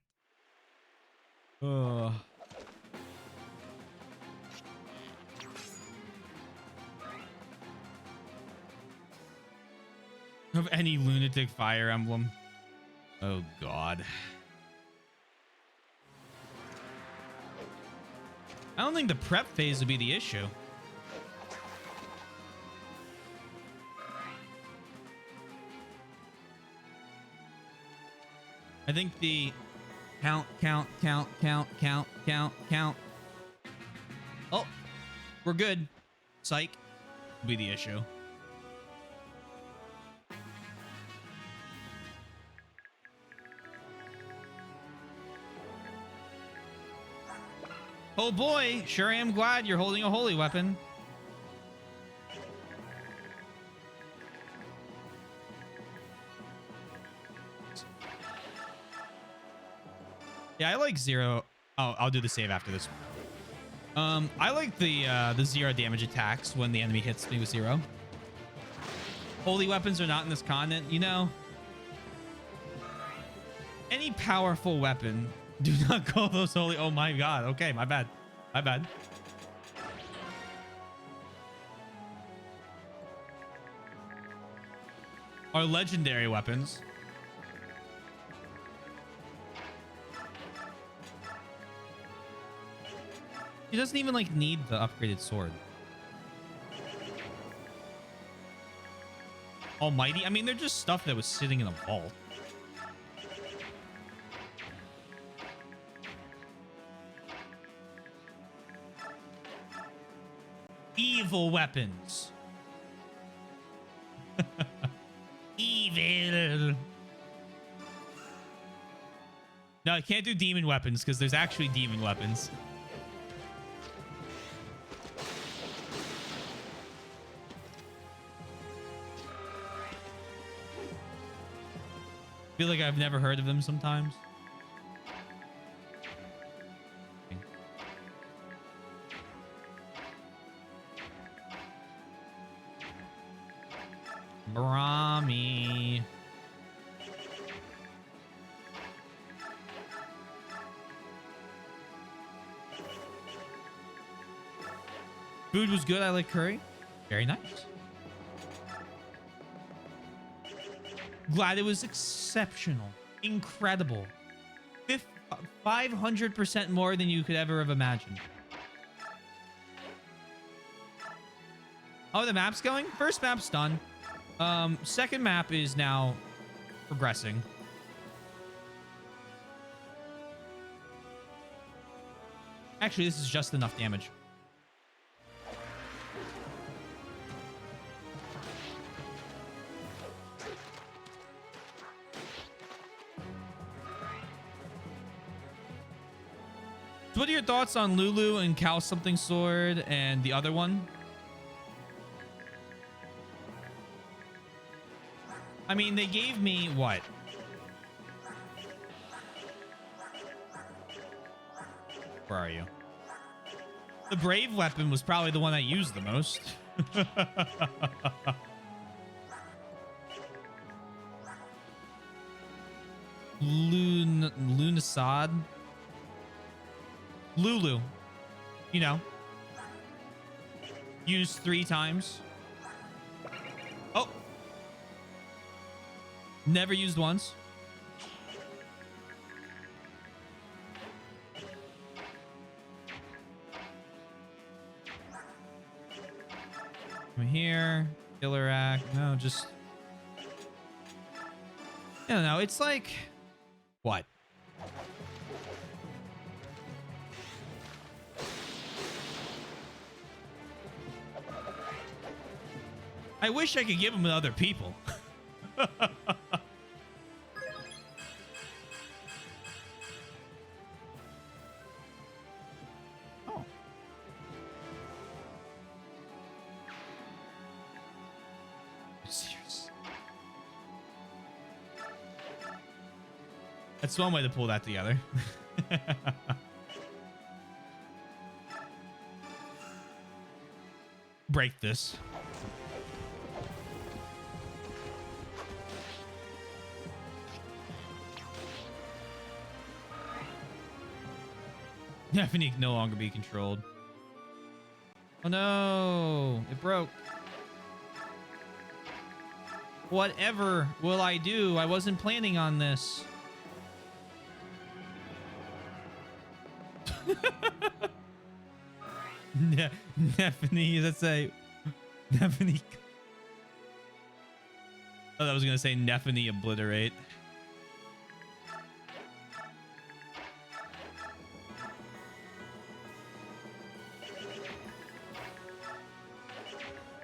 Oh. Of any lunatic Fire Emblem. Oh God. I don't think the prep phase would be the issue. I think the count. Oh, we're good. Psych will be the issue. Oh boy, sure am glad you're holding a holy weapon. Yeah, I like 0. Oh, I'll do the save after this. I like the 0 damage attacks when the enemy hits me with 0. Holy weapons are not in this continent, you know. Any powerful weapon, do not call those holy. Oh my God. Okay, my bad. My bad. Are legendary weapons. He doesn't even like need the upgraded sword. Almighty. I mean, they're just stuff that was sitting in a vault. Evil weapons. Evil. No, I can't do demon weapons because there's actually demon weapons. Feel like I've never heard of them sometimes. Brahmi. Food was good. I like curry. Very nice. Glad it was exceptional. Incredible. 500% more than you could ever have imagined. Oh, the map's going? First map's done. Second map is now progressing. Actually, this is just enough damage. So what are your thoughts on Lulu and Cal something sword and the other one? I mean, they gave me what? Where are you? The brave weapon was probably the one I used the most. Lunasad. Lulu. You know. Used 3 times. Oh. Never used once. Come here. Killer act. No, just... I don't know. It's like... What? I wish I could give them to other people. Oh. Serious. That's one way to pull that together. Break this. Stephanie can no longer be controlled. Oh no, it broke. Whatever will I do? I wasn't planning on this. Stephanie, let's say Stephanie. I thought I was gonna say Stephanie obliterate.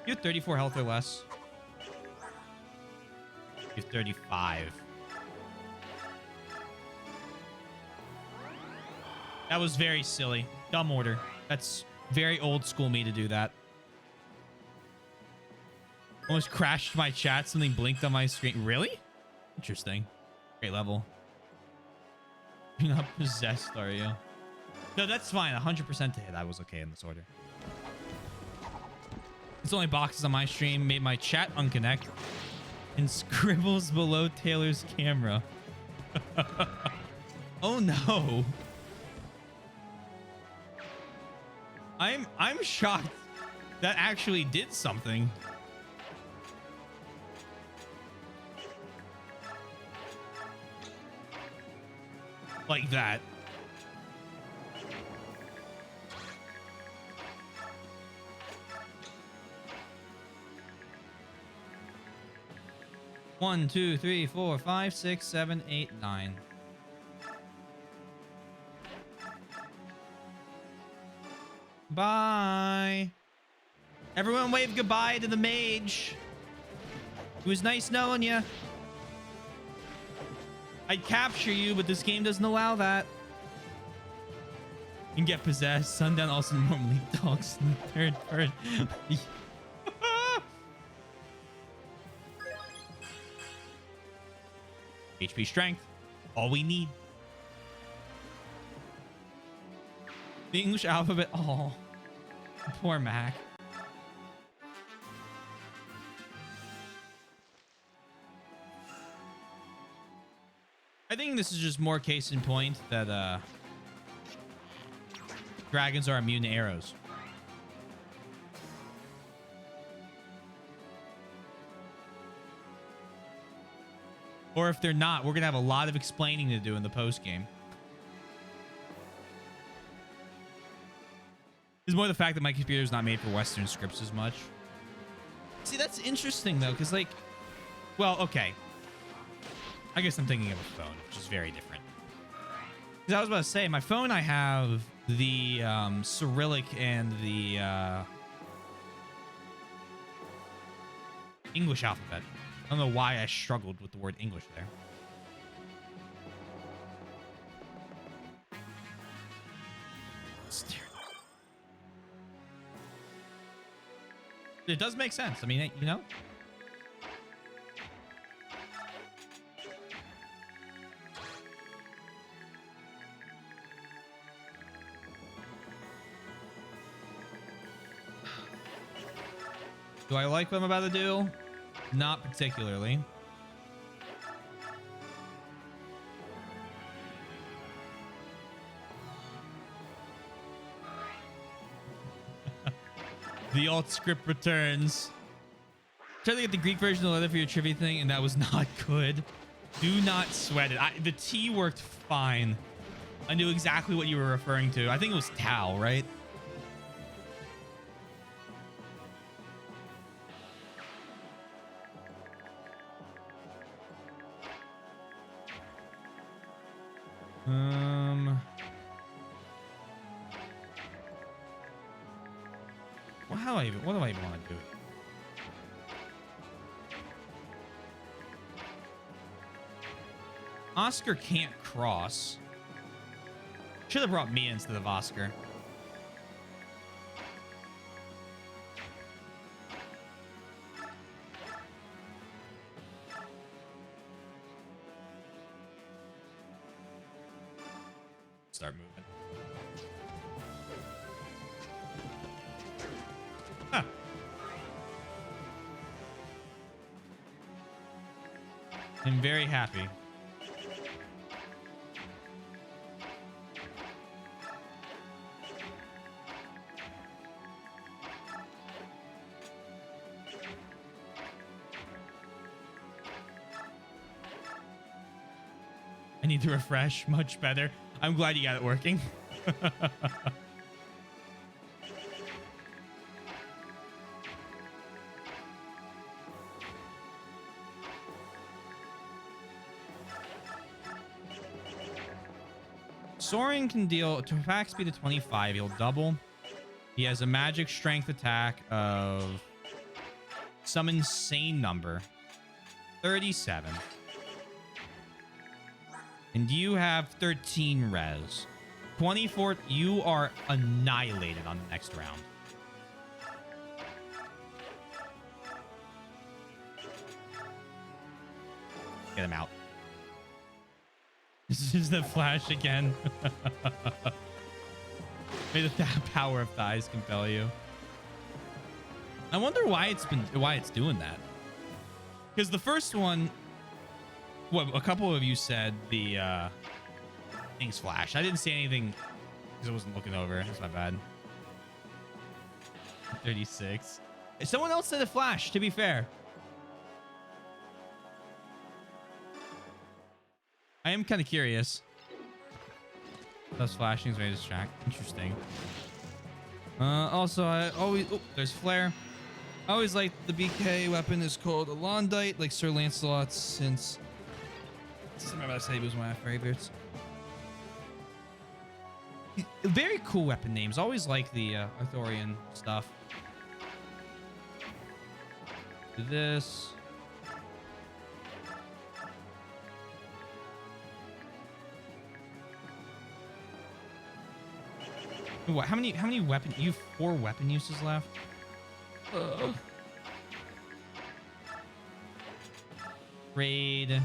You have 34 health or less. You have 35. That was very silly. Dumb order. That's very old school me to do that. Almost crashed my chat. Something blinked on my screen. Really? Interesting. Great level. You're not possessed, are you? No, that's fine. 100% to hit. I was okay in this order. It's only boxes on my stream made my chat unconnect and scribbles below Taylor's camera. Oh no. I'm shocked that actually did something. Like that. One, two, three, four, five, 6, 7, 8, 9. Bye. Everyone wave goodbye to the mage. It was nice knowing you. I'd capture you, but this game doesn't allow that. You can get possessed. Sundown also normally talks in the third person. HP strength. All we need. The English alphabet. Oh, poor Mac. I think this is just more case in point that dragons are immune to arrows. Or if they're not, we're gonna have a lot of explaining to do in the post game. It's more the fact that my computer is not made for Western scripts as much. See, that's interesting though, because like, well, okay. I guess I'm thinking of a phone, which is very different. Because I was about to say, my phone, I have the Cyrillic and the English alphabet. I don't know why I struggled with the word English there. It does make sense. I mean, you know? Do I like what I'm about to do? Not particularly. The alt script returns. Try to get the Greek version of the letter for your trivia thing, and that was not good. Do not sweat it. The T worked fine. I knew exactly what you were referring to. I think it was Tau, right? Well, what do I even want to do? Oscar can't cross. Should have brought me instead of Oscar. Start moving. Huh. I'm very happy. I need to refresh. Much better. I'm glad you got it working. Soaring can deal to attack speed of 25. He'll double. He has a magic strength attack of some insane number. 37. And you have 13 res. 24. You are annihilated on the next round. Get him out. This is the flash again. May the power of thighs compel you. I wonder why it's doing that. Because the first one, what a couple of you said the things flash. I didn't see anything because I wasn't looking over. That's my bad. 36. Someone else said a flash, to be fair. I am kind of curious. Those flashing is very distract. Interesting. Also, I always... Oh, there's flare. I always like the BK weapon is called a Londite, like Sir Lancelot's, since... I remember I said he was one of my favorites. Very cool weapon names. Always like the Arthurian stuff. Do this. What? How many weapon? You have 4 weapon uses left. Raid.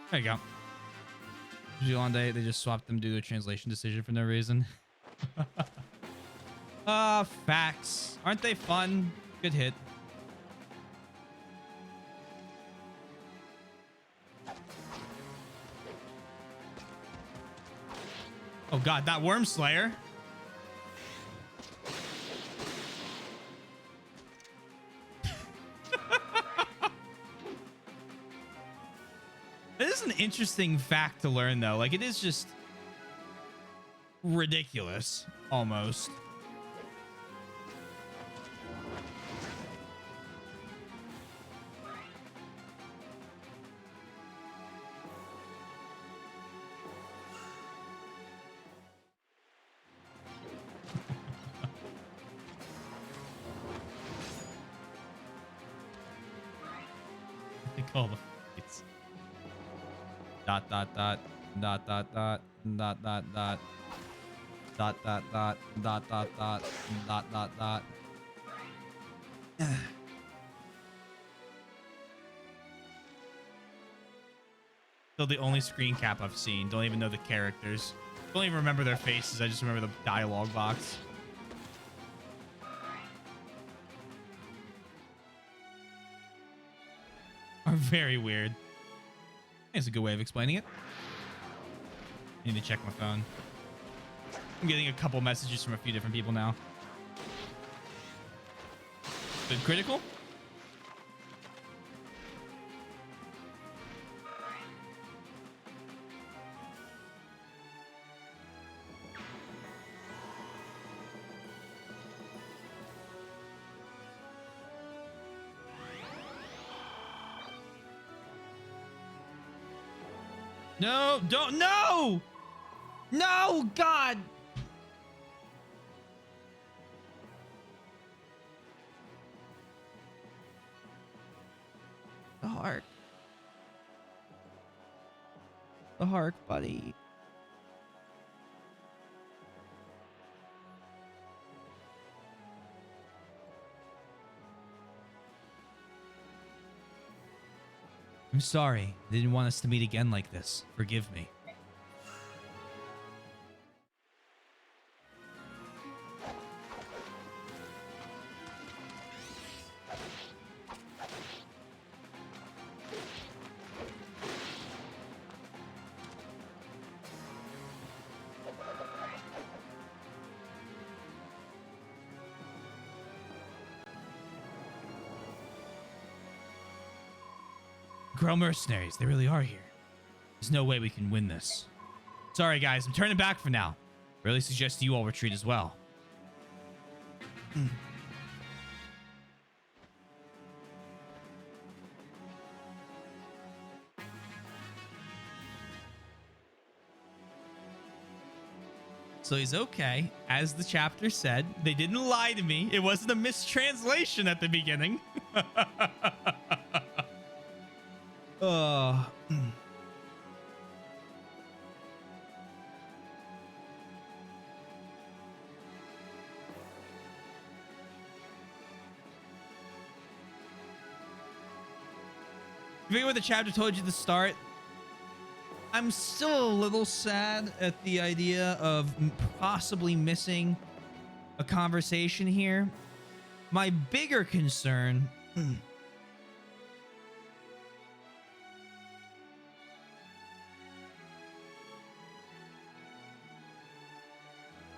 There you go. Zealand, they just swapped them due to a translation decision for no reason. Facts. Aren't they fun? Good hit. Oh god, that Worm Slayer. This is an interesting fact to learn, though. Like, it is just ridiculous, almost. They call the fights. Dot dot dot dot dot dot dot dot dot dot dot dot dot dot dot dot dot dot. Still the only screen cap I've seen. Don't even know the characters. Don't even remember their faces. I just remember the dialogue box. Are very weird. That's a good way of explaining it. I need to check my phone. I'm getting a couple messages from a few different people now. Good critical? No, don't, no! No, God! The heart. The heart, buddy. I'm sorry. I didn't want us to meet again like this. Forgive me. Grow mercenaries, they really are here. There's no way we can win this. Sorry, guys, I'm turning back for now. Really suggest you all retreat as well. So he's okay. As the chapter said, they didn't lie to me. It wasn't a mistranslation at the beginning. You forget what the chapter told you to start? I'm still a little sad at the idea of possibly missing a conversation here. My bigger concern...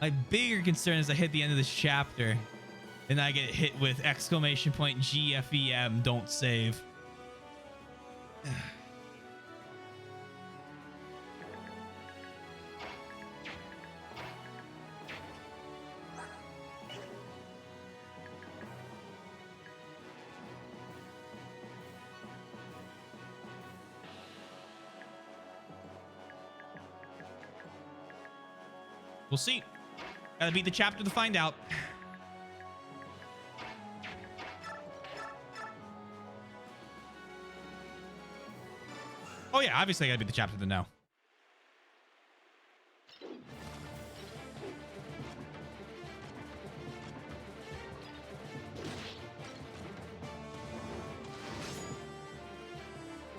My bigger concern is I hit the end of this chapter and I get hit with exclamation point GFEM, don't save. We'll see. Gotta beat the chapter to find out. Oh yeah, obviously I gotta beat the chapter to know.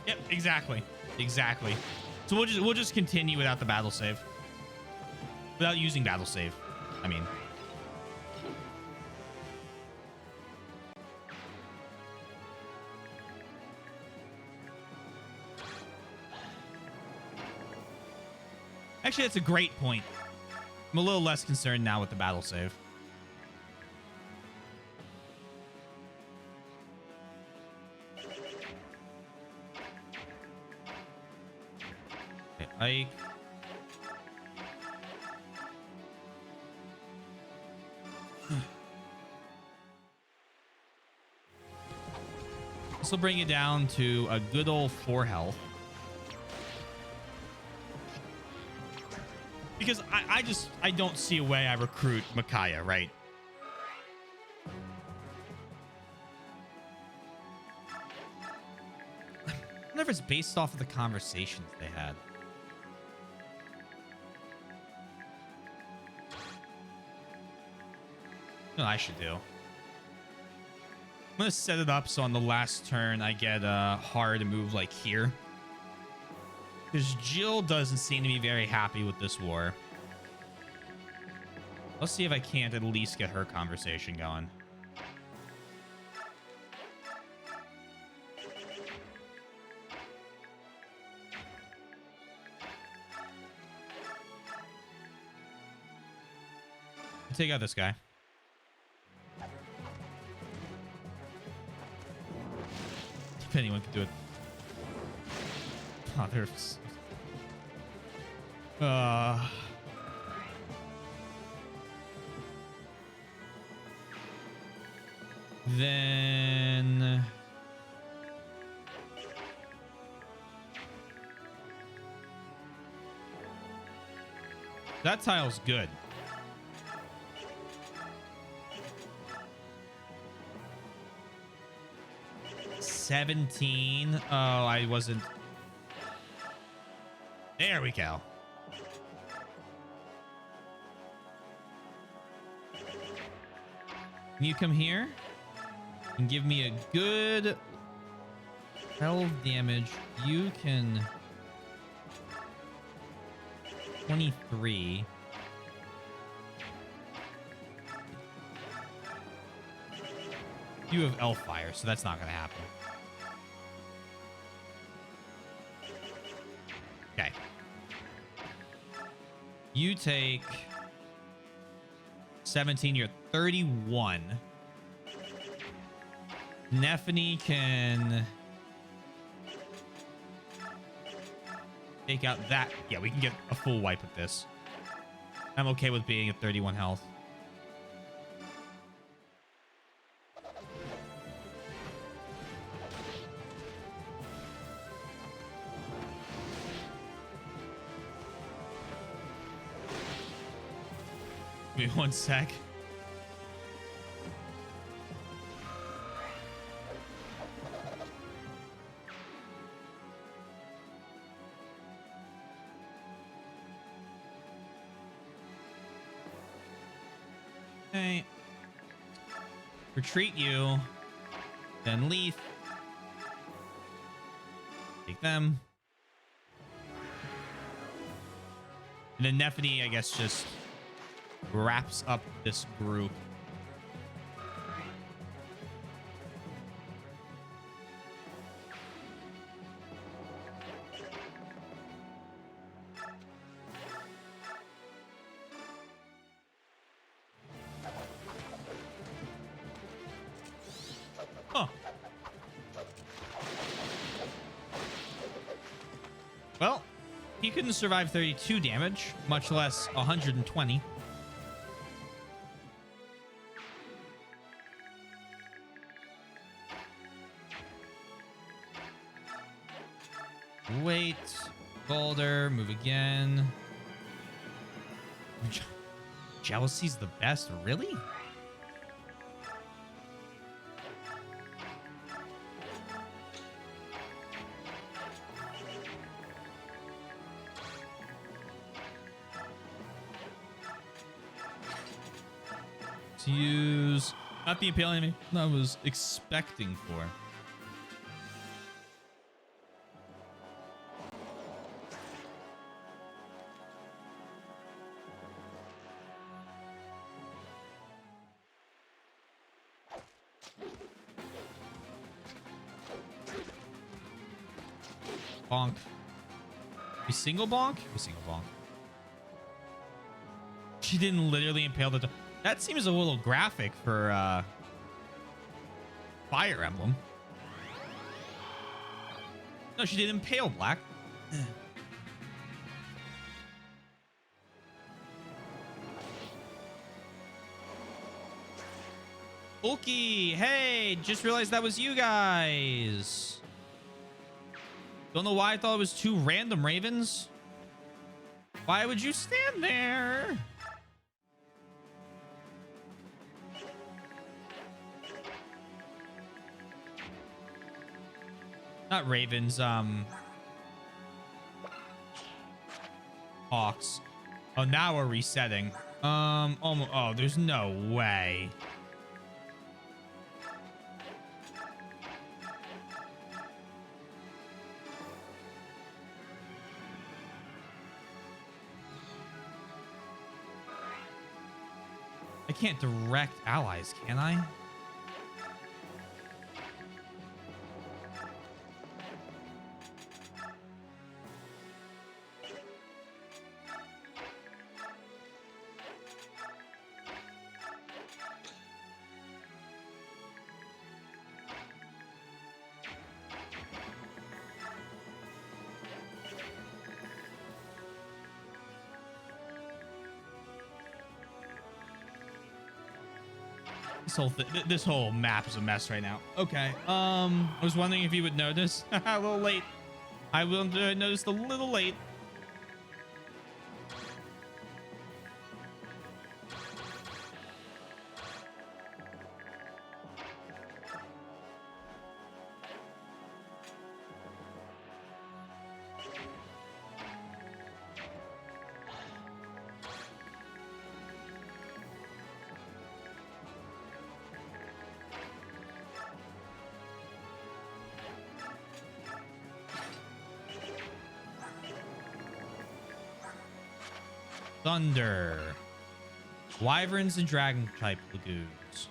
Yep, exactly. Exactly. So we'll just continue without the battle save. Without using battle save, I mean. Actually, that's a great point. I'm a little less concerned now with the battle save. Okay, Ike. This will bring you down to a good old 4 health. Because I don't see a way I recruit Micaiah, right? I wonder if it's based off of the conversations they had. You know what I should do? I'm gonna set it up so on the last turn I get hard to move like here. Because Jill doesn't seem to be very happy with this war. Let's see if I can't at least get her conversation going. Take out this guy. If anyone could do it. Oh, there's... Then... That tile's good. $17. Oh, I wasn't... There we go. Can you come here and give me a good 12 damage? You can 23. You have elf fire, so that's not going to happen. Okay. You take 17, you're 31. Nephany can take out that. Yeah, we can get a full wipe with this. I'm okay with being at 31 health. Give me 1 sec. Okay. Retreat you. Then Leaf. Take them. And then Nephany, I guess, just wraps up this group. Huh. Well, he couldn't survive 32 damage, much less 120. Wait. Boulder. Move again. Jealousy's the best? Really? To use... Not the Impale enemy I was expecting for. Bonk. We single bonk? We single bonk. She didn't literally impale the... That seems a little graphic for Fire Emblem. No, she did impale Black. Ulky, hey, just realized that was you guys. Don't know why I thought it was two random ravens. Why would you stand there? Not ravens, hawks. Oh, now we're resetting. Oh, there's no way. I can't direct allies, can I? This whole map is a mess right now. Okay. I was wondering if you would notice. A little late. I will notice a little late. Thunder. Wyverns and dragon type lagoons.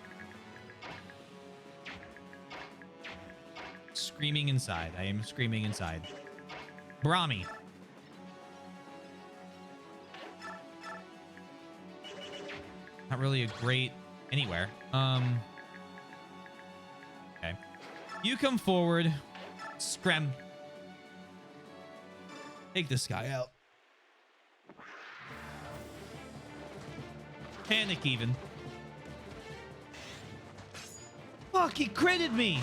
Screaming inside. I am screaming inside. Brahmi. Not really a great anywhere. Okay. You come forward. Scram. Take this guy out. Panic even. Fuck, he critted me.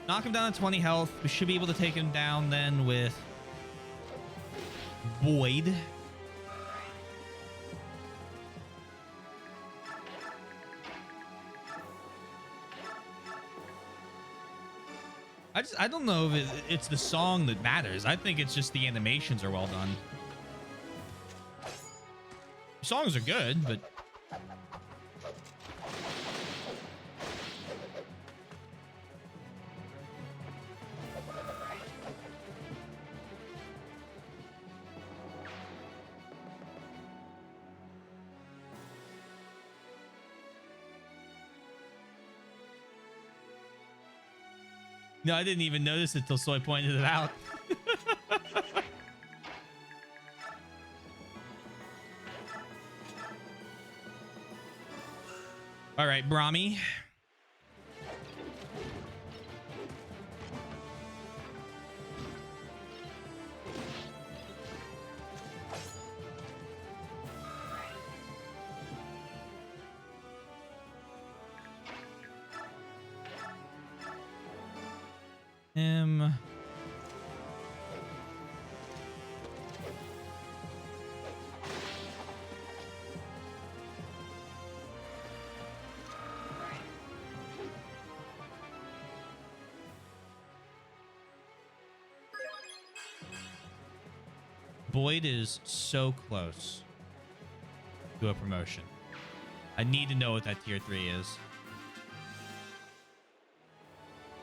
Knock him down to 20 health. We should be able to take him down then with Void. I don't know if it's the song that matters. I think it's just the animations are well done. The songs are good, but... No, I didn't even notice it till Soy pointed it out. All right, Brahmi. Boyd is so close to a promotion. I need to know what that tier 3 is.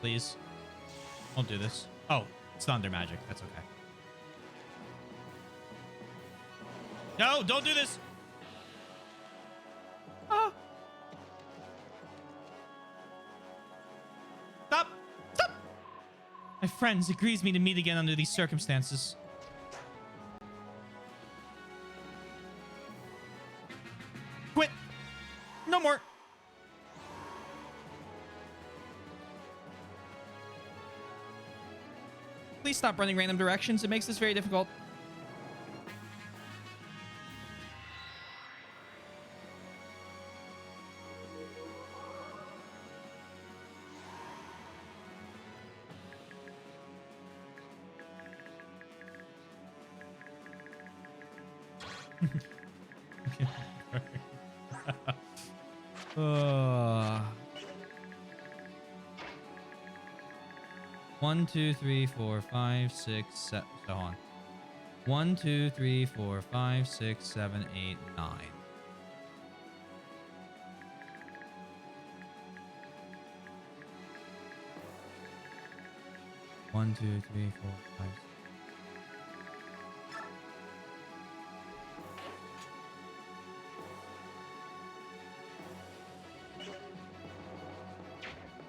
Please. Won't do this. Oh, it's thunder magic. That's okay. No, don't do this. Ah. Stop. Stop. My friends, it grieves me to meet again under these circumstances. Quit. No more. Please stop running random directions. It makes this very difficult. uh, 1, 2, 3, 4, 5, 6, 7. So on. 1, 2, 3, 4, 5, 6, 7, 8, 9. One, two, three, four, five.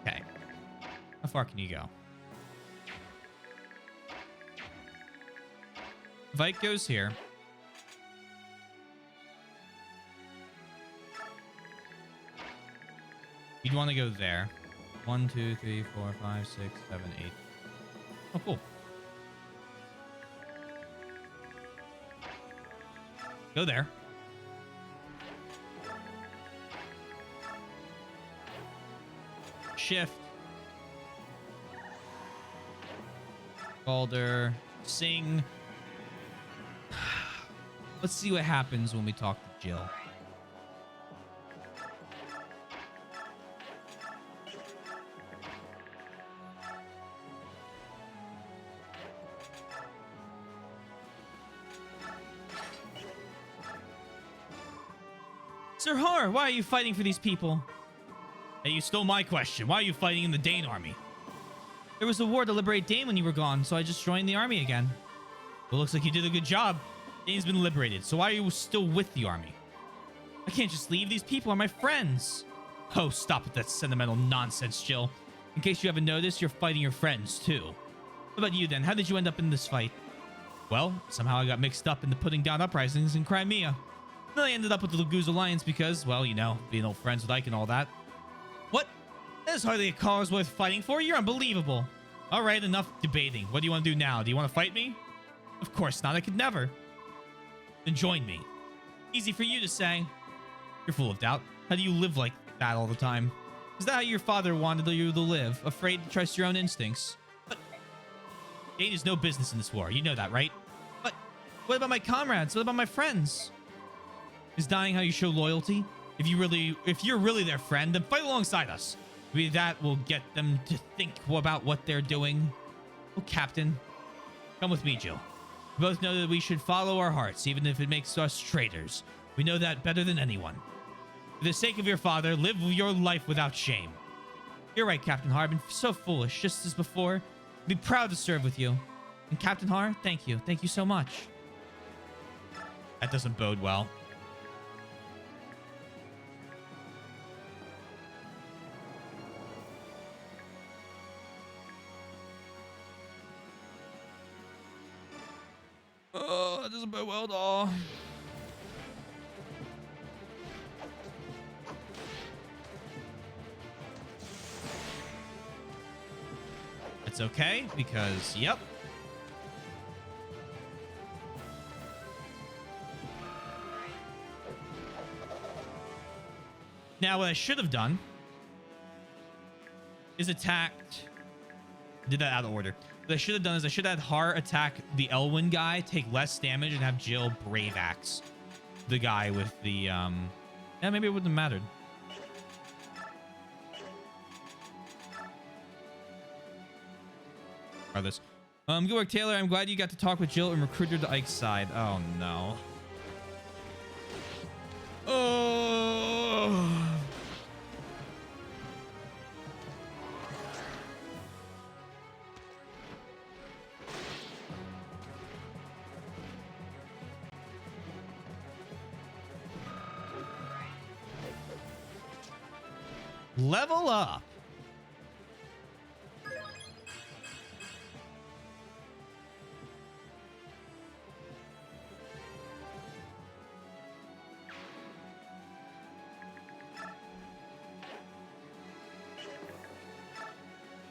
Okay. How far can you go? Vike goes here. You'd want to go there. 1, 2, 3, 4, 5, 6, 7, 8. Oh, cool. Go there. Shift. Balder. Sing. Let's see what happens when we talk to Jill. Sir Har, why are you fighting for these people? Hey, you stole my question. Why are you fighting in the Dane army? There was a war to liberate Dane when you were gone, so I just joined the army again. Well, looks like you did a good job. Dane's been liberated, so why are you still with the army? I can't just leave. These people are my friends. Oh, stop with that sentimental nonsense, Jill. In case you haven't noticed, you're fighting your friends, too. What about you, then? How did you end up in this fight? Well, somehow I got mixed up in the putting down uprisings in Crimea. Then I ended up with the Laguz Alliance because, well, you know, being old friends with Ike and all that. What? That is hardly a cause worth fighting for. You're unbelievable. All right, enough debating. What do you want to do now? Do you want to fight me? Of course not. I could never. Then join me. Easy for you to say. You're full of doubt. How do you live like that all the time? Is that how your father wanted you to live? Afraid to trust your own instincts? But Dane has no business in this war. You know that, right? But what about my comrades? What about my friends? Is dying how you show loyalty? If you're really their friend, then fight alongside us. Maybe that will get them to think about what they're doing. Oh, Captain. Come with me, Jill. We both know that we should follow our hearts, even if it makes us traitors. We know that better than anyone. For the sake of your father, live your life without shame. You're right, Captain Har. I've been so foolish, just as before. I'd be proud to serve with you. And Captain Har, thank you. Thank you so much. That doesn't bode well. Oh, that doesn't bode well at all. It's okay, because, yep. Now, what I should have done is attacked. Did that out of order. What I should have done is I should have had Har attack the Elwyn guy, take less damage, and have Jill Brave Axe the guy with the, yeah, maybe it wouldn't have mattered. This. Good work, Taylor. I'm glad you got to talk with Jill and recruit her to Ike's side. Oh, no. Oh. Level up.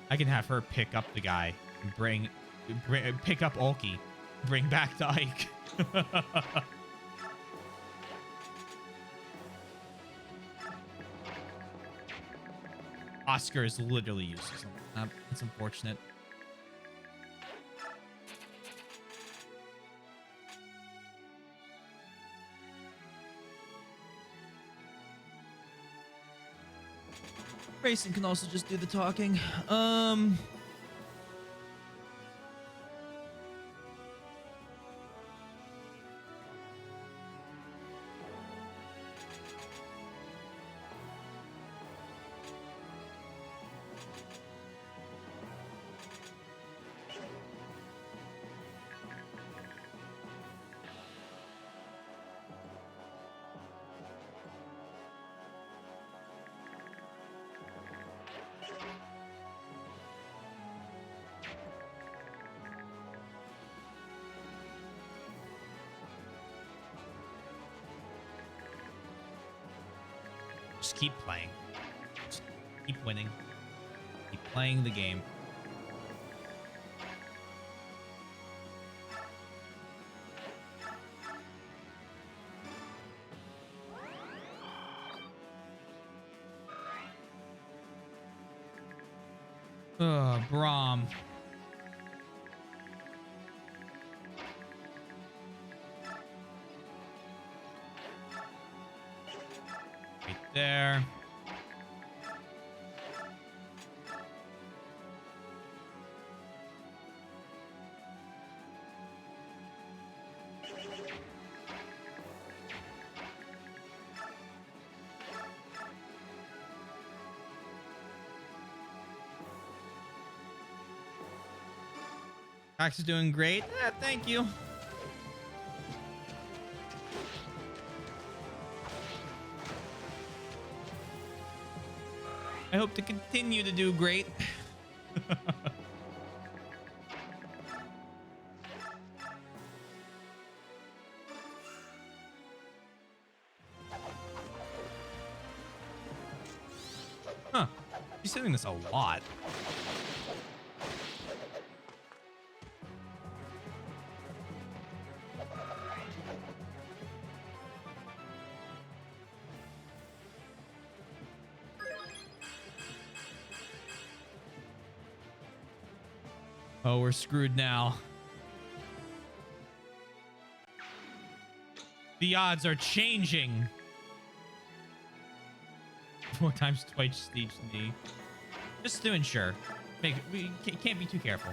I can have her pick up the guy and pick up Ulky, bring back to Ike. Oscar is literally useless. It's unfortunate. Racing can also just do the talking. Just keep playing. Just keep winning. Keep playing the game. Ugh, Braum. Right there. Max is doing great. Yeah, thank you. I hope to continue to do great. Huh. He's doing this a lot. Oh, we're screwed now. The odds are changing. 4 times twice stage knee. Just to ensure. We can't be too careful.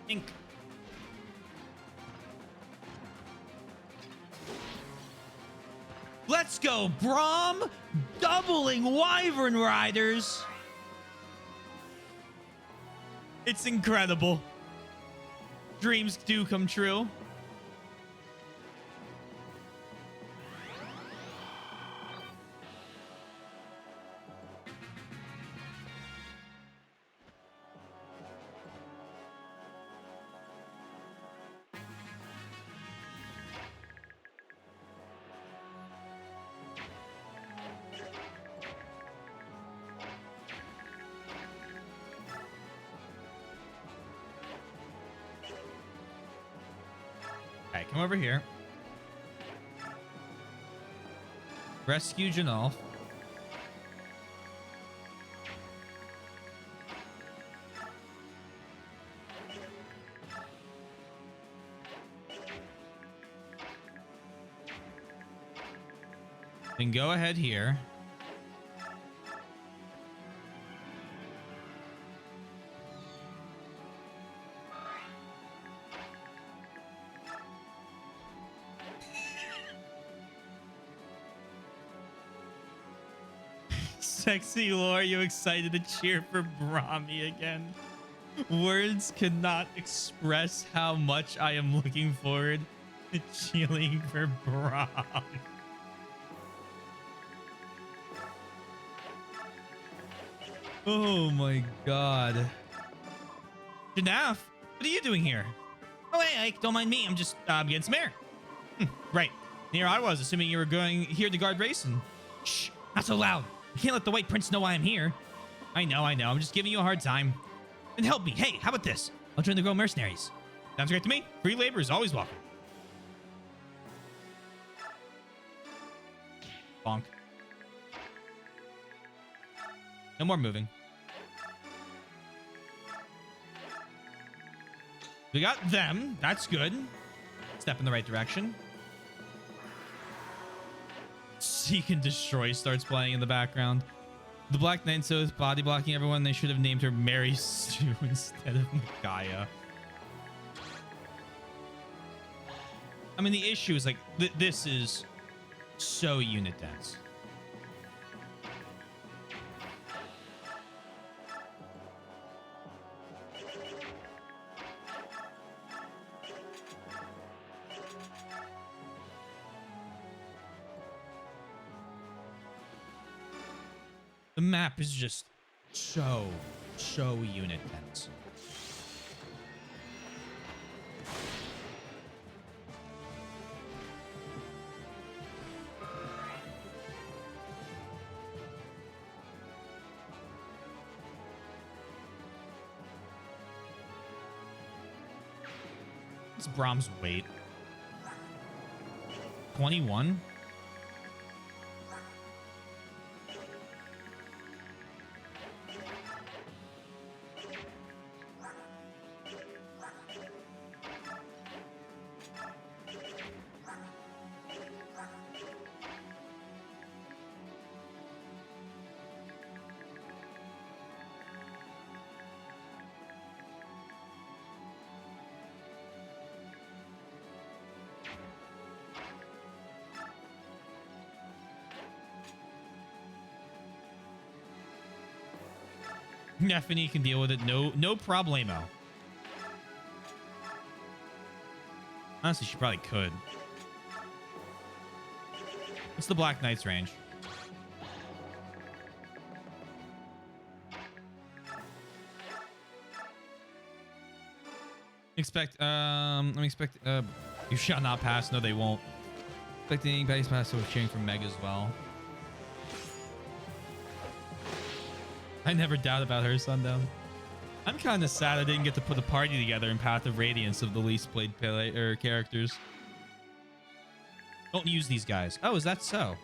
Ink. Let's go, Braum! Doubling Wyvern Riders! It's incredible. Dreams do come true. Okay, come over here. Rescue Janolf. Then go ahead here. Sexy lore, you excited to cheer for Brahmi again? Words cannot express how much I am looking forward to cheering for Brahm. Oh my god. Janaf, what are you doing here? Oh, hey, Ike, don't mind me. I'm just getting some air. Right. Here I was, assuming you were going here to guard Rayson. Shh, not so loud. You can't let the White Prince know why I'm here. I know. I'm just giving you a hard time. Then help me. Hey, how about this? I'll join the Girl Mercenaries. Sounds great to me. Free labor is always welcome. Bonk. No more moving. We got them. That's good. Step in the right direction. Seek and Destroy starts playing in the background. The Black Knight so is body blocking everyone. They should have named her Mary Sue instead of Micaiah. I mean, the issue is like this is so unit dense. The map is just so unit dense. What's Brahm's weight? 21? Neffany can deal with it. No problemo. Honestly, she probably could. What's the Black Knight's range? Let me expect, you shall not pass. No, they won't. Expecting Betty's pass, so we're cheering for Meg as well. I never doubt about her, Sundown. I'm kind of sad I didn't get to put a party together in Path of Radiance of the least played characters. Don't use these guys. Oh, is that so?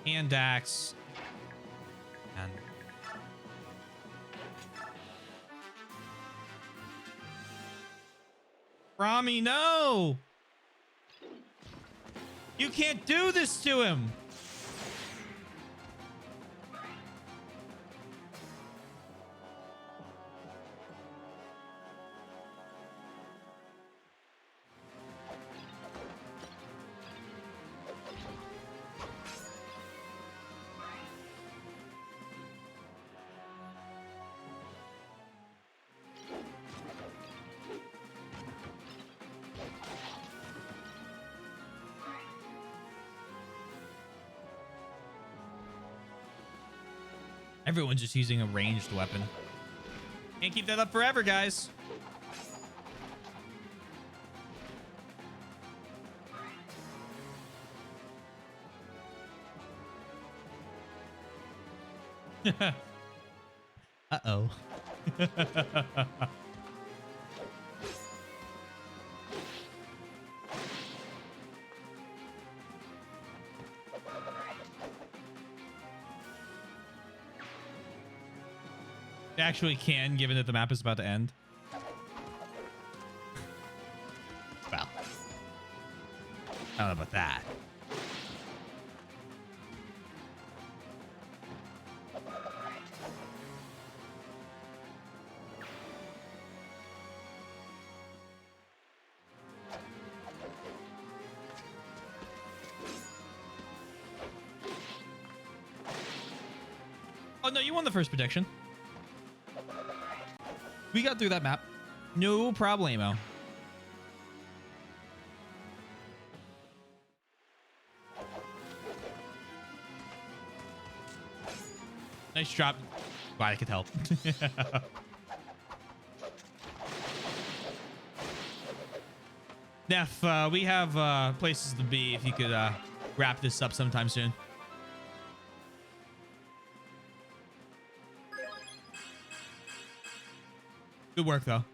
And Dax. And Rami, no! You can't do this to him! Everyone's just using a ranged weapon. Can't keep that up forever, guys. Uh-oh. They actually can, given that the map is about to end. Well. I don't know about that. Oh, no, you won the first prediction. We got through that map. No problemo. Nice drop. Glad I could help. Neff, we have places to be if you could wrap this up sometime soon. Good work, though.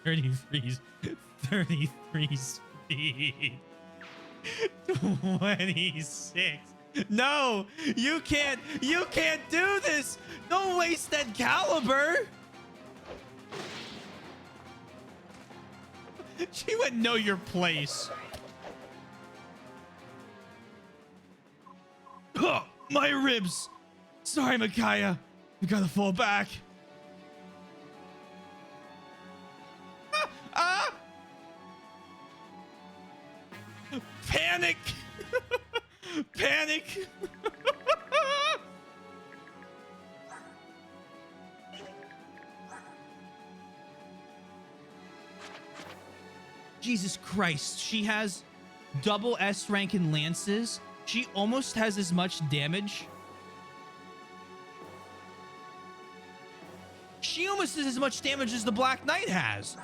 33 speed. 26. No, you can't do this. Don't waste that caliber. She went know your place. Oh, my ribs. Sorry, Micaiah. You gotta fall back. Panic. Panic. Jesus Christ. She has double S rank in lances. She almost has as much damage. She almost has as much damage as the Black Knight has.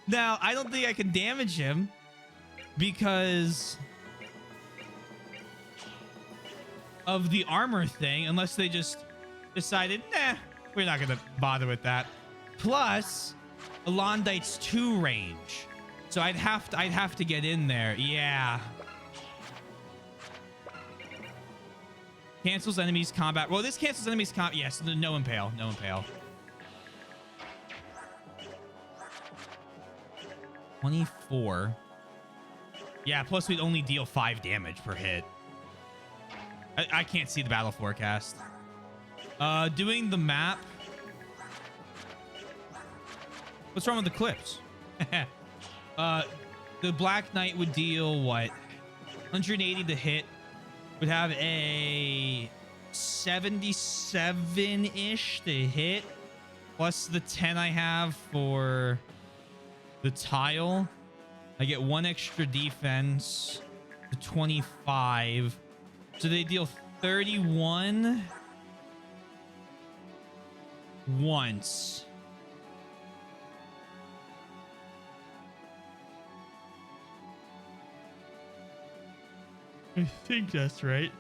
Now, I don't think I can damage him because of the armor thing, unless they just decided, nah, we're not going to bother with that. Plus, Elondite's 2 range. So I'd have to get in there. Yeah. Cancels enemies combat. Well, this cancels enemies combat. Yes, no impale. No impale. 24. Yeah, plus we'd only deal 5 damage per hit. I can't see the battle forecast. Doing the map. What's wrong with the clips? The Black Knight would deal what? 180 to hit. Would have a 77-ish to hit. Plus the 10 I have for the tile. I get 1 extra defense. The 25. So they deal 31 once. I think that's right.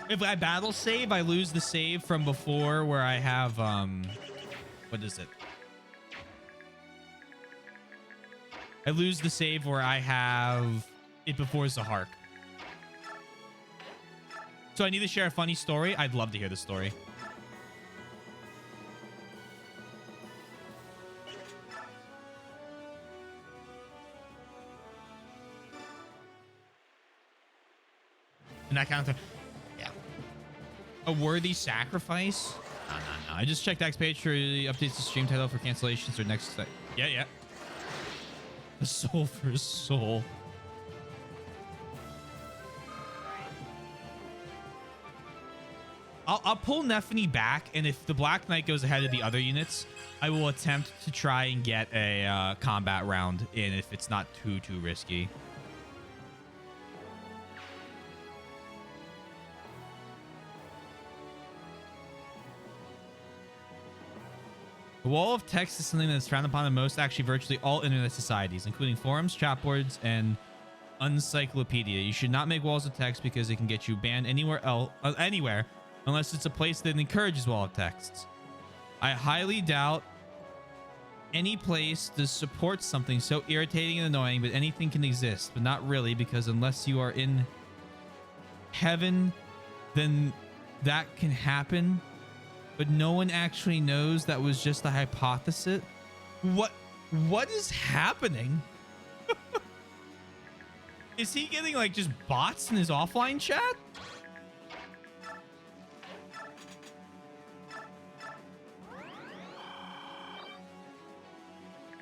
If I battle save, I lose the save from before where I have, what is it? I lose the save where I have it before Zahark. So I need to share a funny story. I'd love to hear the story. And that kind of thing. A worthy sacrifice? No. I just checked X page for updates to stream title for cancellations or next. Yeah. A soul for a soul. I'll pull Nephany back, and if the Black Knight goes ahead of the other units, I will attempt to try and get a combat round in if it's not too risky. The wall of text is something that's frowned upon in most, actually virtually all internet societies, including forums, chat boards, and Encyclopedia. You should not make walls of text because it can get you banned anywhere unless it's a place that encourages wall of texts. I highly doubt any place to support something so irritating and annoying, but anything can exist, but not really, because unless you are in heaven, then that can happen. But no one actually knows. That was just a hypothesis. What is happening? Is he getting like just bots in his offline chat?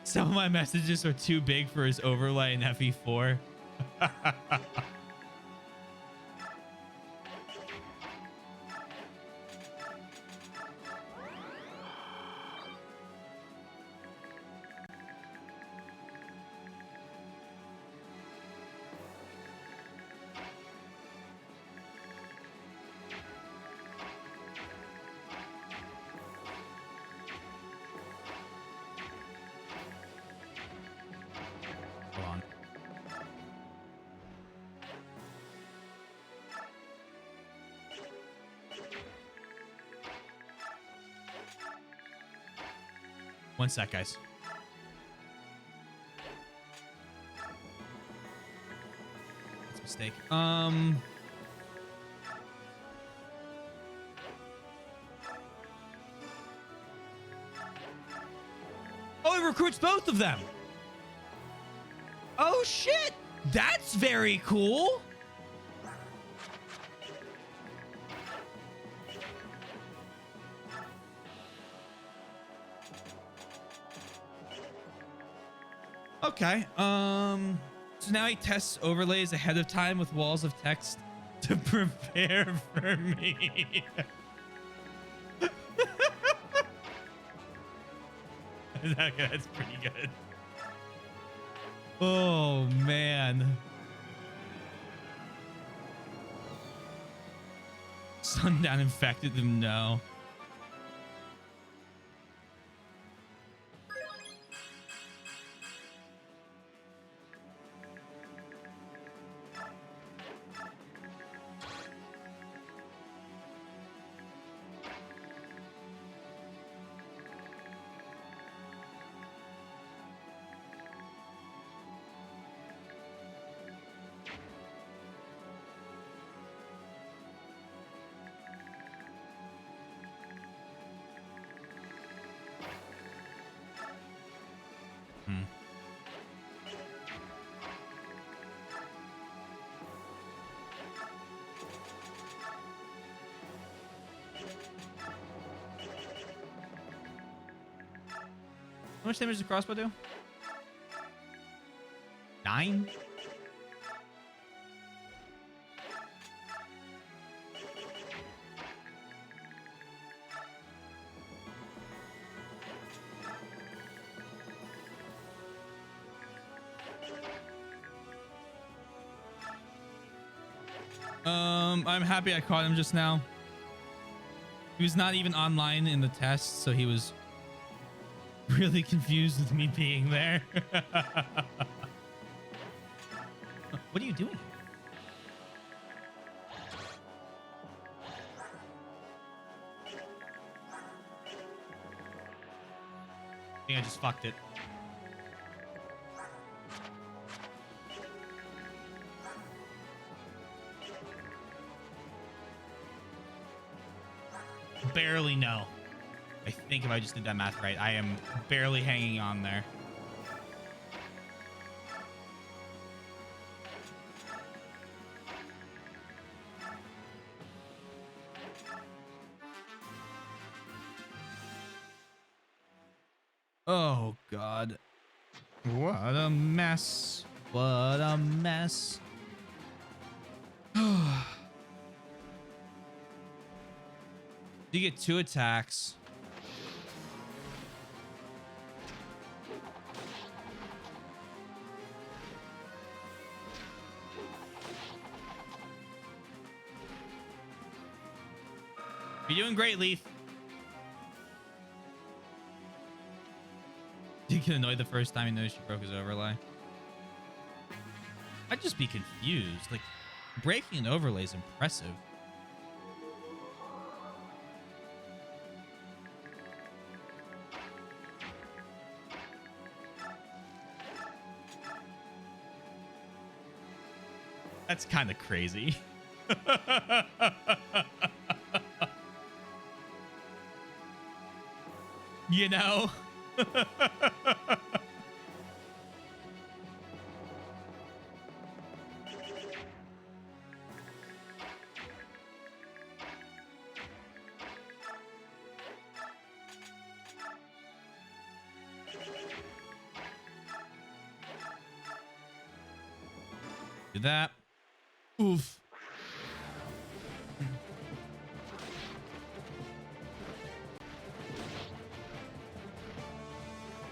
Some of my messages are too big for his overlay in FE4. Hold on. One sec, guys. That's a mistake. Oh, he recruits both of them. Oh shit, that's very cool. Okay. So now he tests overlays ahead of time with walls of text to prepare for me. That's pretty good. Oh man. Sundown infected them. No. How much damage does the crossbow do? 9? I'm happy I caught him just now. He was not even online in the test, so he was really confused with me being there. What are you doing? I think I just fucked it. Barely no. I think if I just did that math right, I am barely hanging on there. Oh, God. What a mess. What a mess. You get 2 attacks. You're doing great, Leaf. Did you get annoyed the first time he noticed you broke his overlay? I'd just be confused. Like, breaking an overlay is impressive. That's kind of crazy. You know? Do that. Oof.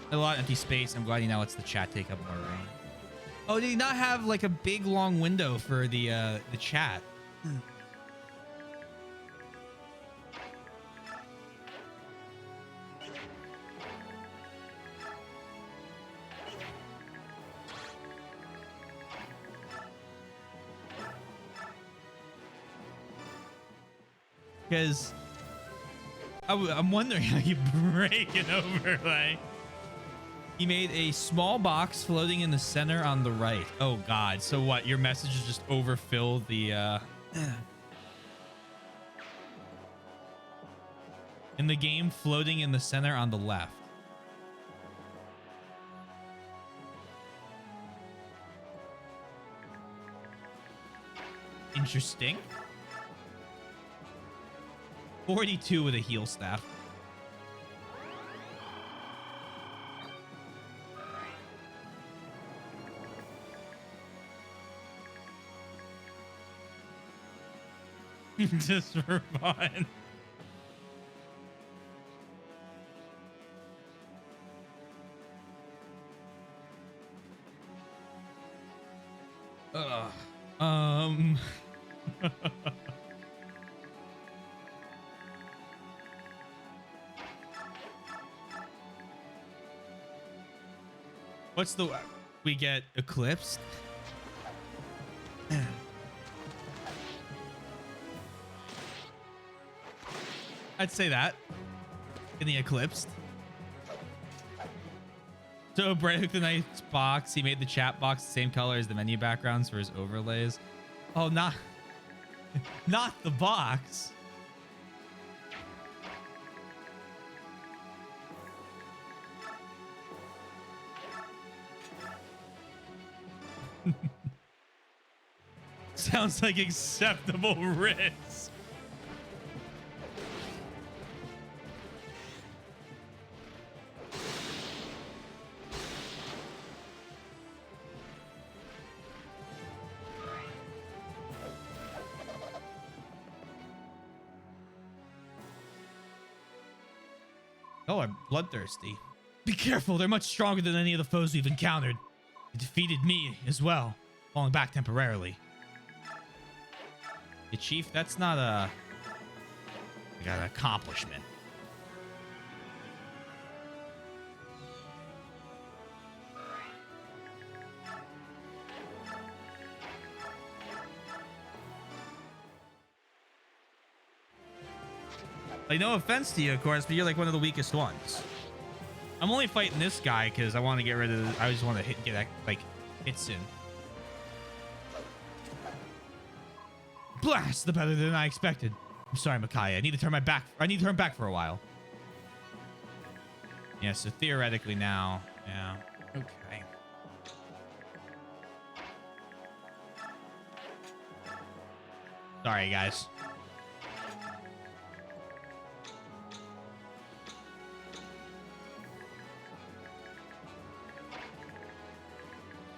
A lot of empty space. I'm glad you now lets the chat take up more room. Oh, did he not have like a big long window for the chat? Because I'm wondering how you break an overlay. He made a small box floating in the center on the right. Oh God. So what? Your messages just overfill the in the game floating in the center on the left. Interesting. 42 with a heal staff. Just for fun. Ugh. What's the... We get eclipsed? I'd say that. In the eclipsed. So broke the nice box. He made the chat box the same color as the menu backgrounds for his overlays. Oh, not... not the box. Sounds like acceptable risk. Oh, I'm bloodthirsty. Be careful, they're much stronger than any of the foes we've encountered. They defeated me as well, falling back temporarily. The chief, that's not like an accomplishment. Like, no offense to you, of course, but you're like one of the weakest ones. I'm only fighting this guy because I want to get rid of. I just want to get that like hits in. Blast! The better than I expected. I'm sorry, Micaiah. I need to turn my back. I need to turn back for a while. Yeah. So theoretically now, yeah. Okay. Sorry, guys.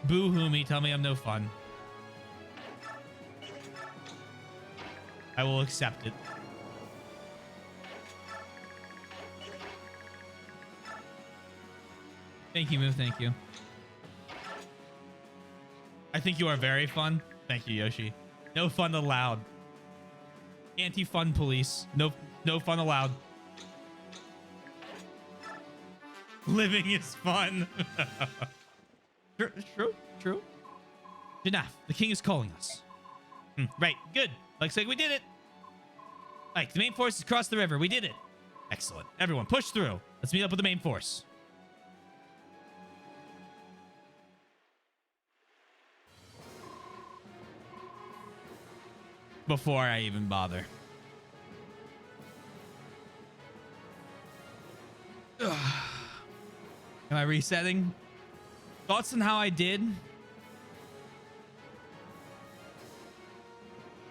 Boo-hoo me, tell me I'm no fun. I will accept it. Thank you, Moo, thank you. I think you are very fun. Thank you, Yoshi. No fun allowed. Anti-fun police. No fun allowed. Living is fun. True. Enough. The king is calling us. Right. Good. Looks like we did it. Like, the main force has crossed the river. We did it. Excellent. Everyone, push through. Let's meet up with the main force. Before I even bother. Ugh. Am I resetting? Thoughts on how I did?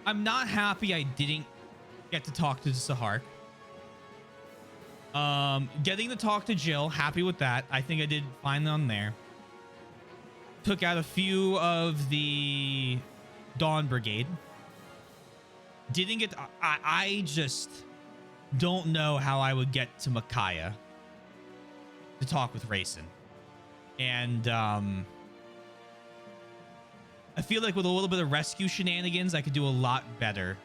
I'm not happy I didn't get to talk to Sahar. Getting to talk to Jill, happy with that. I think I did fine on there. Took out a few of the Dawn Brigade. Didn't get... I just don't know how I would get to Micaiah to talk with Rayson. And, I feel like with a little bit of rescue shenanigans, I could do a lot better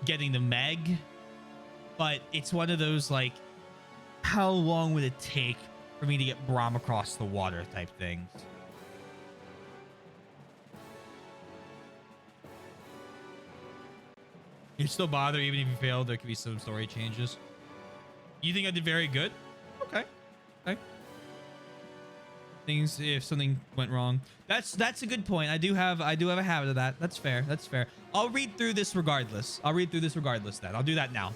getting to Meg. But it's one of those, like, how long would it take for me to get Braum across the water type things? You still bother even if you failed? There could be some story changes. You think I did very good? Okay. Okay. Things if something went wrong. That's a good point. I do have a habit of that. That's fair. That's fair. I'll read through this regardless. Then. I'll do that now.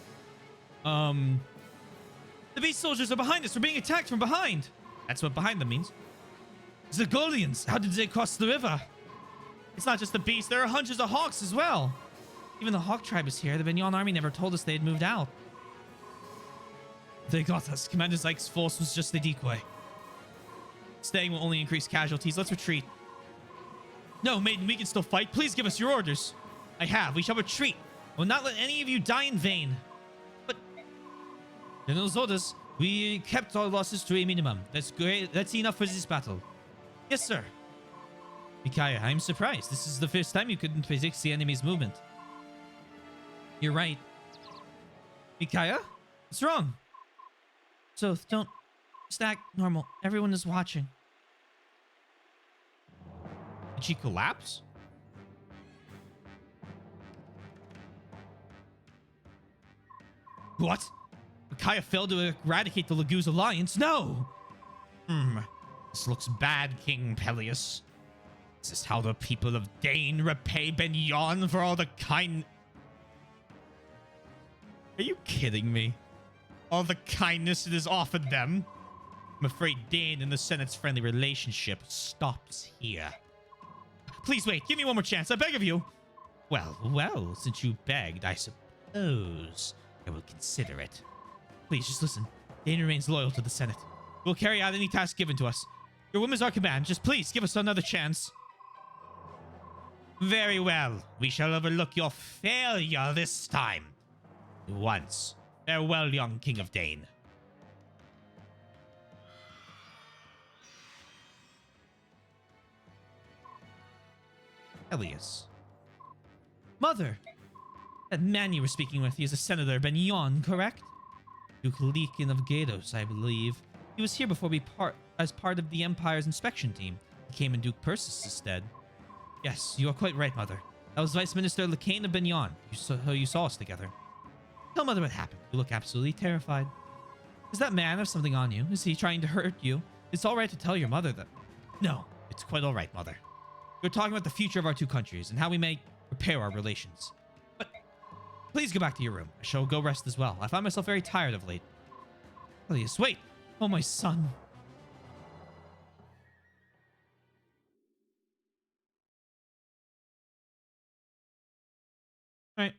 The beast soldiers are behind us. We're being attacked from behind. That's what behind them means. Zagolians, how did they cross the river? It's not just the beast. There are hundreds of hawks as well. Even the hawk tribe is here. The Benyon army never told us they had moved out. They got us. Commander Zyke's force was just a decoy. Staying will only increase casualties. Let's retreat. No, maiden, we can still fight. Please give us your orders. I have. We shall retreat. We'll not let any of you die in vain. But in those orders, we kept our losses to a minimum. That's great. That's enough for this battle. Yes, sir. Micaiah, I'm surprised. This is the first time you couldn't predict the enemy's movement. You're right. Micaiah? What's wrong? So, don't... Just act normal. Everyone is watching. Did she collapse? What? Micaiah failed to eradicate the Laguz Alliance? No! This looks bad, King Peleus. Is this how the people of Dane repay Benyon for all the kind... Are you kidding me? All the kindness it has offered them? I'm afraid Dane and the Senate's friendly relationship stops here. Please wait. Give me one more chance. I beg of you. Well, since you begged, I suppose I will consider it. Please, just listen. Dane remains loyal to the Senate. We'll carry out any task given to us. Your whim is our command. Just please give us another chance. Very well. We shall overlook your failure this time. Once. Farewell, young King of Dane. Elias. Mother! That man you were speaking with, he is a senator, Benyon, correct? Duke Leakin of Gados, I believe. He was here before as part of the Empire's inspection team. He came in Duke Persis' stead. Yes, you are quite right, Mother. That was Vice Minister Lecain of Benyon. You saw us together. Tell Mother what happened. You look absolutely terrified. Does that man have something on you? Is he trying to hurt you? It's all right to tell your mother that... No, it's quite all right, Mother. We're talking about the future of our two countries and how we may repair our relations. But please go back to your room. I shall go rest as well. I find myself very tired of late. Elias, wait! Oh, my son. Alright.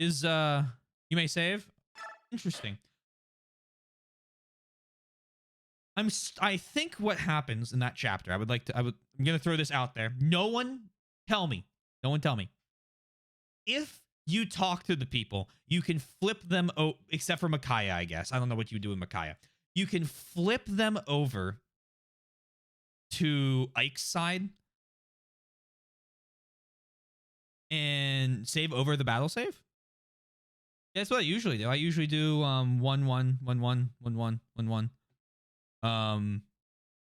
You may save? Interesting. I think what happens in that chapter, I'm gonna throw this out there. No one tell me. If you talk to the people, you can flip them except for Micaiah, I guess. I don't know what you do with Micaiah. You can flip them over to Ike's side and save over the battle save. That's what I usually do. I usually do 1 1 1 1 1 1 1 1.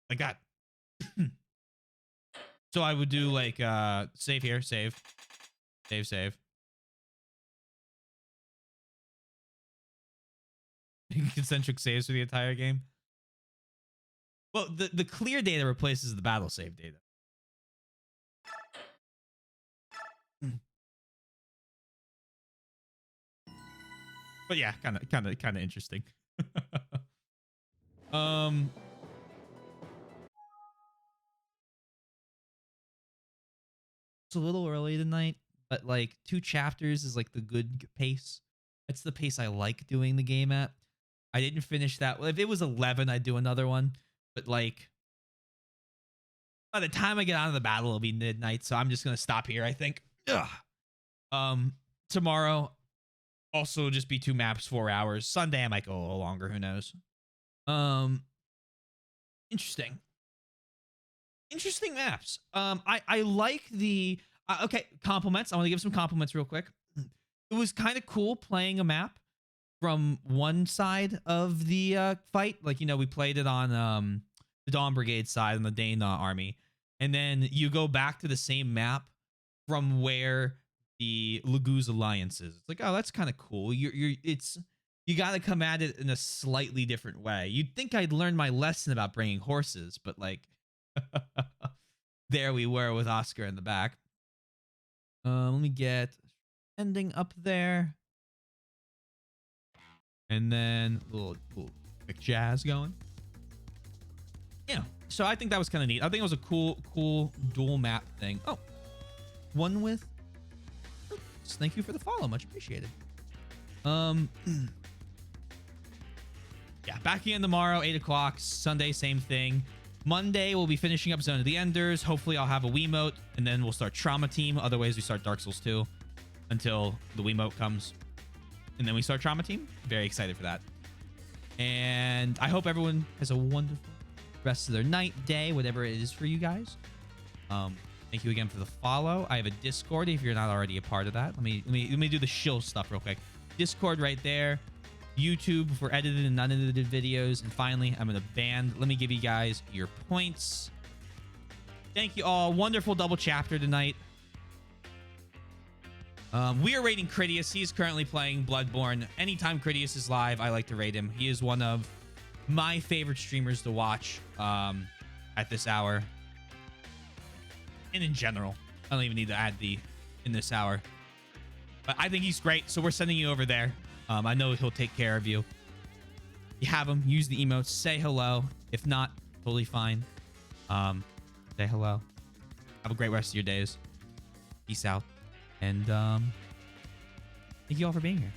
like that. So I would do like save here, save. Concentric saves for the entire game. Well, the clear data replaces the battle save data. But yeah, kind of interesting. um it's a little early tonight, but like 2 chapters is like the good pace. That's the pace I like doing the game at. I didn't finish that. Well, if it was 11, I'd do another one. But like by the time I get out of the battle, it'll be midnight. So I'm just gonna stop here, I think. Ugh. Tomorrow also just be 2 maps, 4 hours. Sunday I might go a little longer. Who knows? Um, interesting. Interesting maps. I like the okay, compliments. I want to give some compliments real quick. It was kind of cool playing a map from one side of the fight. Like, you know, we played it on the Dawn Brigade side and the Dana army. And then you go back to the same map from where the Laguz Alliance is. It's like, oh, that's kind of cool. You got to come at it in a slightly different way. You'd think I'd learned my lesson about bringing horses, but like there we were with Oscar in the back. Let me get ending up there. And then a little quick jazz going. Yeah. So I think that was kind of neat. I think it was a cool dual map thing. Oh, one with. Thank you for the follow. Much appreciated. Yeah, back again tomorrow, 8 o'clock. Sunday, same thing. Monday, we'll be finishing up Zone of the Enders. Hopefully, I'll have a Wiimote, and then we'll start Trauma Team. Otherwise, we start Dark Souls 2 until the Wiimote comes. And then we start Trauma Team. Very excited for that. And I hope everyone has a wonderful rest of their night, day, whatever it is for you guys. Thank you again for the follow. I have a Discord if you're not already a part of that. Let me do the shill stuff real quick. Discord right there. YouTube for edited and unedited videos. And finally, I'm in a band. Let me give you guys your points. Thank you all. Wonderful double chapter tonight. We are rating Critias. He is currently playing Bloodborne. Anytime Critias is live, I like to rate him. He is one of my favorite streamers to watch at this hour. And in general. I don't even need to add the in this hour. But I think he's great, so we're sending you over there. I know he'll take care of you. You have him. Use the emotes. Say hello. If not, totally fine. Say hello. Have a great rest of your days. Peace out. And thank you all for being here.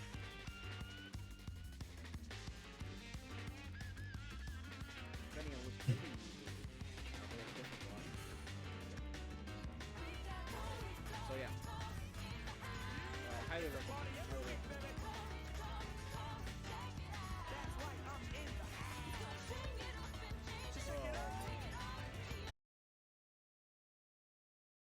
So yeah, highly recommend.